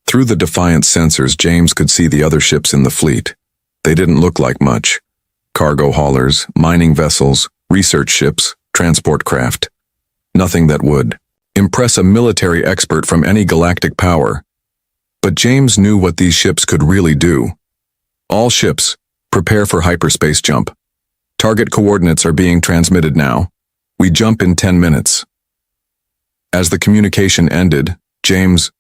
Through the Defiant sensors, James could see the other ships in the fleet. They didn't look like much. Cargo haulers, mining vessels, research ships, transport craft. Nothing that would impress a military expert from any galactic power. But James knew what these ships could really do. All ships, prepare for hyperspace jump. Target coordinates are being transmitted now. We jump in 10 minutes. As the communication ended, James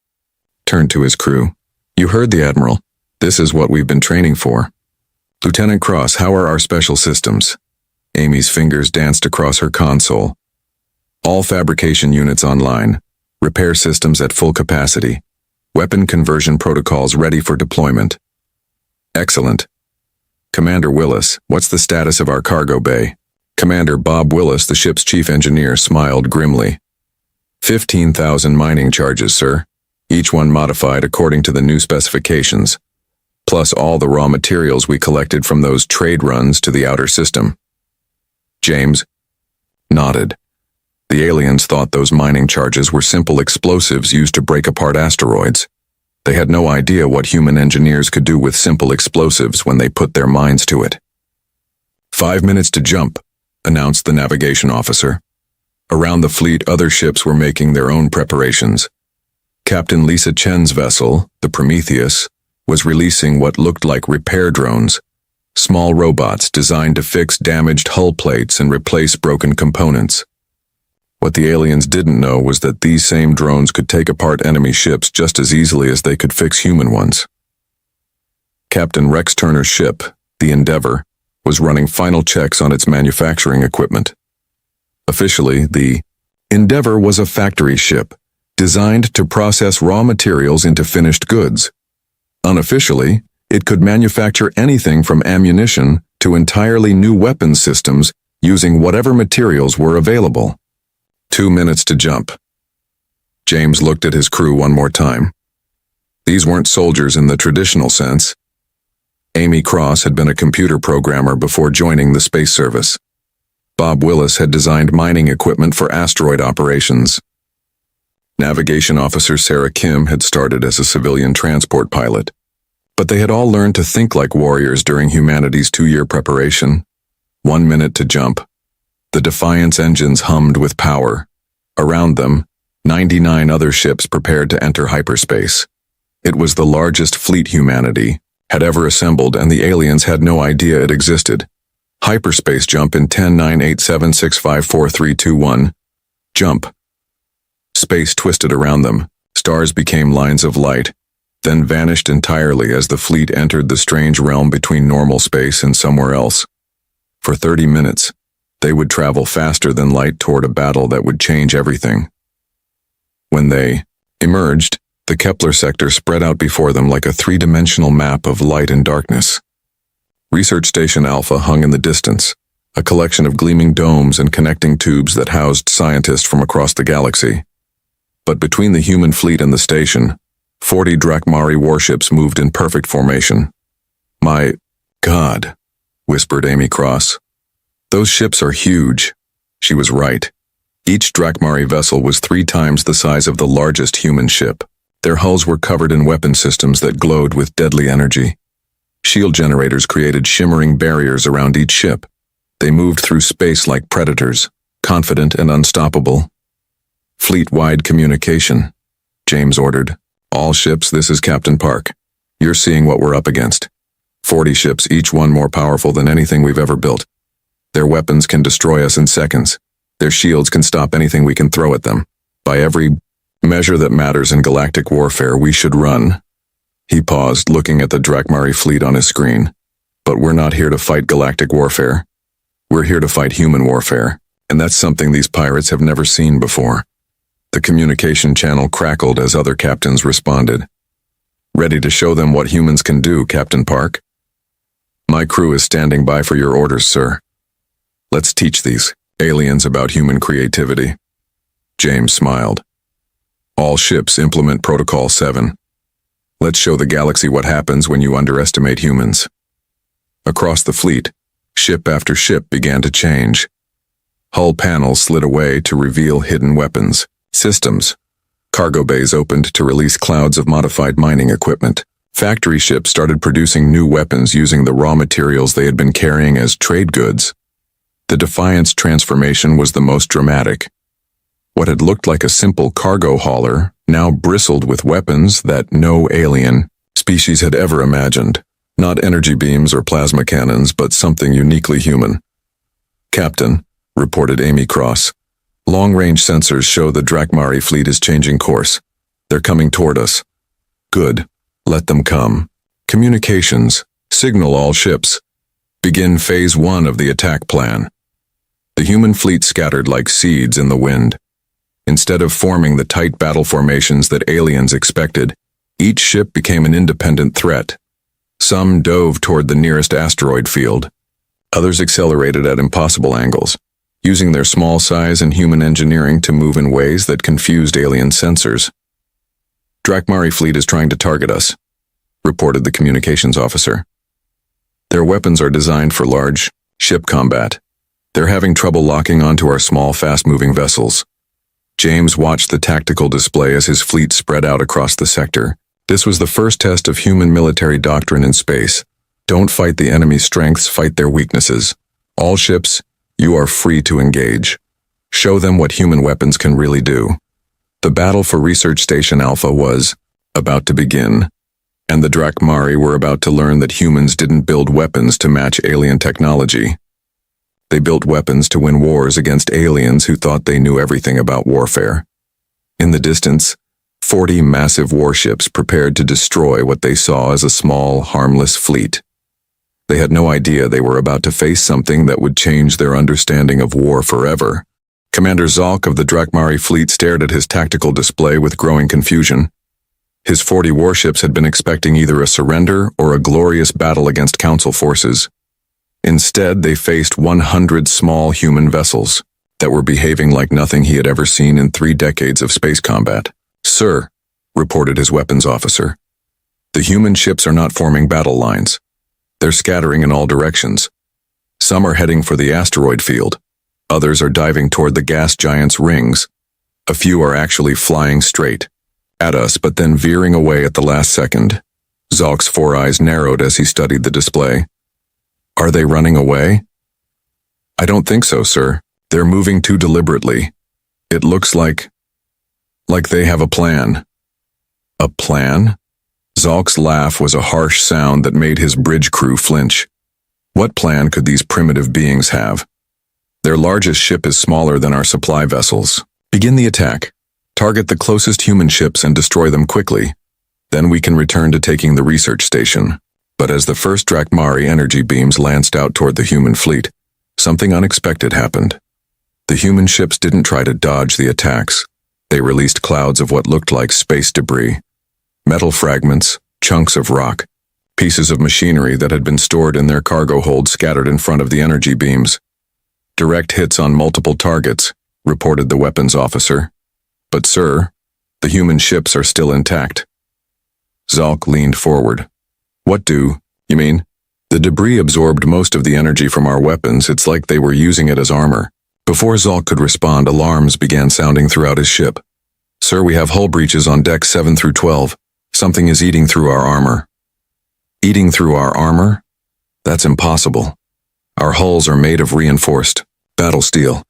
turned to his crew. You heard the Admiral. This is what we've been training for. Lieutenant Cross, how are our special systems? Amy's fingers danced across her console. All fabrication units online. Repair systems at full capacity. Weapon conversion protocols ready for deployment. Excellent. Commander Willis, what's the status of our cargo bay? Commander Bob Willis, the ship's chief engineer, smiled grimly. 15,000 mining charges, sir. Each one modified according to the new specifications, plus all the raw materials we collected from those trade runs to the outer system. James nodded. The aliens thought those mining charges were simple explosives used to break apart asteroids. They had no idea what human engineers could do with simple explosives when they put their minds to it. 5 minutes to jump, announced the navigation officer. Around the fleet, other ships were making their own preparations. Captain Lisa Chen's vessel, the Prometheus, was releasing what looked like repair drones, small robots designed to fix damaged hull plates and replace broken components. What the aliens didn't know was that these same drones could take apart enemy ships just as easily as they could fix human ones. Captain Rex Turner's ship, the Endeavour, was running final checks on its manufacturing equipment. Officially, the Endeavour was a factory ship, designed to process raw materials into finished goods. Unofficially, it could manufacture anything from ammunition to entirely new weapons systems using whatever materials were available. 2 minutes to jump. James looked at his crew one more time. These weren't soldiers in the traditional sense. Amy Cross had been a computer programmer before joining the space service. Bob Willis had designed mining equipment for asteroid operations. Navigation officer Sarah Kim had started as a civilian transport pilot. But they had all learned to think like warriors during humanity's 2-year preparation. 1 minute to jump. The Defiant's engines hummed with power. Around them, 99 other ships prepared to enter hyperspace. It was the largest fleet humanity had ever assembled, and the aliens had no idea it existed. Hyperspace jump in 10-9-8-7-6-5-4-3-2-1. Jump. Space twisted around them. Stars became lines of light, then vanished entirely as the fleet entered the strange realm between normal space and somewhere else. For 30 minutes, they would travel faster than light toward a battle that would change everything. When they emerged, the Kepler sector spread out before them like a 3-dimensional map of light and darkness. Research Station Alpha hung in the distance, a collection of gleaming domes and connecting tubes that housed scientists from across the galaxy. But between the human fleet and the station, 40 Drakmari warships moved in perfect formation. "My God," whispered Amy Cross. "Those ships are huge." She was right. Each Drakmari vessel was 3 times the size of the largest human ship. Their hulls were covered in weapon systems that glowed with deadly energy. Shield generators created shimmering barriers around each ship. They moved through space like predators, confident and unstoppable. "Fleet-wide communication," James ordered. "All ships, this is Captain Park. You're seeing what we're up against. 40 ships, each one more powerful than anything we've ever built. Their weapons can destroy us in seconds. Their shields can stop anything we can throw at them. By every measure that matters in galactic warfare, we should run." He paused, looking at the Drakmari fleet on his screen. "But we're not here to fight galactic warfare. We're here to fight human warfare, and that's something these pirates have never seen before." The communication channel crackled as other captains responded. "Ready to show them what humans can do, Captain Park?" "My crew is standing by for your orders, sir." "Let's teach these aliens about human creativity." James smiled. "All ships implement Protocol 7. Let's show the galaxy what happens when you underestimate humans." Across the fleet, ship after ship began to change. Hull panels slid away to reveal hidden weapons, systems. Cargo bays opened to release clouds of modified mining equipment. Factory ships started producing new weapons using the raw materials they had been carrying as trade goods. The Defiant's transformation was the most dramatic. What had looked like a simple cargo hauler now bristled with weapons that no alien species had ever imagined. Not energy beams or plasma cannons, but something uniquely human. "Captain," reported Amy Cross, "long-range sensors show the Drakmari fleet is changing course. They're coming toward us." "Good. Let them come. Communications. Signal all ships. Begin Phase 1 of the attack plan. The human fleet scattered like seeds in the wind. Instead of forming the tight battle formations that aliens expected, each ship became an independent threat. Some dove toward the nearest asteroid field. Others accelerated at impossible angles, using their small size and human engineering to move in ways that confused alien sensors. Drakmari fleet is trying to target us, reported the communications officer. Their weapons are designed for large ship combat. They're having trouble locking onto our small, fast-moving vessels. James watched the tactical display as his fleet spread out across the sector. This was the first test of human military doctrine in space. Don't fight the enemy's strengths, fight their weaknesses. All ships, you are free to engage. Show them what human weapons can really do. The battle for Research Station Alpha was about to begin, and the Drakmari were about to learn that humans didn't build weapons to match alien technology. They built weapons to win wars against aliens who thought they knew everything about warfare. In the distance, 40 massive warships prepared to destroy what they saw as a small, harmless fleet. They had no idea they were about to face something that would change their understanding of war forever. Commander Zalk of the Drakmari fleet stared at his tactical display with growing confusion. His 40 warships had been expecting either a surrender or a glorious battle against Council forces. Instead, they faced 100 small human vessels that were behaving like nothing he had ever seen in 3 decades of space combat. "Sir," reported his weapons officer, "the human ships are not forming battle lines. They're scattering in all directions. Some are heading for the asteroid field. Others are diving toward the gas giant's rings. A few are actually flying straight at us, but then veering away at the last second." Zalk's 4 eyes narrowed as he studied the display. "Are they running away?" "I don't think so, sir. They're moving too deliberately. It looks like they have a plan." "A plan?" Zalk's laugh was a harsh sound that made his bridge crew flinch. What plan could these primitive beings have? Their largest ship is smaller than our supply vessels. "Begin the attack. Target the closest human ships and destroy them quickly. Then we can return to taking the research station." But as the first Drakmari energy beams lanced out toward the human fleet, something unexpected happened. The human ships didn't try to dodge the attacks. They released clouds of what looked like space debris. Metal fragments, chunks of rock, pieces of machinery that had been stored in their cargo hold scattered in front of the energy beams. "Direct hits on multiple targets," reported the weapons officer. "But sir, the human ships are still intact." Zalk leaned forward. "What do you mean?" "The debris absorbed most of the energy from our weapons. It's like they were using it as armor." Before Zalk could respond, alarms began sounding throughout his ship. "Sir, we have hull breaches on decks 7 through 12. Something is eating through our armor." "Eating through our armor? That's impossible. Our hulls are made of reinforced battle steel."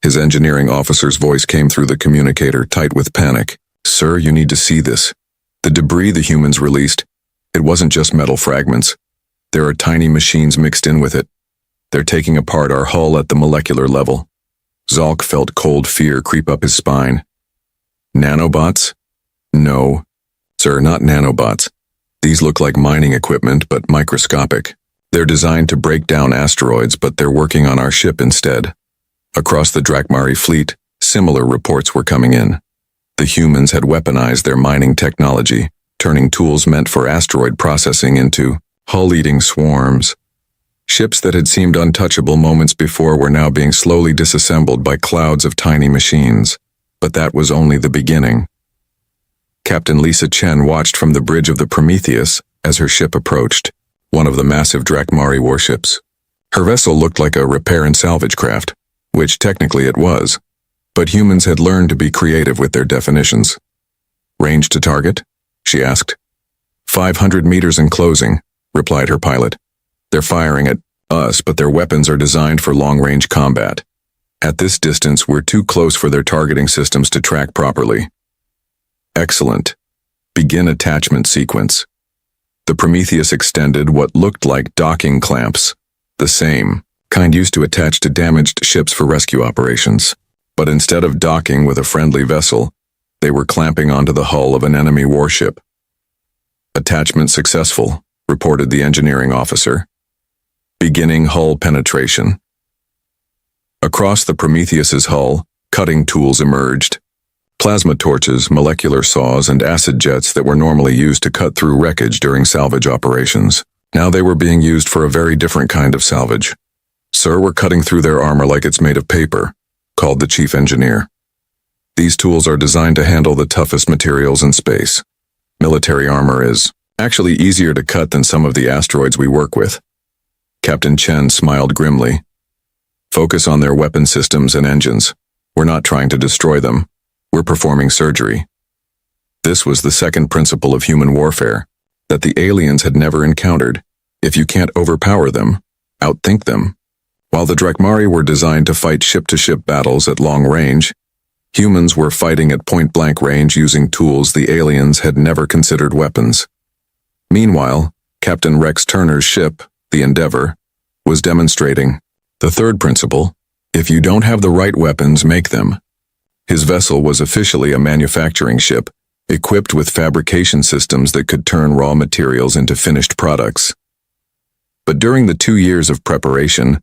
His engineering officer's voice came through the communicator, tight with panic. "Sir, you need to see this. The debris the humans released, it wasn't just metal fragments. There are tiny machines mixed in with it. They're taking apart our hull at the molecular level." Zalk felt cold fear creep up his spine. "Nanobots? No, sir, not nanobots. These look like mining equipment, but microscopic. They're designed to break down asteroids, but they're working on our ship instead." Across the Drakmari fleet, similar reports were coming in. The humans had weaponized their mining technology, turning tools meant for asteroid processing into hull-eating swarms. Ships that had seemed untouchable moments before were now being slowly disassembled by clouds of tiny machines. But that was only the beginning. Captain Lisa Chen watched from the bridge of the Prometheus as her ship approached, one of the massive Drakmari warships. Her vessel looked like a repair and salvage craft, which technically it was, but humans had learned to be creative with their definitions. "Range to target?" she asked. 500 meters and closing," replied her pilot. "They're firing at us, but their weapons are designed for long-range combat. At this distance, we're too close for their targeting systems to track properly." "Excellent. Begin attachment sequence." The Prometheus extended what looked like docking clamps, the same kind used to attach to damaged ships for rescue operations. But instead of docking with a friendly vessel, they were clamping onto the hull of an enemy warship. "Attachment successful," reported the engineering officer. Beginning hull penetration. Across the Prometheus's hull, cutting tools emerged. Plasma torches, molecular saws, and acid jets that were normally used to cut through wreckage during salvage operations. Now they were being used for a very different kind of salvage. "Sir, we're cutting through their armor like it's made of paper," called the chief engineer. "These tools are designed to handle the toughest materials in space. Military armor is actually easier to cut than some of the asteroids we work with." Captain Chen smiled grimly. "Focus on their weapon systems and engines. We're not trying to destroy them. We're performing surgery." This was the second principle of human warfare that the aliens had never encountered. If you can't overpower them, outthink them. While the Drakmari were designed to fight ship-to-ship battles at long range, humans were fighting at point-blank range using tools the aliens had never considered weapons. Meanwhile, Captain Rex Turner's ship, the Endeavour, was demonstrating the third principle: if you don't have the right weapons, make them. His vessel was officially a manufacturing ship, equipped with fabrication systems that could turn raw materials into finished products. But during the 2 years of preparation,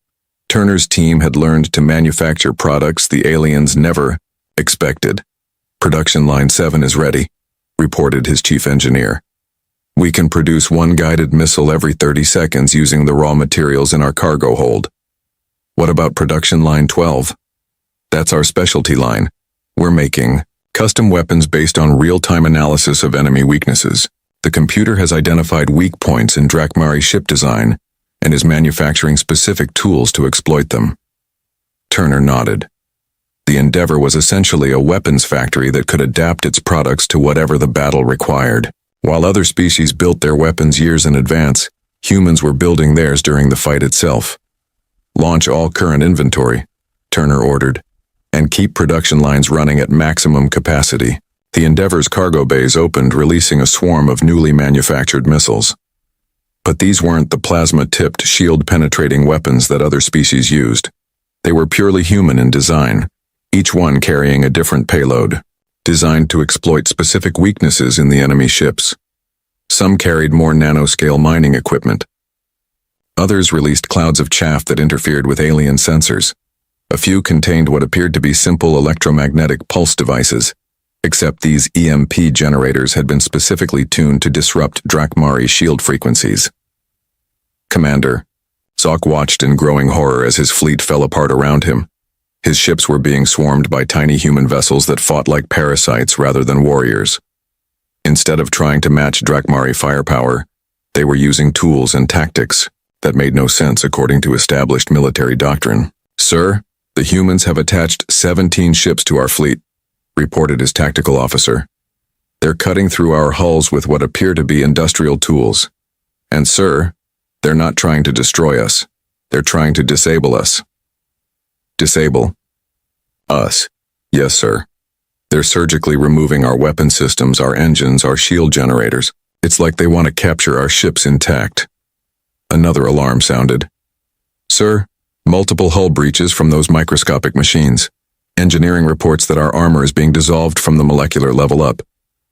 Turner's team had learned to manufacture products the aliens never expected. "Production line 7 is ready," reported his chief engineer. "We can produce one guided missile every 30 seconds using the raw materials in our cargo hold." "What about production line 12? "That's our specialty line. We're making custom weapons based on real-time analysis of enemy weaknesses. The computer has identified weak points in Drakmari ship design and is manufacturing specific tools to exploit them." Turner nodded. The Endeavour was essentially a weapons factory that could adapt its products to whatever the battle required. While other species built their weapons years in advance, humans were building theirs during the fight itself. "Launch all current inventory," Turner ordered, "and keep production lines running at maximum capacity." The Endeavour's cargo bays opened, releasing a swarm of newly manufactured missiles. But these weren't the plasma-tipped, shield-penetrating weapons that other species used. They were purely human in design, each one carrying a different payload, designed to exploit specific weaknesses in the enemy ships. Some carried more nanoscale mining equipment. Others released clouds of chaff that interfered with alien sensors. A few contained what appeared to be simple electromagnetic pulse devices, except these EMP generators had been specifically tuned to disrupt Drakmari shield frequencies. "Commander," Zok watched in growing horror as his fleet fell apart around him. His ships were being swarmed by tiny human vessels that fought like parasites rather than warriors. Instead of trying to match Drakmari firepower, they were using tools and tactics that made no sense according to established military doctrine. "Sir, the humans have attached 17 ships to our fleet," reported his tactical officer. "They're cutting through our hulls with what appear to be industrial tools. And sir, they're not trying to destroy us. They're trying to disable us." "Disable us?" "Yes, sir. They're surgically removing our weapon systems, our engines, our shield generators. It's like they want to capture our ships intact." Another alarm sounded. "Sir, multiple hull breaches from those microscopic machines. Engineering reports that our armor is being dissolved from the molecular level up.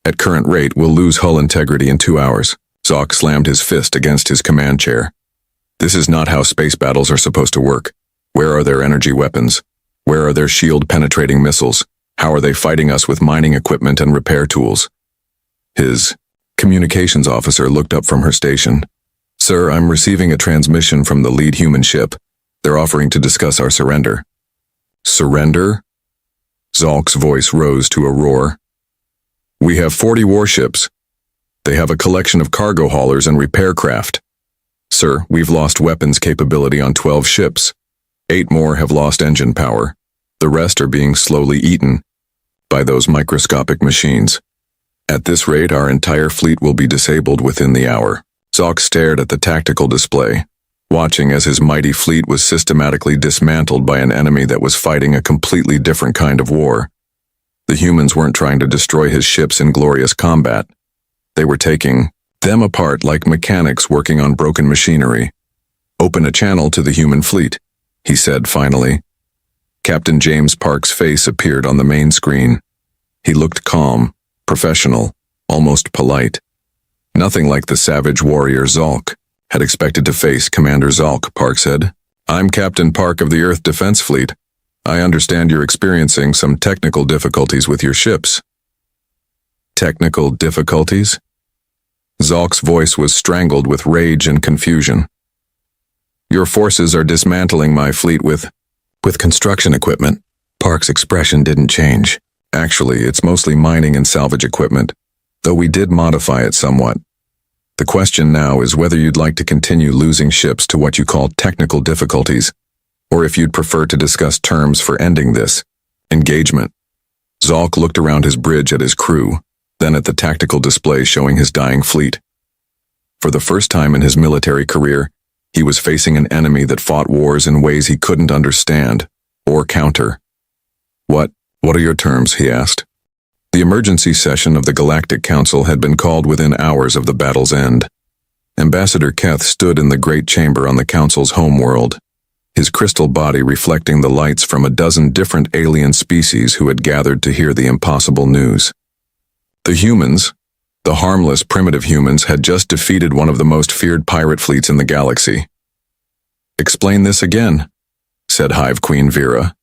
At current rate, we'll lose hull integrity in 2 hours. Zok slammed his fist against his command chair. "This is not how space battles are supposed to work. Where are their energy weapons? Where are their shield-penetrating missiles? How are they fighting us with mining equipment and repair tools?" His communications officer looked up from her station. "Sir, I'm receiving a transmission from the lead human ship. They're offering to discuss our surrender." "Surrender?" Zolk's voice rose to a roar. "We have 40 warships. They have a collection of cargo haulers and repair craft. Sir, we've lost weapons capability on 12 ships. 8 more have lost engine power. The rest are being slowly eaten by those microscopic machines. At this rate, our entire fleet will be disabled within the hour." Zok stared at the tactical display, watching as his mighty fleet was systematically dismantled by an enemy that was fighting a completely different kind of war. The humans weren't trying to destroy his ships in glorious combat. They were taking them apart like mechanics working on broken machinery. "Open a channel to the human fleet," he said finally. Captain James Park's face appeared on the main screen. He looked calm, professional, almost polite. Nothing like the savage warrior Zolk. had expected to face Commander Zalk, Park said. I'm Captain Park of the Earth Defense Fleet. I understand you're experiencing some technical difficulties with your ships. Technical difficulties? Zalk's voice was strangled with rage and confusion. Your forces are dismantling my fleet with construction equipment. Park's expression didn't change. Actually, it's mostly mining and salvage equipment, though we did modify it somewhat. The question now is whether you'd like to continue losing ships to what you call technical difficulties, or if you'd prefer to discuss terms for ending this engagement. Zalk looked around his bridge at his crew, then at the tactical display showing his dying fleet. For the first time in his military career, he was facing an enemy that fought wars in ways he couldn't understand or counter. What are your terms? He asked. The emergency session of the Galactic Council had been called within hours of the battle's end. Ambassador Keth stood in the great chamber on the Council's homeworld, his crystal body reflecting the lights from a dozen different alien species who had gathered to hear the impossible news. The humans, the harmless primitive humans, had just defeated one of the most feared pirate fleets in the galaxy. Explain this again, said Hive Queen Vera,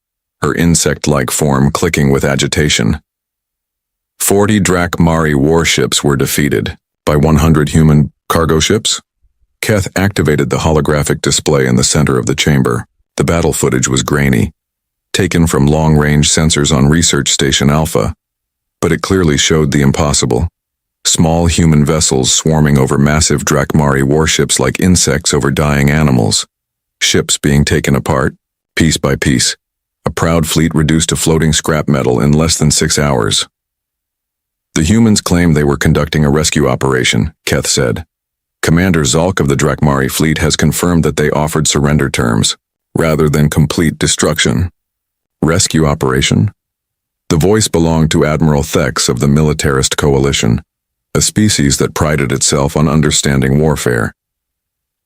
her insect-like form clicking with agitation. 40 Drakmari warships were defeated by 100 human cargo ships. Keth activated the holographic display in the center of the chamber. The battle footage was grainy, taken from long-range sensors on Research Station Alpha, but it clearly showed the impossible. Small human vessels swarming over massive Drakmari warships like insects over dying animals. Ships being taken apart, piece by piece. A proud fleet reduced to floating scrap metal in less than 6 hours. The humans claimed they were conducting a rescue operation, Keth said. Commander Zalk of the Drakmari fleet has confirmed that they offered surrender terms, rather than complete destruction. Rescue operation? The voice belonged to Admiral Thex of the Militarist Coalition, a species that prided itself on understanding warfare.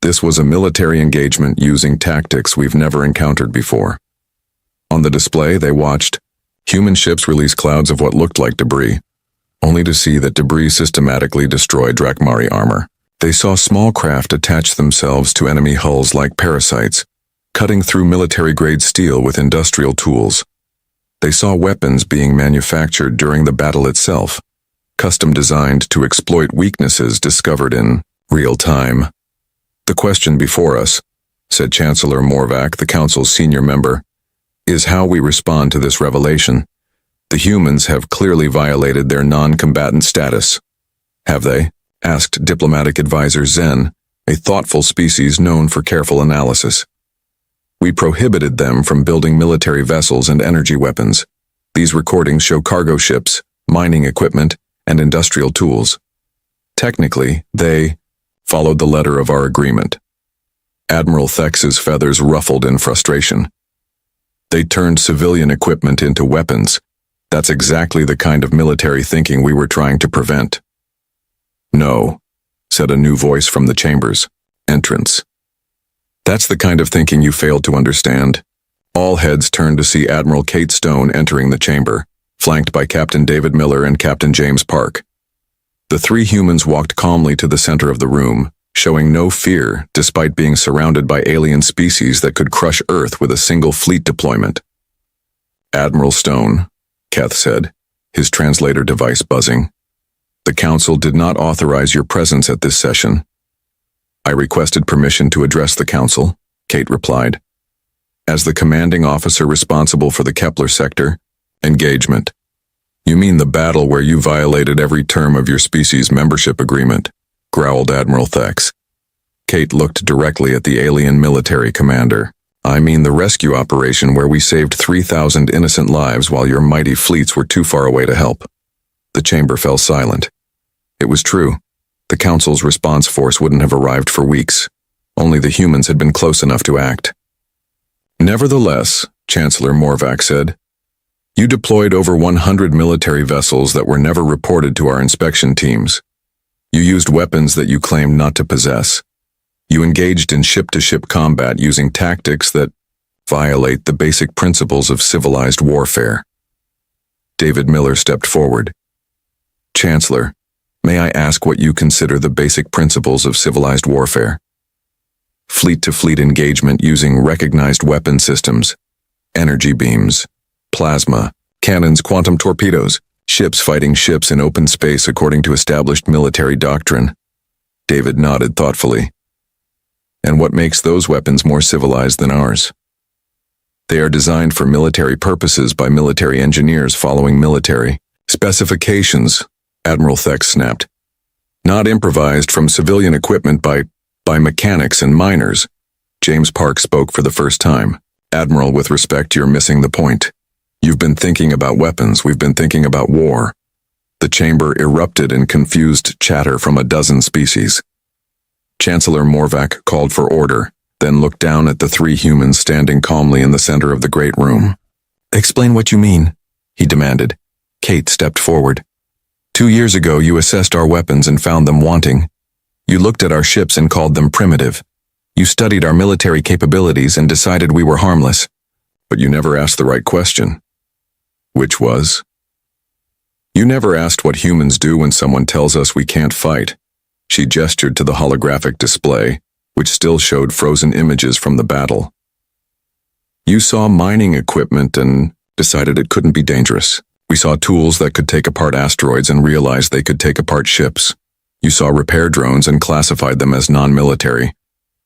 This was a military engagement using tactics we've never encountered before. On the display, they watched human ships release clouds of what looked like debris, only to see that debris systematically destroyed Drakmari armor. They saw small craft attach themselves to enemy hulls like parasites, cutting through military-grade steel with industrial tools. They saw weapons being manufactured during the battle itself, custom-designed to exploit weaknesses discovered in real time. The question before us, said Chancellor Morvac, the Council's senior member, is how we respond to this revelation. The humans have clearly violated their non-combatant status. Have they? Asked diplomatic advisor Zen, a thoughtful species known for careful analysis. We prohibited them from building military vessels and energy weapons. These recordings show cargo ships, mining equipment, and industrial tools. Technically, they followed the letter of our agreement. Admiral Thex's feathers ruffled in frustration. They turned civilian equipment into weapons. That's exactly the kind of military thinking we were trying to prevent. No, said a new voice from the chamber's entrance. That's the kind of thinking you failed to understand. All heads turned to see Admiral Kate Stone entering the chamber, flanked by Captain David Miller and Captain James Park. The three humans walked calmly to the center of the room, showing no fear despite being surrounded by alien species that could crush Earth with a single fleet deployment. Admiral Stone, Keth said, his translator device buzzing. The Council did not authorize your presence at this session. I requested permission to address the Council, Kate replied. As the commanding officer responsible for the Kepler sector, engagement. You mean the battle where you violated every term of your species' membership agreement, growled Admiral Thex. Kate looked directly at the alien military commander. I mean the rescue operation where we saved 3,000 innocent lives while your mighty fleets were too far away to help. The chamber fell silent. It was true. The Council's response force wouldn't have arrived for weeks. Only the humans had been close enough to act. Nevertheless, Chancellor Morvac said, you deployed over 100 military vessels that were never reported to our inspection teams. You used weapons that you claimed not to possess. You engaged in ship-to-ship combat using tactics that violate the basic principles of civilized warfare. David Miller stepped forward. Chancellor, may I ask what you consider the basic principles of civilized warfare? fleet-to-fleet engagement using recognized weapon systems, energy beams, plasma, cannons, quantum torpedoes, ships fighting ships in open space according to established military doctrine. David nodded thoughtfully. And what makes those weapons more civilized than ours? They are designed for military purposes by military engineers following military specifications, Admiral Thex snapped. Not improvised from civilian equipment by mechanics and miners. James Park spoke for the first time. Admiral, with respect, you're missing the point. You've been thinking about weapons, we've been thinking about war. The chamber erupted in confused chatter from a dozen species. Chancellor Morvac called for order, then looked down at the three humans standing calmly in the center of the great room. Explain what you mean, he demanded. Kate stepped forward. 2 years ago, you assessed our weapons and found them wanting. You looked at our ships and called them primitive. You studied our military capabilities and decided we were harmless. But you never asked the right question. Which was? You never asked what humans do when someone tells us we can't fight. She gestured to the holographic display, which still showed frozen images from the battle. You saw mining equipment and decided it couldn't be dangerous. We saw tools that could take apart asteroids and realized they could take apart ships. You saw repair drones and classified them as non-military.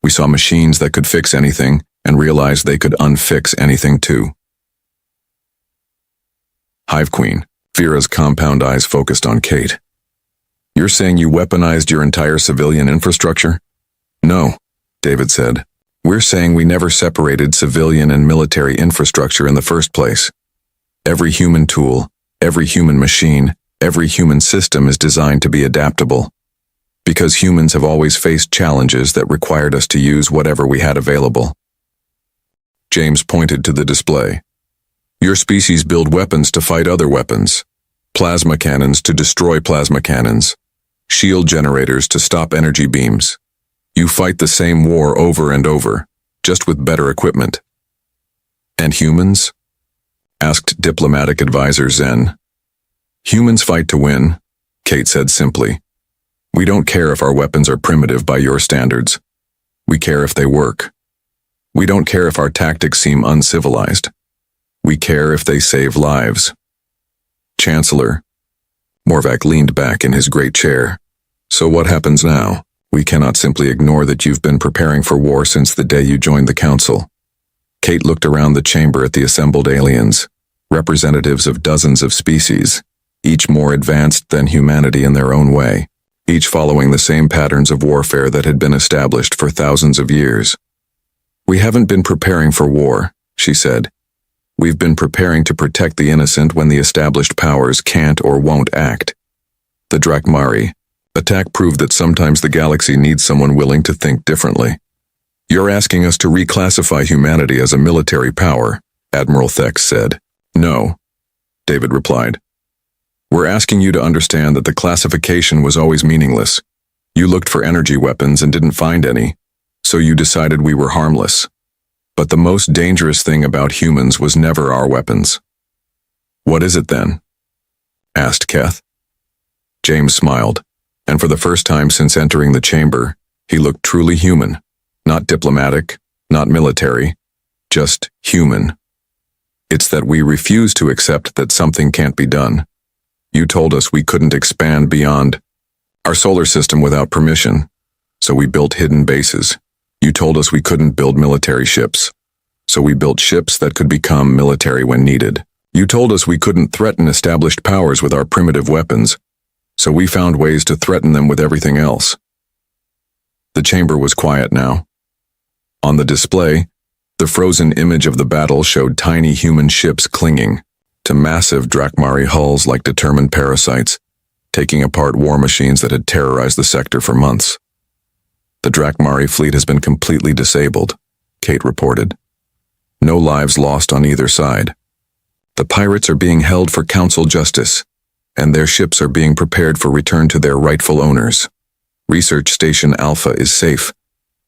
We saw machines that could fix anything and realized they could unfix anything too. Hive Queen, Vera's compound eyes focused on Kate. You're saying you weaponized your entire civilian infrastructure? No, David said. We're saying we never separated civilian and military infrastructure in the first place. Every human tool, every human machine, every human system is designed to be adaptable. Because humans have always faced challenges that required us to use whatever we had available. James pointed to the display. Your species build weapons to fight other weapons. Plasma cannons to destroy plasma cannons. Shield generators to stop energy beams. You fight the same war over and over, just with better equipment. And humans? Asked diplomatic advisor Zen. Humans fight to win, Kate said simply. We don't care if our weapons are primitive by your standards. We care if they work. We don't care if our tactics seem uncivilized. We care if they save lives. Chancellor. Morvac leaned back in his great chair. So what happens now? We cannot simply ignore that you've been preparing for war since the day you joined the council. Kate looked around the chamber at the assembled aliens, representatives of dozens of species, each more advanced than humanity in their own way, each following the same patterns of warfare that had been established for thousands of years. We haven't been preparing for war, she said. We've been preparing to protect the innocent when the established powers can't or won't act. The Drakmari attack proved that sometimes the galaxy needs someone willing to think differently. You're asking us to reclassify humanity as a military power, Admiral Thex said. No, David replied. We're asking you to understand that the classification was always meaningless. You looked for energy weapons and didn't find any, so you decided we were harmless. But the most dangerous thing about humans was never our weapons. What is it then? Asked Keth. James smiled, and for the first time since entering the chamber, he looked truly human. Not diplomatic, not military, just human. It's that we refuse to accept that something can't be done. You told us we couldn't expand beyond our solar system without permission, so we built hidden bases. You told us we couldn't build military ships, so we built ships that could become military when needed. You told us we couldn't threaten established powers with our primitive weapons, so we found ways to threaten them with everything else. The chamber was quiet now. On the display, the frozen image of the battle showed tiny human ships clinging to massive Drakmari hulls like determined parasites, taking apart war machines that had terrorized the sector for months. The Drakmari fleet has been completely disabled, Kate reported. No lives lost on either side. The pirates are being held for council justice, and their ships are being prepared for return to their rightful owners. Research Station Alpha is safe,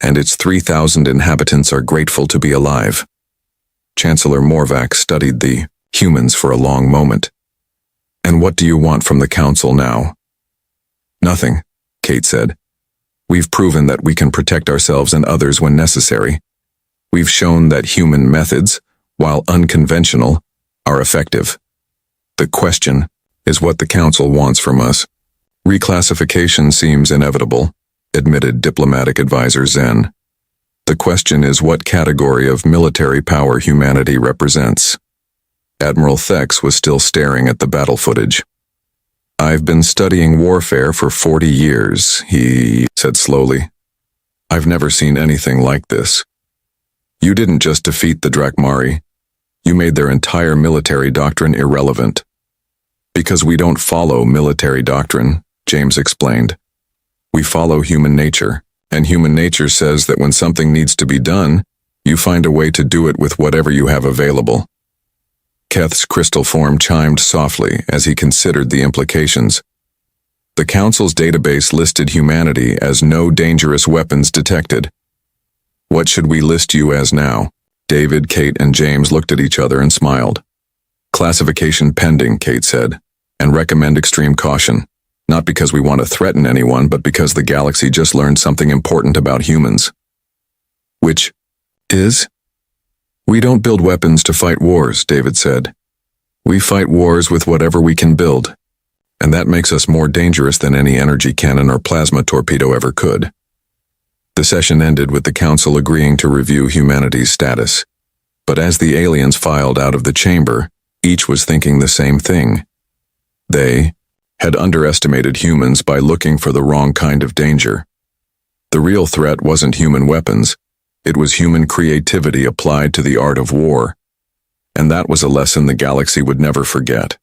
and its 3,000 inhabitants are grateful to be alive. Chancellor Morvac studied the humans for a long moment. And what do you want from the council now? Nothing, Kate said. We've proven that we can protect ourselves and others when necessary. We've shown that human methods, while unconventional, are effective. The question is what the Council wants from us. Reclassification seems inevitable, admitted diplomatic advisor Zen. The question is what category of military power humanity represents. Admiral Thex was still staring at the battle footage. I've been studying warfare for 40 years, he said slowly. I've never seen anything like this. You didn't just defeat the Drakmari. You made their entire military doctrine irrelevant. Because we don't follow military doctrine, James explained. We follow human nature, and human nature says that when something needs to be done, you find a way to do it with whatever you have available. Keth's crystal form chimed softly as he considered the implications. The Council's database listed humanity as no dangerous weapons detected. What should we list you as now? David, Kate, and James looked at each other and smiled. Classification pending, Kate said, and recommend extreme caution. Not because we want to threaten anyone, but because the galaxy just learned something important about humans. Which is? We don't build weapons to fight wars, David said. We fight wars with whatever we can build, and that makes us more dangerous than any energy cannon or plasma torpedo ever could. The session ended with the Council agreeing to review humanity's status. But as the aliens filed out of the chamber, each was thinking the same thing. They had underestimated humans by looking for the wrong kind of danger. The real threat wasn't human weapons, it was human creativity applied to the art of war. And that was a lesson the galaxy would never forget.